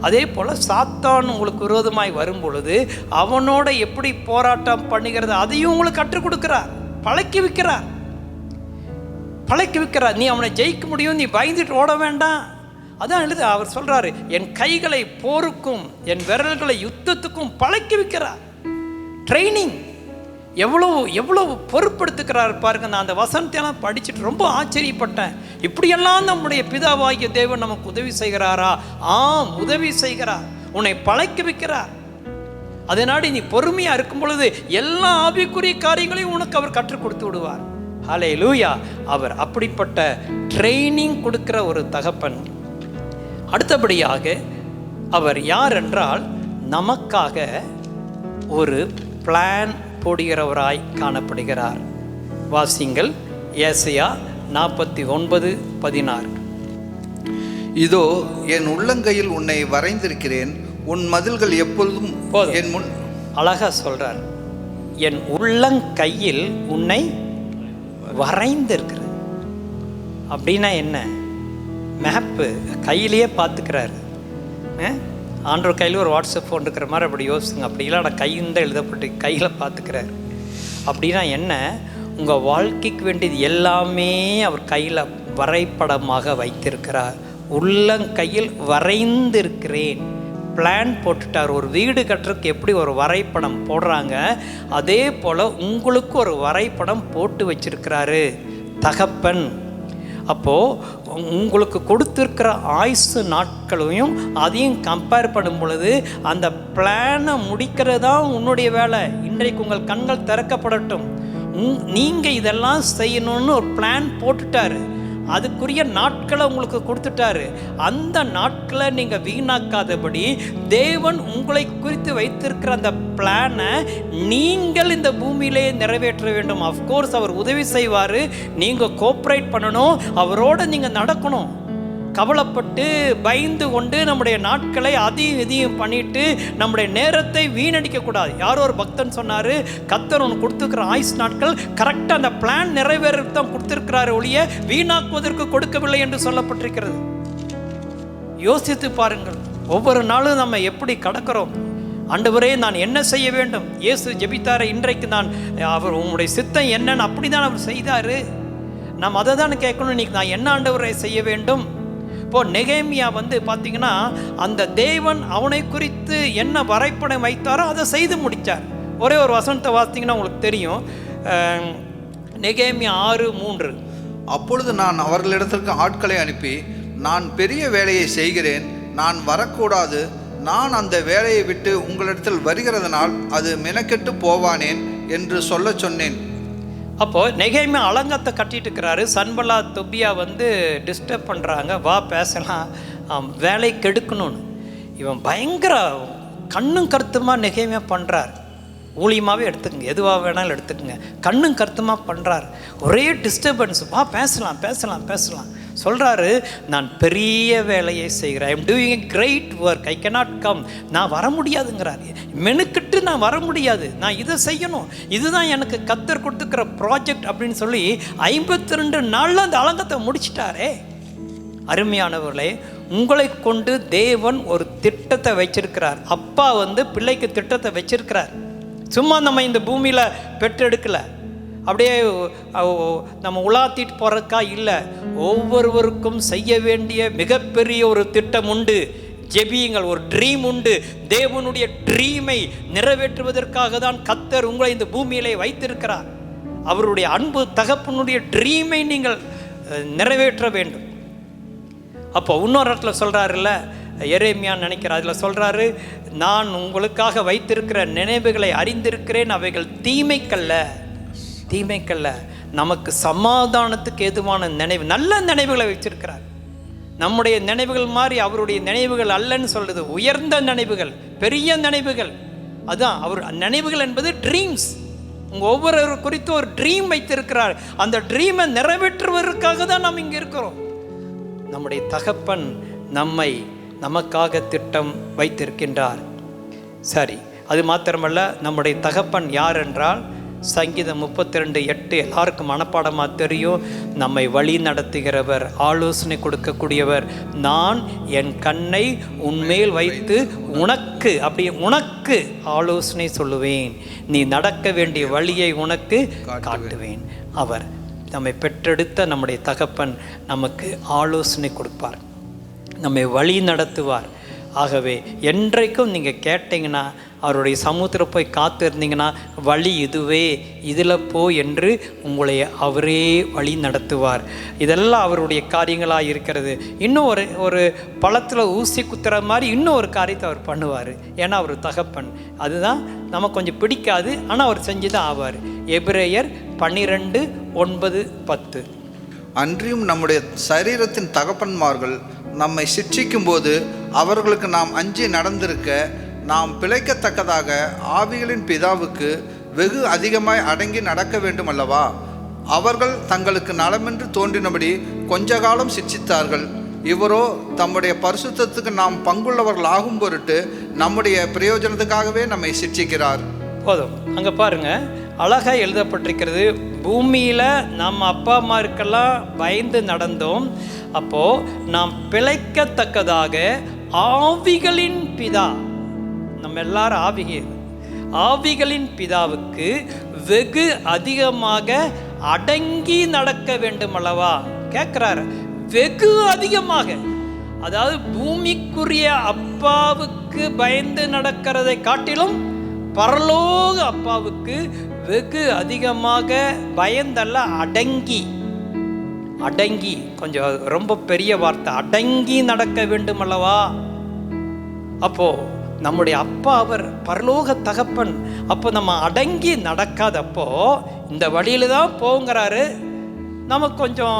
அதே போல் சாத்தான் உங்களுக்கு விரோதமாய் வரும் பொழுது அவனோட எப்படி போராட்டம் பண்ணுகிறது அதையும் உங்களுக்கு கற்றுக் கொடுக்கிறார், பழக்கி வைக்கிறார். நீ அவனை ஜெயிக்க முடியும், நீ பயந்துட்டு ஓட வேண்டாம். அதான் எழுது, அவர் சொல்றாரு, என் கைகளை போருக்கும் என் விரல்களை யுத்தத்துக்கும் பழக்கி வைக்கிறார். ட்ரைனிங் எவ்வளவு பொறுப்படுத்துக்கிறார் பாருங்க. நான் அந்த வசனத்தையெல்லாம் படிச்சுட்டு ரொம்ப ஆச்சரியப்பட்டேன். இப்படியெல்லாம் நம்முடைய பிதாவாகிய தேவன் நமக்கு உதவி செய்கிறாரா? ஆம், உதவி செய்கிறார், உன்னை பழக்கி வைக்கிறார். அதனாடி நீ பொறுமையா இருக்கும் பொழுது எல்லா ஆவிக்குரிய காரியங்களையும் உனக்கு அவர் கற்றுக் கொடுத்து விடுவார். ஹல்லேலூயா. அவர் அப்படிப்பட்ட ட்ரைனிங் கொடுக்கிற ஒரு தகப்பன். அடுத்தபடியாக அவர் யார் என்றால், நமக்காக ஒரு பிளான் போடுகிறவராய் காணப்படுகிறார். வாசிங்கள் ஏசாயா 49:16. இதோ என் உள்ளங்கையில் உன்னை வரைந்திருக்கிறேன், உன் மதில்கள் எப்பொழுதும் என் முன். அழகா சொல்றார், என் உள்ளங்கையில் உன்னை வரைந்திருக்கிற. அப்படின்னா என்ன? மேப்பு கையிலேயே பார்த்துக்கிறாரு. ஆண்ட்ராய்டு கையில் ஒரு வாட்ஸ்அப் ஃபோன் இருக்கிற மாதிரி அப்படி யோசிச்சுங்க. அப்படி இல்லை, நான் கையில் தான் எழுதப்பட்டு கையில் பார்த்துக்கிறாரு. அப்படின்னா என்ன? உங்கள் வாழ்க்கைக்கு வேண்டியது எல்லாமே அவர் கையில் வரைபடமாக வைத்திருக்கிறார். உள்ளங்கையில் வரைந்திருக்கிறேன். பிளான் போட்டுட்டார். ஒரு வீடு கட்டுறதுக்கு எப்படி ஒரு வரைபடம் போடுறாங்க, அதே போல் உங்களுக்கு ஒரு வரைபடம் போட்டு வச்சிருக்கிறாரு தகப்பன். அப்போது உங்களுக்கு கொடுத்துருக்கிற ஆயுசு நாட்களையும் அதையும் கம்பேர் பண்ணும் பொழுது அந்த பிளானை முடிக்கிறது தான் உன்னுடைய வேலை. இன்றைக்கு உங்கள் கண்கள் திறக்கப்படட்டும், நீங்கள் இதெல்லாம் செய்யணும்னு ஒரு பிளான் போட்டுட்டாரு. அதுக்குரிய நாட்களை உங்களுக்கு கொடுத்துட்டாரு. அந்த நாட்களை நீங்கள் வீணாக்காதபடி தேவன் உங்களை குறித்து வைத்திருக்கிற அந்த பிளானை நீங்கள் இந்த பூமியிலே நிறைவேற்ற வேண்டும். அஃப்கோர்ஸ் அவர் உதவி செய்வார், நீங்கள் கோஆப்ரேட் பண்ணணும், அவரோட நீங்கள் நடக்கணும். கவலைப்பட்டு பயந்து கொண்டு நம்முடைய நாட்களை அதையும் இதையும் பண்ணிட்டு நம்முடைய நேரத்தை வீணடிக்கக்கூடாது. யாரோ ஒரு பக்தன் சொன்னார், கர்த்தர் ஒன்று கொடுத்துருக்கிற ஆயுஸ் நாட்கள் கரெக்டாக அந்த பிளான் நிறைவேறதுக்கு தான் கொடுத்துருக்கிறாரு ஒழிய வீணாக்குவதற்கு கொடுக்கவில்லை என்று சொல்லப்பட்டிருக்கிறது. யோசித்து பாருங்கள், ஒவ்வொரு நாளும் நம்ம எப்படி கடக்கிறோம். ஆண்டவரே நான் என்ன செய்ய வேண்டும்? இயேசு ஜெபித்தார, இன்றைக்கு நான் அவர் உங்களுடைய சித்தம் என்னன்னு அப்படி தான் அவர் செய்தார். நாம் அதை தான் கேட்கணும், இன்றைக்கி நான் என்ன ஆண்டவரை செய்ய வேண்டும்? இப்போது நெகேமியா பார்த்தீங்கன்னா அந்த தேவன் அவனை குறித்து என்ன வரைபடம் வைத்தாரோ அதை செய்து முடித்தார். ஒரே ஒரு வசனத்தை வாசித்தீங்கன்னா உங்களுக்கு தெரியும். நெகேமியா 6:3. அப்பொழுது நான் அவர்களிடத்திற்கு ஆட்களை அனுப்பி, நான் பெரிய வேலையை செய்கிறேன், நான் வரக்கூடாது, நான் அந்த வேலையை விட்டு உங்களிடத்தில் வருகிறதுனால் அது மெனக்கெட்டு போவானேன் என்று சொல்ல சொன்னேன். அப்போது நெகேமியா அலங்கத்தை கட்டிட்டு இருக்கிறாரு. சன்பலா தொபியா டிஸ்டர்ப் பண்ணுறாங்க, வா பேசலாம், வேலை கெடுக்கணும்னு. இவன் பயங்கர கண்ணும் கருத்துமாக நெகேமியா பண்ணுறார். ஊழியமாகவே எடுத்துக்கங்க, எதுவாக வேணாலும் எடுத்துக்கங்க, கண்ணும் கருத்துமாக பண்ணுறார். ஒரே டிஸ்டர்பன்ஸ், வா பேசலாம் பேசலாம் பேசலாம் சொல்கிறாரு. நான் பெரிய வேலையை செய்கிறேன், I am doing a great work, I cannot come, நான் வர முடியாதுங்கிறார். மெனுக்கிட்டு நான் வர முடியாது, நான் இதை செய்யணும், இதுதான் எனக்கு கர்த்தர் கொடுத்துக்கிற ப்ராஜெக்ட் அப்படின்னு சொல்லி 52 நாளில் அந்த அலங்கத்தை முடிச்சிட்டாரே. அருமையானவர்களே, உங்களை கொண்டு தேவன் ஒரு திட்டத்தை வச்சிருக்கிறார். அப்பா பிள்ளைக்கு திட்டத்தை வச்சிருக்கிறார். சும்மா நம்ம இந்த பூமியில் பெற்றெடுக்கலை, அப்படியே நம்ம உலாத்திட்டு போகிறதுக்கா இல்லை. ஒவ்வொருவருக்கும் செய்ய வேண்டிய மிகப்பெரிய ஒரு திட்டம் உண்டு. ஜெபியுங்கள், ஒரு ட்ரீம் உண்டு. தேவனுடைய ட்ரீமை நிறைவேற்றுவதற்காக தான் கர்த்தர் உங்களை இந்த பூமியிலே வைத்திருக்கிறார். அவருடைய அன்பு தகப்பனுடைய ட்ரீமை நீங்கள் நிறைவேற்ற வேண்டும். அப்போ இன்னொரு இடத்துல சொல்கிறாருல்ல, எரேமியான்னு நினைக்கிறேன், அதில் சொல்கிறாரு, நான் உங்களுக்காக வைத்திருக்கிற நினைவுகளை அறிந்திருக்கிறேன், அவைகள் தீமைக்கல்ல, நமக்கு சமாதானத்துக்கு ஏதுவான நினைவு, நல்ல நினைவுகளை வச்சிருக்கிறார். நம்முடைய நினைவுகள் மாதிரி அவருடைய நினைவுகள் அல்லன்னு சொல்றது, உயர்ந்த நினைவுகள், பெரிய நினைவுகள். அதுதான் அவர் நினைவுகள் என்பது ட்ரீம்ஸ். உங்கள் ஒவ்வொரு குறித்து ஒரு ட்ரீம் வைத்திருக்கிறார். அந்த ட்ரீமை நிறைவேற்றுவதற்காக தான் நாம் இங்கே இருக்கிறோம். நம்முடைய தகப்பன் நமக்காக திட்டம் வைத்திருக்கின்றார். சரி, அது மாத்திரமல்ல, நம்முடைய தகப்பன் யார் என்றால் சங்கீதம் 32:8 எல்லாருக்கும் மனப்பாடமாக தெரியும். நம்மை வழி நடத்துகிறவர், ஆலோசனை கொடுக்கக்கூடியவர். நான் என் கண்ணை உன்மேல் வைத்து உனக்கு ஆலோசனை சொல்லுவேன், நீ நடக்க வேண்டிய வழியை உனக்கு காட்டுவேன். அவர் நம்மை பெற்றெடுத்த நம்முடைய தகப்பன் நமக்கு ஆலோசனை கொடுப்பார், நம்மை வழி நடத்துவார். ஆகவே என்றைக்கும் நீங்கள் கேட்டிங்கன்னா, அவருடைய சமூகத்தில் போய் காத்திருந்தீங்கன்னா, வழி இதுவே, இதில் போ என்று உங்களை அவரே வழி நடத்துவார். இதெல்லாம் அவருடைய காரியங்களாக இருக்கிறது. இன்னும் ஒரு பழத்தில் ஊசி குத்துற மாதிரி இன்னும் ஒரு காரியத்தை அவர் பண்ணுவார். ஏன்னா அவர் தகப்பன். அதுதான் நமக்கு கொஞ்சம் பிடிக்காது, ஆனால் அவர் செஞ்சு தான் ஆவார். எபிரேயர் 12:9-10. அன்றியும் நம்முடைய சரீரத்தின் தகப்பன்மார்கள் நம்மை சிட்சிக்கும் போது அவர்களுக்கு நாம் அஞ்சி நடந்திருக்க, நாம் பிழைக்கத்தக்கதாக ஆவிகளின் பிதாவுக்கு வெகு அதிகமாய் அடங்கி நடக்க வேண்டும் அல்லவா? அவர்கள் தங்களுக்கு நலமென்று தோன்றினபடி கொஞ்ச காலம் சிட்சித்தார்கள். இவரோ தம்முடைய பரிசுத்தத்துக்கு நாம் பங்குள்ளவர்கள் ஆகும் பொருட்டு நம்முடைய பிரயோஜனத்துக்காகவே நம்மை சிட்சிக்கிறார். போதும், அங்கே பாருங்க, அழகாக எழுதப்பட்டிருக்கிறது. பூமியில் நம்ம அப்பா அம்மாருக்கெல்லாம் பயந்து நடந்தோம். அப்போது நாம் பிழைக்கத்தக்கதாக ஆவிகளின் பிதா, நம்ம எல்லாரும் ஆவிகளின் பிதாவுக்கு வெகு அதிகமாக அடங்கி நடக்க வேண்டும் அல்லவா கேட்குறாரு. வெகு அதிகமாக, அதாவது பூமிக்குரிய அப்பாவுக்கு பயந்து நடக்கிறதை காட்டிலும் பரலோக அப்பாவுக்கு வெகு அதிகமாக பயந்தல்ல, அடங்கி, கொஞ்சம் ரொம்ப பெரிய வார்த்தை, அடங்கி நடக்க வேண்டும் அல்லவா? அப்போ நம்முடைய அப்பா அவர் பரலோக தகப்பன். அப்போ நம்ம அடங்கி நடக்காதப்போ இந்த வழியில தான் போங்கிறாரு. நமக்கு கொஞ்சம்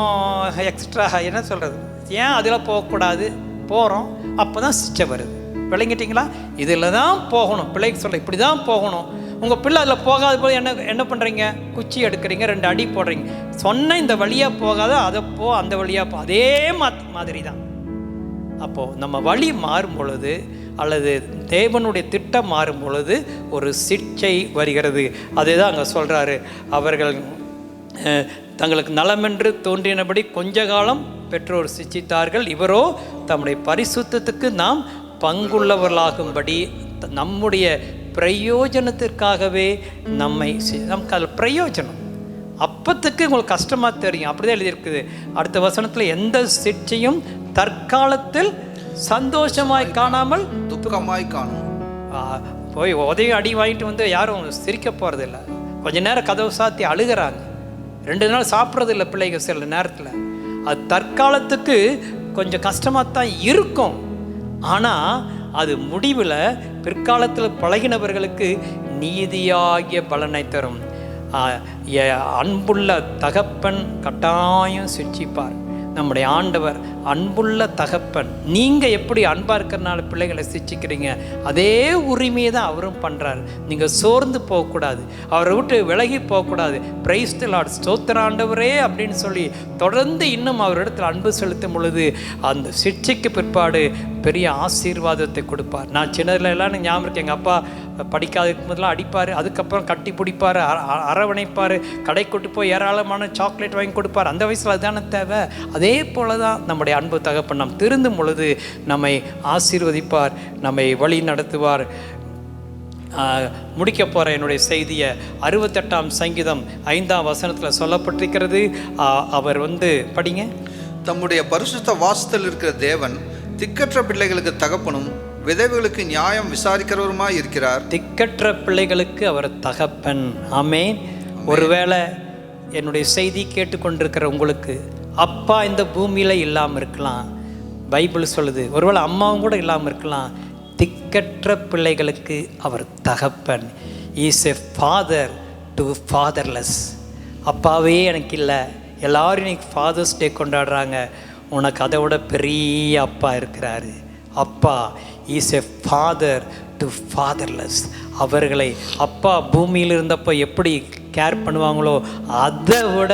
எக்ஸ்ட்ரா என்ன சொல்கிறது, ஏன் அதில் போகக்கூடாது, போகிறோம். அப்போ தான் சிச்சை வருது. விளங்கிட்டிங்களா? இதில் தான் போகணும். பிள்ளைக்கு சொல்ல இப்படி தான் போகணும். உங்கள் பிள்ளை அதில் போகாத போது என்ன பண்ணுறீங்க? குச்சி எடுக்கிறீங்க, 2 அடி போடுறீங்க. சொன்ன இந்த வழியாக போகாத, அதை போ, அந்த வழியாக போ. அதே மாதிரி தான். அப்போது நம்ம வழி மாறும் பொழுது அல்லது தேவனுடைய திட்டம் மாறும் பொழுது ஒரு சிற்சை வருகிறது. அதே தான் அங்கே சொல்கிறாரு. அவர்கள் தங்களுக்கு நலமென்று தோன்றினபடி கொஞ்ச காலம் பெற்றோர் சிச்சித்தார்கள். இவரோ தம்முடைய பரிசுத்தத்துக்கு நாம் பங்குள்ளவர்களாகும்படி நம்முடைய பிரயோஜனத்திற்காகவே நமக்கு அதில் பிரயோஜனம். அப்பத்துக்கு உங்களுக்கு கஷ்டமாக தெரியும். அப்படிதான் எழுதியிருக்குது. அடுத்த வசனத்தில் எந்த சிற்சையும் தற்காலத்தில் சந்தோஷமாய் காணாமல் துக்கமாய் காணும். போய் உதவி அடி வாங்கிட்டு வந்து யாரும் சிரிக்க போகிறதில்ல. கொஞ்ச நேரம் கதவு சாத்தி அழுகிறாங்க. 2 நாள் சாப்பிட்றதில்ல பிள்ளைங்க சில நேரத்தில். அது தற்காலத்துக்கு கொஞ்சம் கஷ்டமாக தான் இருக்கும். ஆனால் அது முடிவில் பிற்காலத்தில் பழகினவர்களுக்கு நீதியாகிய பலனை தரும். அன்புள்ள தகப்பன் கட்டாயம் சிட்சிப்பார். நம்முடைய ஆண்டவர் அன்புள்ள தகப்பன். நீங்கள் எப்படி அன்பாக இருக்கிறனால பிள்ளைகளை சிச்சிக்கிறீங்க, அதே உரிமையை தான் அவரும் பண்ணுறாரு. நீங்கள் சோர்ந்து போகக்கூடாது, அவரை விட்டு விலகி போகக்கூடாது. பிரைஸ் தி லார்ட், ஸ்தோத்திர ஆண்டவரே அப்படின்னு சொல்லி தொடர்ந்து இன்னும் அவரிடத்தில் அன்பு செலுத்தும் பொழுது அந்த சிட்சைக்கு பிற்பாடு பெரிய ஆசீர்வாதத்தை கொடுப்பார். நான் சின்னதில் எல்லாம் ஞாபகம் இருக்கு, எங்கள் அப்பா படிக்காததுக்கு முதல்ல அடிப்பார், அதுக்கப்புறம் கட்டி பிடிப்பார், அரவணைப்பார், கடை கொண்டு போய் ஏராளமான சாக்லேட் வாங்கி கொடுப்பார். அந்த வயசில் அதுதானே தேவை. அதே போல தான் நம்முடைய அன்பு தகப்பன். நாம் திருந்தும் பொழுது நம்மை ஆசீர்வதிப்பார், நம்மை வழி நடத்துவார். முடிக்க போகிற என்னுடைய செய்தியை 68ஆம் சங்கீதம் 5ஆம் வசனத்தில் சொல்லப்பட்டிருக்கிறது. அவர் படிங்க. தம்முடைய பரிசுத்த வாசத்தில் இருக்கிற தேவன் திக்கற்ற பிள்ளைகளுக்கு தகப்பனும் விதவைகளுக்கு நியாயம் விசாரிக்கிறவருமாய் இருக்கிறார். திக்கற்ற பிள்ளைகளுக்கு அவர் தகப்பன். ஆமென். ஒருவேளை என்னுடைய செய்தி கேட்டுக்கொண்டிருக்கிற உங்களுக்கு அப்பா இந்த பூமியில் இல்லாமல் இருக்கலாம். பைபிள் சொல்லுது, ஒருவேளை அம்மாவும் கூட இல்லாமல் இருக்கலாம். திக்கற்ற பிள்ளைகளுக்கு அவர் தகப்பன். Is a father to fatherless. அப்பாவே எனக்கு இல்லை. எல்லோரும் இன்னைக்கு ஃபாதர்ஸ் டே கொண்டாடுறாங்க. உனக்கு அதை விட பெரிய அப்பா இருக்கிறாரு. அப்பா is a father to fatherless. அவர்களை அப்பா பூமியில் இருந்தப்போ எப்படி கேர் பண்ணுவாங்களோ அதை விட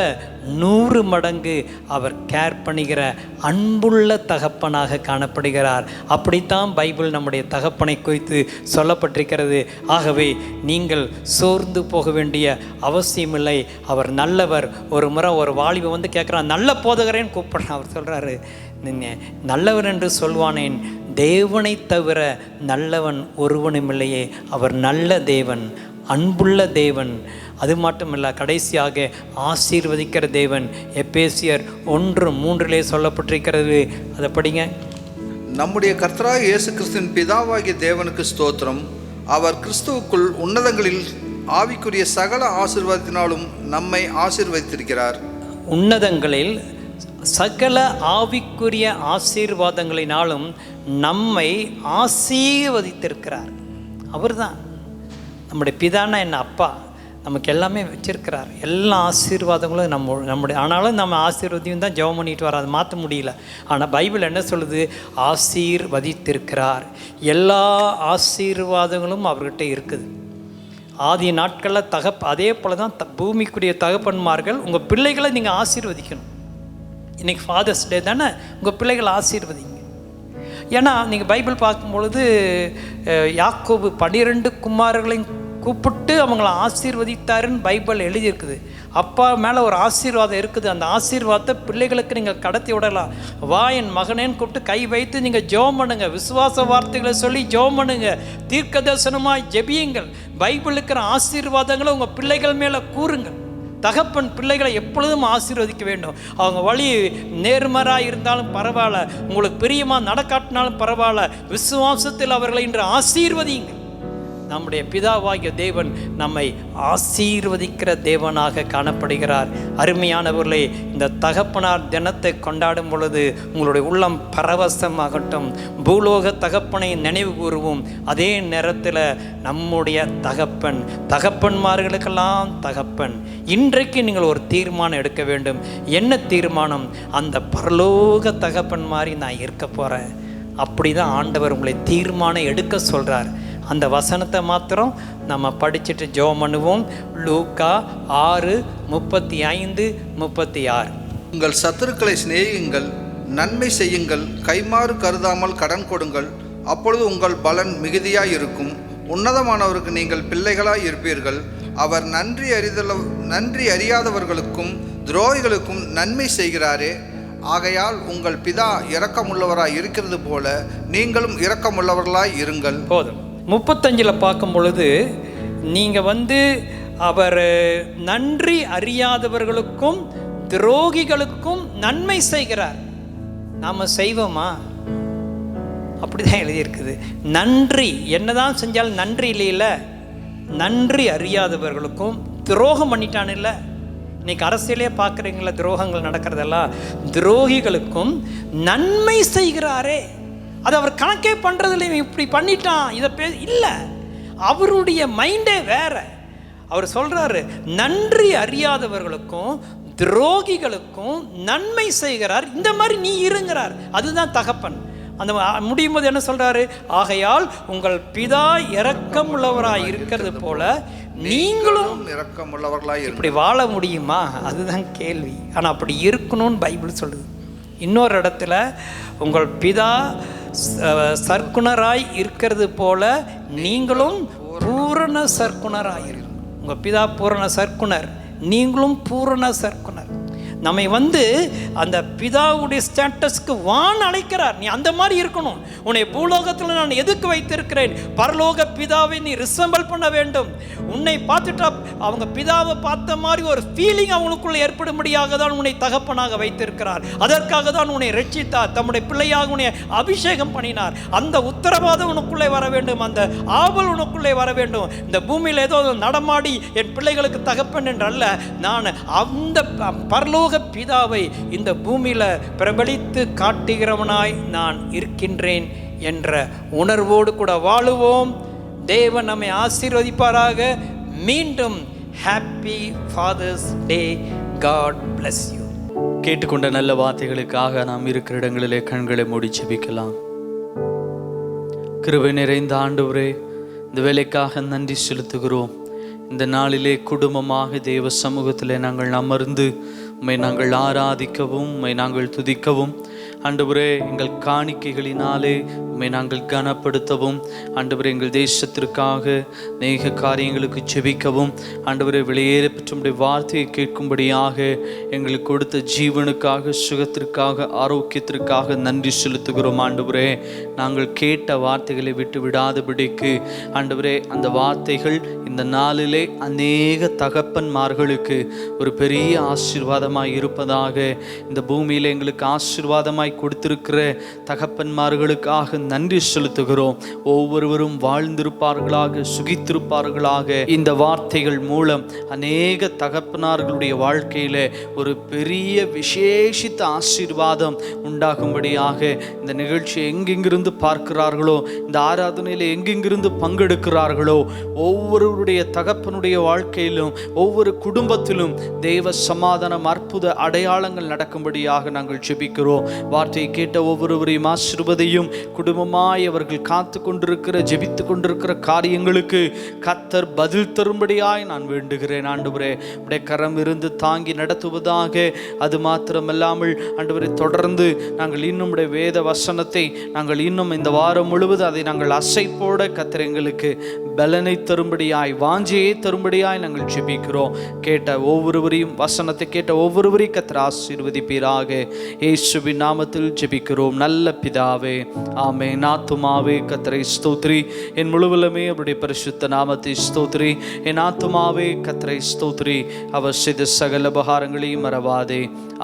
100 மடங்கு அவர் கேர் பண்ணுகிற அன்புள்ள தகப்பனாக காணப்படுகிறார். அப்படித்தான் பைபிள் நம்முடைய தகப்பனை குறித்து சொல்லப்பட்டிருக்கிறது. ஆகவே நீங்கள் சோர்ந்து போக வேண்டிய அவசியமில்லை. அவர் நல்லவர். ஒரு முறை ஒரு வாலிபன் கேட்குறான், நல்ல போதகரேன்னு கூப்பிட்றான். அவர் சொல்கிறாரு, நல்லவர் என்று சொல்வானேன், தேவனை தவிர நல்லவன் ஒருவனும் இல்லையே. அவர் நல்ல தேவன், அன்புள்ள தேவன். அது மட்டுமல்ல, கடைசியாக ஆசீர்வதிக்கிற தேவன். எபேசியர் 1:3 சொல்லப்பட்டிருக்கிறது. அதை படிங்க. நம்முடைய கர்த்தராகிய இயேசு கிறிஸ்துவின் பிதாவாகிய தேவனுக்கு ஸ்தோத்திரம். அவர் கிறிஸ்துவுக்குள் உன்னதங்களில் ஆவிக்குரிய சகல ஆசீர்வாதத்தினாலும் நம்மை ஆசீர்வதித்திருக்கிறார். உன்னதங்களில் சகல ஆவிக்குரிய ஆசீர்வாதங்களினாலும் நம்மை ஆசீர்வதித்திருக்கிறார். அவர் தான் நம்முடைய பிதானா, என்ன அப்பா, நமக்கு எல்லாமே வச்சிருக்கிறார். எல்லா ஆசீர்வாதங்களும் நம்முடைய. ஆனாலும் நம்ம ஆசீர்வதியும் தான் ஜெபம் பண்ணிட்டு வர, அதை மாற்ற முடியல. ஆனால் பைபிள் என்ன சொல்லுது? ஆசீர்வதித்திருக்கிறார். எல்லா ஆசீர்வாதங்களும் அவர்கிட்ட இருக்குது. ஆதி நாட்களில் அதே போல தான் பூமிக்குரிய தகப்பன்மார்கள். உங்கள் பிள்ளைகளை நீங்கள் ஆசீர்வதிக்கணும். இன்றைக்கி ஃபாதர்ஸ் டே தானே, உங்கள் பிள்ளைகளை ஆசீர்வதிங்க. ஏன்னா நீங்கள் பைபிள் பார்க்கும்பொழுது யாக்கோபு 12 குமாரர்களையும் கூப்பிட்டு அவங்கள ஆசீர்வதித்தாருன்னு பைபிள் எழுதியிருக்குது. அப்பா மேலே ஒரு ஆசீர்வாதம் இருக்குது. அந்த ஆசீர்வாதத்தை பிள்ளைகளுக்கு நீங்கள் கடத்தி விடலாம். வா என் மகனேன்னு கூப்பிட்டு கை வைத்து நீங்கள் ஜெபம் பண்ணுங்க. விசுவாச வார்த்தைகளை சொல்லி ஜெபம் பண்ணுங்க. தீர்க்க தரிசனமாய் ஜெபியுங்கள். பைபிள் இருக்கிற ஆசீர்வாதங்களை உங்கள் பிள்ளைகள் மேலே கூறுங்கள். தகப்பன் பிள்ளைகளை எப்பொழுதும் ஆசீர்வதிக்க வேண்டும். அவங்க வழி நேர்மறாக இருந்தாலும் பரவாயில்ல, உங்களுக்கு பிரியமாக நடக்காட்டினாலும் பரவாயில்ல, விசுவாசத்தில் அவர்களை இன்று ஆசீர்வதியுங்கள். நம்முடைய பிதாவாகிய தேவன் நம்மை ஆசீர்வதிக்கிற தேவனாக காணப்படுகிறார். அருமையானவர்களே, இந்த தகப்பனார் தினத்தை கொண்டாடும் பொழுது உங்களுடைய உள்ளம் பரவசமாகட்டும். பூலோக தகப்பனை நினைவு கூறுவோம். அதே நேரத்தில் நம்முடைய தகப்பன்மார்களுக்கெல்லாம் தகப்பன். இன்றைக்கு நீங்கள் ஒரு தீர்மானம் எடுக்க வேண்டும். என்ன தீர்மானம்? அந்த பரலோக தகப்பன் மாதிரி நான் இருக்க போகிறேன். அப்படி தான் ஆண்டவர் உங்களை தீர்மானம் எடுக்க சொல்கிறார். அந்த வசனத்தை மாத்திரம் நம்ம படிச்சுட்டு ஜெபம் பண்ணுவோம். லூக்கா 6:35-36. உங்கள் சத்துருக்களை சிநேகியுங்கள், நன்மை செய்யுங்கள், கைமாறு கருதாமல் கடன் கொடுங்கள், அப்பொழுது உங்கள் பலன் மிகுதியாய் இருக்கும். உன்னதமானவருக்கு நீங்கள் பிள்ளைகளாய் இருப்பீர்கள். அவர் நன்றி அறியாதவர்களுக்கும் துரோகிகளுக்கும் நன்மை செய்கிறாரே. ஆகையால் உங்கள் பிதா இரக்கமுள்ளவராய் இருக்கிறது போல நீங்களும் இரக்கமுள்ளவர்களாய் இருங்கள். போதும். 35 பார்க்கும் பொழுது நீங்கள் அவர் நன்றி அறியாதவர்களுக்கும் துரோகிகளுக்கும் நன்மை செய்கிறார். நாம் செய்வோமா? அப்படிதான் எழுதியிருக்குது. நன்றி என்னதான் செஞ்சாலும் நன்றி இல்லையில. நன்றி அறியாதவர்களுக்கும் துரோகம் பண்ணிட்டான் இல்லை. இன்னைக்கு அரசியலே பார்க்குறீங்களா துரோகங்கள் நடக்கிறதெல்லாம்? துரோகிகளுக்கும் நன்மை செய்கிறாரே. அது அவர் கணக்கே பண்ணுறதில்ல. இப்படி பண்ணிட்டான் இதை இல்லை. அவருடைய மைண்டே வேற. அவர் சொல்கிறாரு, நன்றி அறியாதவர்களுக்கும் துரோகிகளுக்கும் நன்மை செய்கிறார். இந்த மாதிரி நீ இருங்கிறார். அதுதான் தகப்பன். அந்த முடியும் போது என்ன சொல்கிறாரு? ஆகையால் உங்கள் பிதா இரக்கம் உள்ளவராய் இருக்கிறது போல நீங்களும் இரக்கம் உள்ளவர்களாய். இப்படி வாழ முடியுமா? அதுதான் கேள்வி. ஆனால் அப்படி இருக்கணும்னு பைபிள் சொல்லுது. இன்னொரு இடத்துல உங்கள் பிதா சர்க்குணராய் இருக்கிறது போல நீங்களும் பூரண சர்க்குணராய் இருக்கும். உங்கள் பிதா பூரண சர்க்குணர், நீங்களும் பூரண சர்க்குணர். நம்மை அந்த பிதாவுடைய ஸ்டேட்டஸ்க்கு வான் அழைக்கிறார். நீ அந்த மாதிரி இருக்கணும். உன்னை பூலோகத்தில் நான் எதுக்கு வைத்திருக்கிறேன்? பரலோக பிதாவை நீ ரிசம்பிள் பண்ண வேண்டும். உன்னை பார்த்துட்டா அவங்க பிதாவை பார்த்த மாதிரி ஒரு ஃபீலிங் அவங்களுக்குள்ள ஏற்படும்படியாக தான் உன்னை தகப்பனாக வைத்திருக்கிறார். அதற்காக தான் உன்னை ரட்சித்தார். தம்முடைய பிள்ளையாக உன்னை அபிஷேகம் பண்ணினார். அந்த உத்தரவாதம் உனக்குள்ளே வர வேண்டும். அந்த ஆவல் உனக்குள்ளே வர வேண்டும். இந்த பூமியில் ஏதோ நடமாடி என் பிள்ளைகளுக்கு தகப்பன் என்றல்ல, நான் அந்த பரலோக பிதாவை இந்த பூமியில பிரபலித்து காட்டுகிறவனாய் நான் இருக்கின்றேன் என்ற உணர்வோடு கூட வாழுவோம். தேவன் நம்மை ஆசீர்வதிப்பாராக. மீண்டும் happy father's day. God bless you. கேட்டுக்கொண்ட நல்ல வார்த்தைகளுக்காக நாம் இருக்கிற இடங்களிலே கண்களை மூடி ஜெபிக்கலாம். கிருபை நிறைந்த ஆண்டவரே, இந்த வேலைக்காக நன்றி செலுத்துகிறோம். இந்த நாளிலே குடும்பமாக தேவ சமூகத்திலே நாங்கள் அமர்ந்து உம்மை நாங்கள் ஆராதிக்கவும் உம்மை நாங்கள் துதிக்கவும், ஆண்டவரே எங்கள் காணிக்கைகளினாலே உம்மை நாங்கள் கனப்படுத்தவும், ஆண்டவரே எங்கள் தேசத்திற்காக அநேக காரியங்களுக்கு ஜெபிக்கவும், ஆண்டவரே வெளியேற பெற்ற வார்த்தையை கேட்கும்படியாக எங்களுக்கு கொடுத்த ஜீவனுக்காக, சுகத்திற்காக, ஆரோக்கியத்திற்காக நன்றி செலுத்துகிறோம். ஆண்டவரே நாங்கள் கேட்ட வார்த்தைகளை விட்டு விடாதபடிக்கு ஆண்டவரே அந்த வார்த்தைகள் இந்த நாளிலே அநேக தகப்பன்மார்களுக்கு ஒரு பெரிய ஆசீர்வாதமாய் இருப்பதாக, இந்த பூமியில் எங்களுக்கு ஆசீர்வாதமாய் கொடுத்திருக்கிற தகப்பன்மார்களுக்காக நன்றி செலுத்துகிறோம். ஒவ்வொருவரும் வாழ்ந்திருப்பார்களாக, சுகித்திருப்பார்களாக. இந்த வார்த்தைகள் மூலம் அநேக தகப்பனார்களுடைய வாழ்க்கையில ஒரு பெரிய விசேஷித்த ஆசீர்வாதம் உண்டாகும்படியாக இந்த நிகழ்ச்சியை எங்கெங்கிருந்து பார்க்கிறார்களோ, இந்த ஆராதனையில் எங்கெங்கிருந்து பங்கெடுக்கிறார்களோ, ஒவ்வொருவருடைய தகப்பனுடைய வாழ்க்கையிலும் ஒவ்வொரு குடும்பத்திலும் தெய்வ சமாதானம், அற்புத அடையாளங்கள் நடக்கும்படியாக நாங்கள் ஜெபிக்கிறோம். வார்த்தையை கேட்ட ஒவ்வொருவரையும் ஆசீர்வதியும். குடும்பமாய் அவர்கள் காத்து கொண்டிருக்கிற, ஜெபித்து கொண்டிருக்கிற காரியங்களுக்கு கர்த்தர் பதில் தரும்படியாய் நான் வேண்டுகிறேன். ஆண்டவரே உடைய கரம் இருந்து தாங்கி நடத்துவதாக. அது மாத்திரமல்லாமல் ஆண்டவரே தொடர்ந்து நாங்கள் இன்னும் உடைய வேத வசனத்தை நாங்கள் இன்னும் இந்த வாரம் முழுவதும் அதை நாங்கள் அசைப்போட கர்த்தர் எங்களுக்கு பலனை தரும்படியாய், வாஞ்சியை தரும்படியாய் நாங்கள் ஜெபிக்கிறோம். கேட்ட ஒவ்வொருவரையும், வசனத்தை கேட்ட ஒவ்வொருவரையும் கர்த்தர் ஆசீர்வதிப்பீராக. இயேசுவின் நாமத்தில் நாமத்தில் ஜெபிக்கிறோம் நல்ல பிதாவே, ஆமென். ஆத்துமாவே கர்த்தரை ஸ்தோத்திரி, என் முழுவலுமே அவருடைய பரிசுத்த நாமத்தை ஸ்தோத்திரி. என் ஆத்துமாவே கர்த்தரை ஸ்தோத்திரி, அவர் செய்த சகல உபகாரங்களையும் மறவாதே.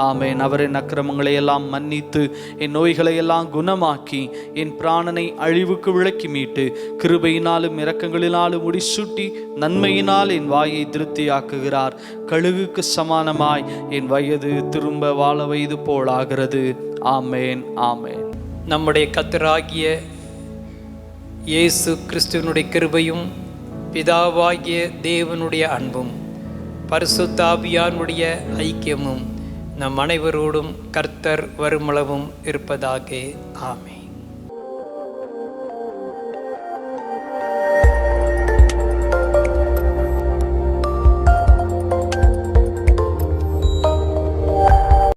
ஆமென். அவர் என் அக்கிரமங்களை எல்லாம் மன்னித்து என் நோய்களை எல்லாம் குணமாக்கி என் பிராணனை அழிவுக்கு விலக்கி மீட்டு கிருபையினாலும் இரக்கங்களினாலும் முடிசூட்டி நன்மையினால் என் வாயை திருப்தியாக்குகிறார். கழுகுக்கு சமானமாய் என் வயது திரும்ப வாழ வயது போலாகிறது. ஆமேன், ஆமேன். நம்முடைய கர்த்தராகிய இயேசு கிறிஸ்துவனுடைய கிருபையும் பிதாவாகிய தேவனுடைய அன்பும் பரிசுத்த ஆவியானுடைய ஐக்கியமும் நம் அனைவரோடும் கர்த்தர் வருமளவும் இருப்பதாக. ஆமென்.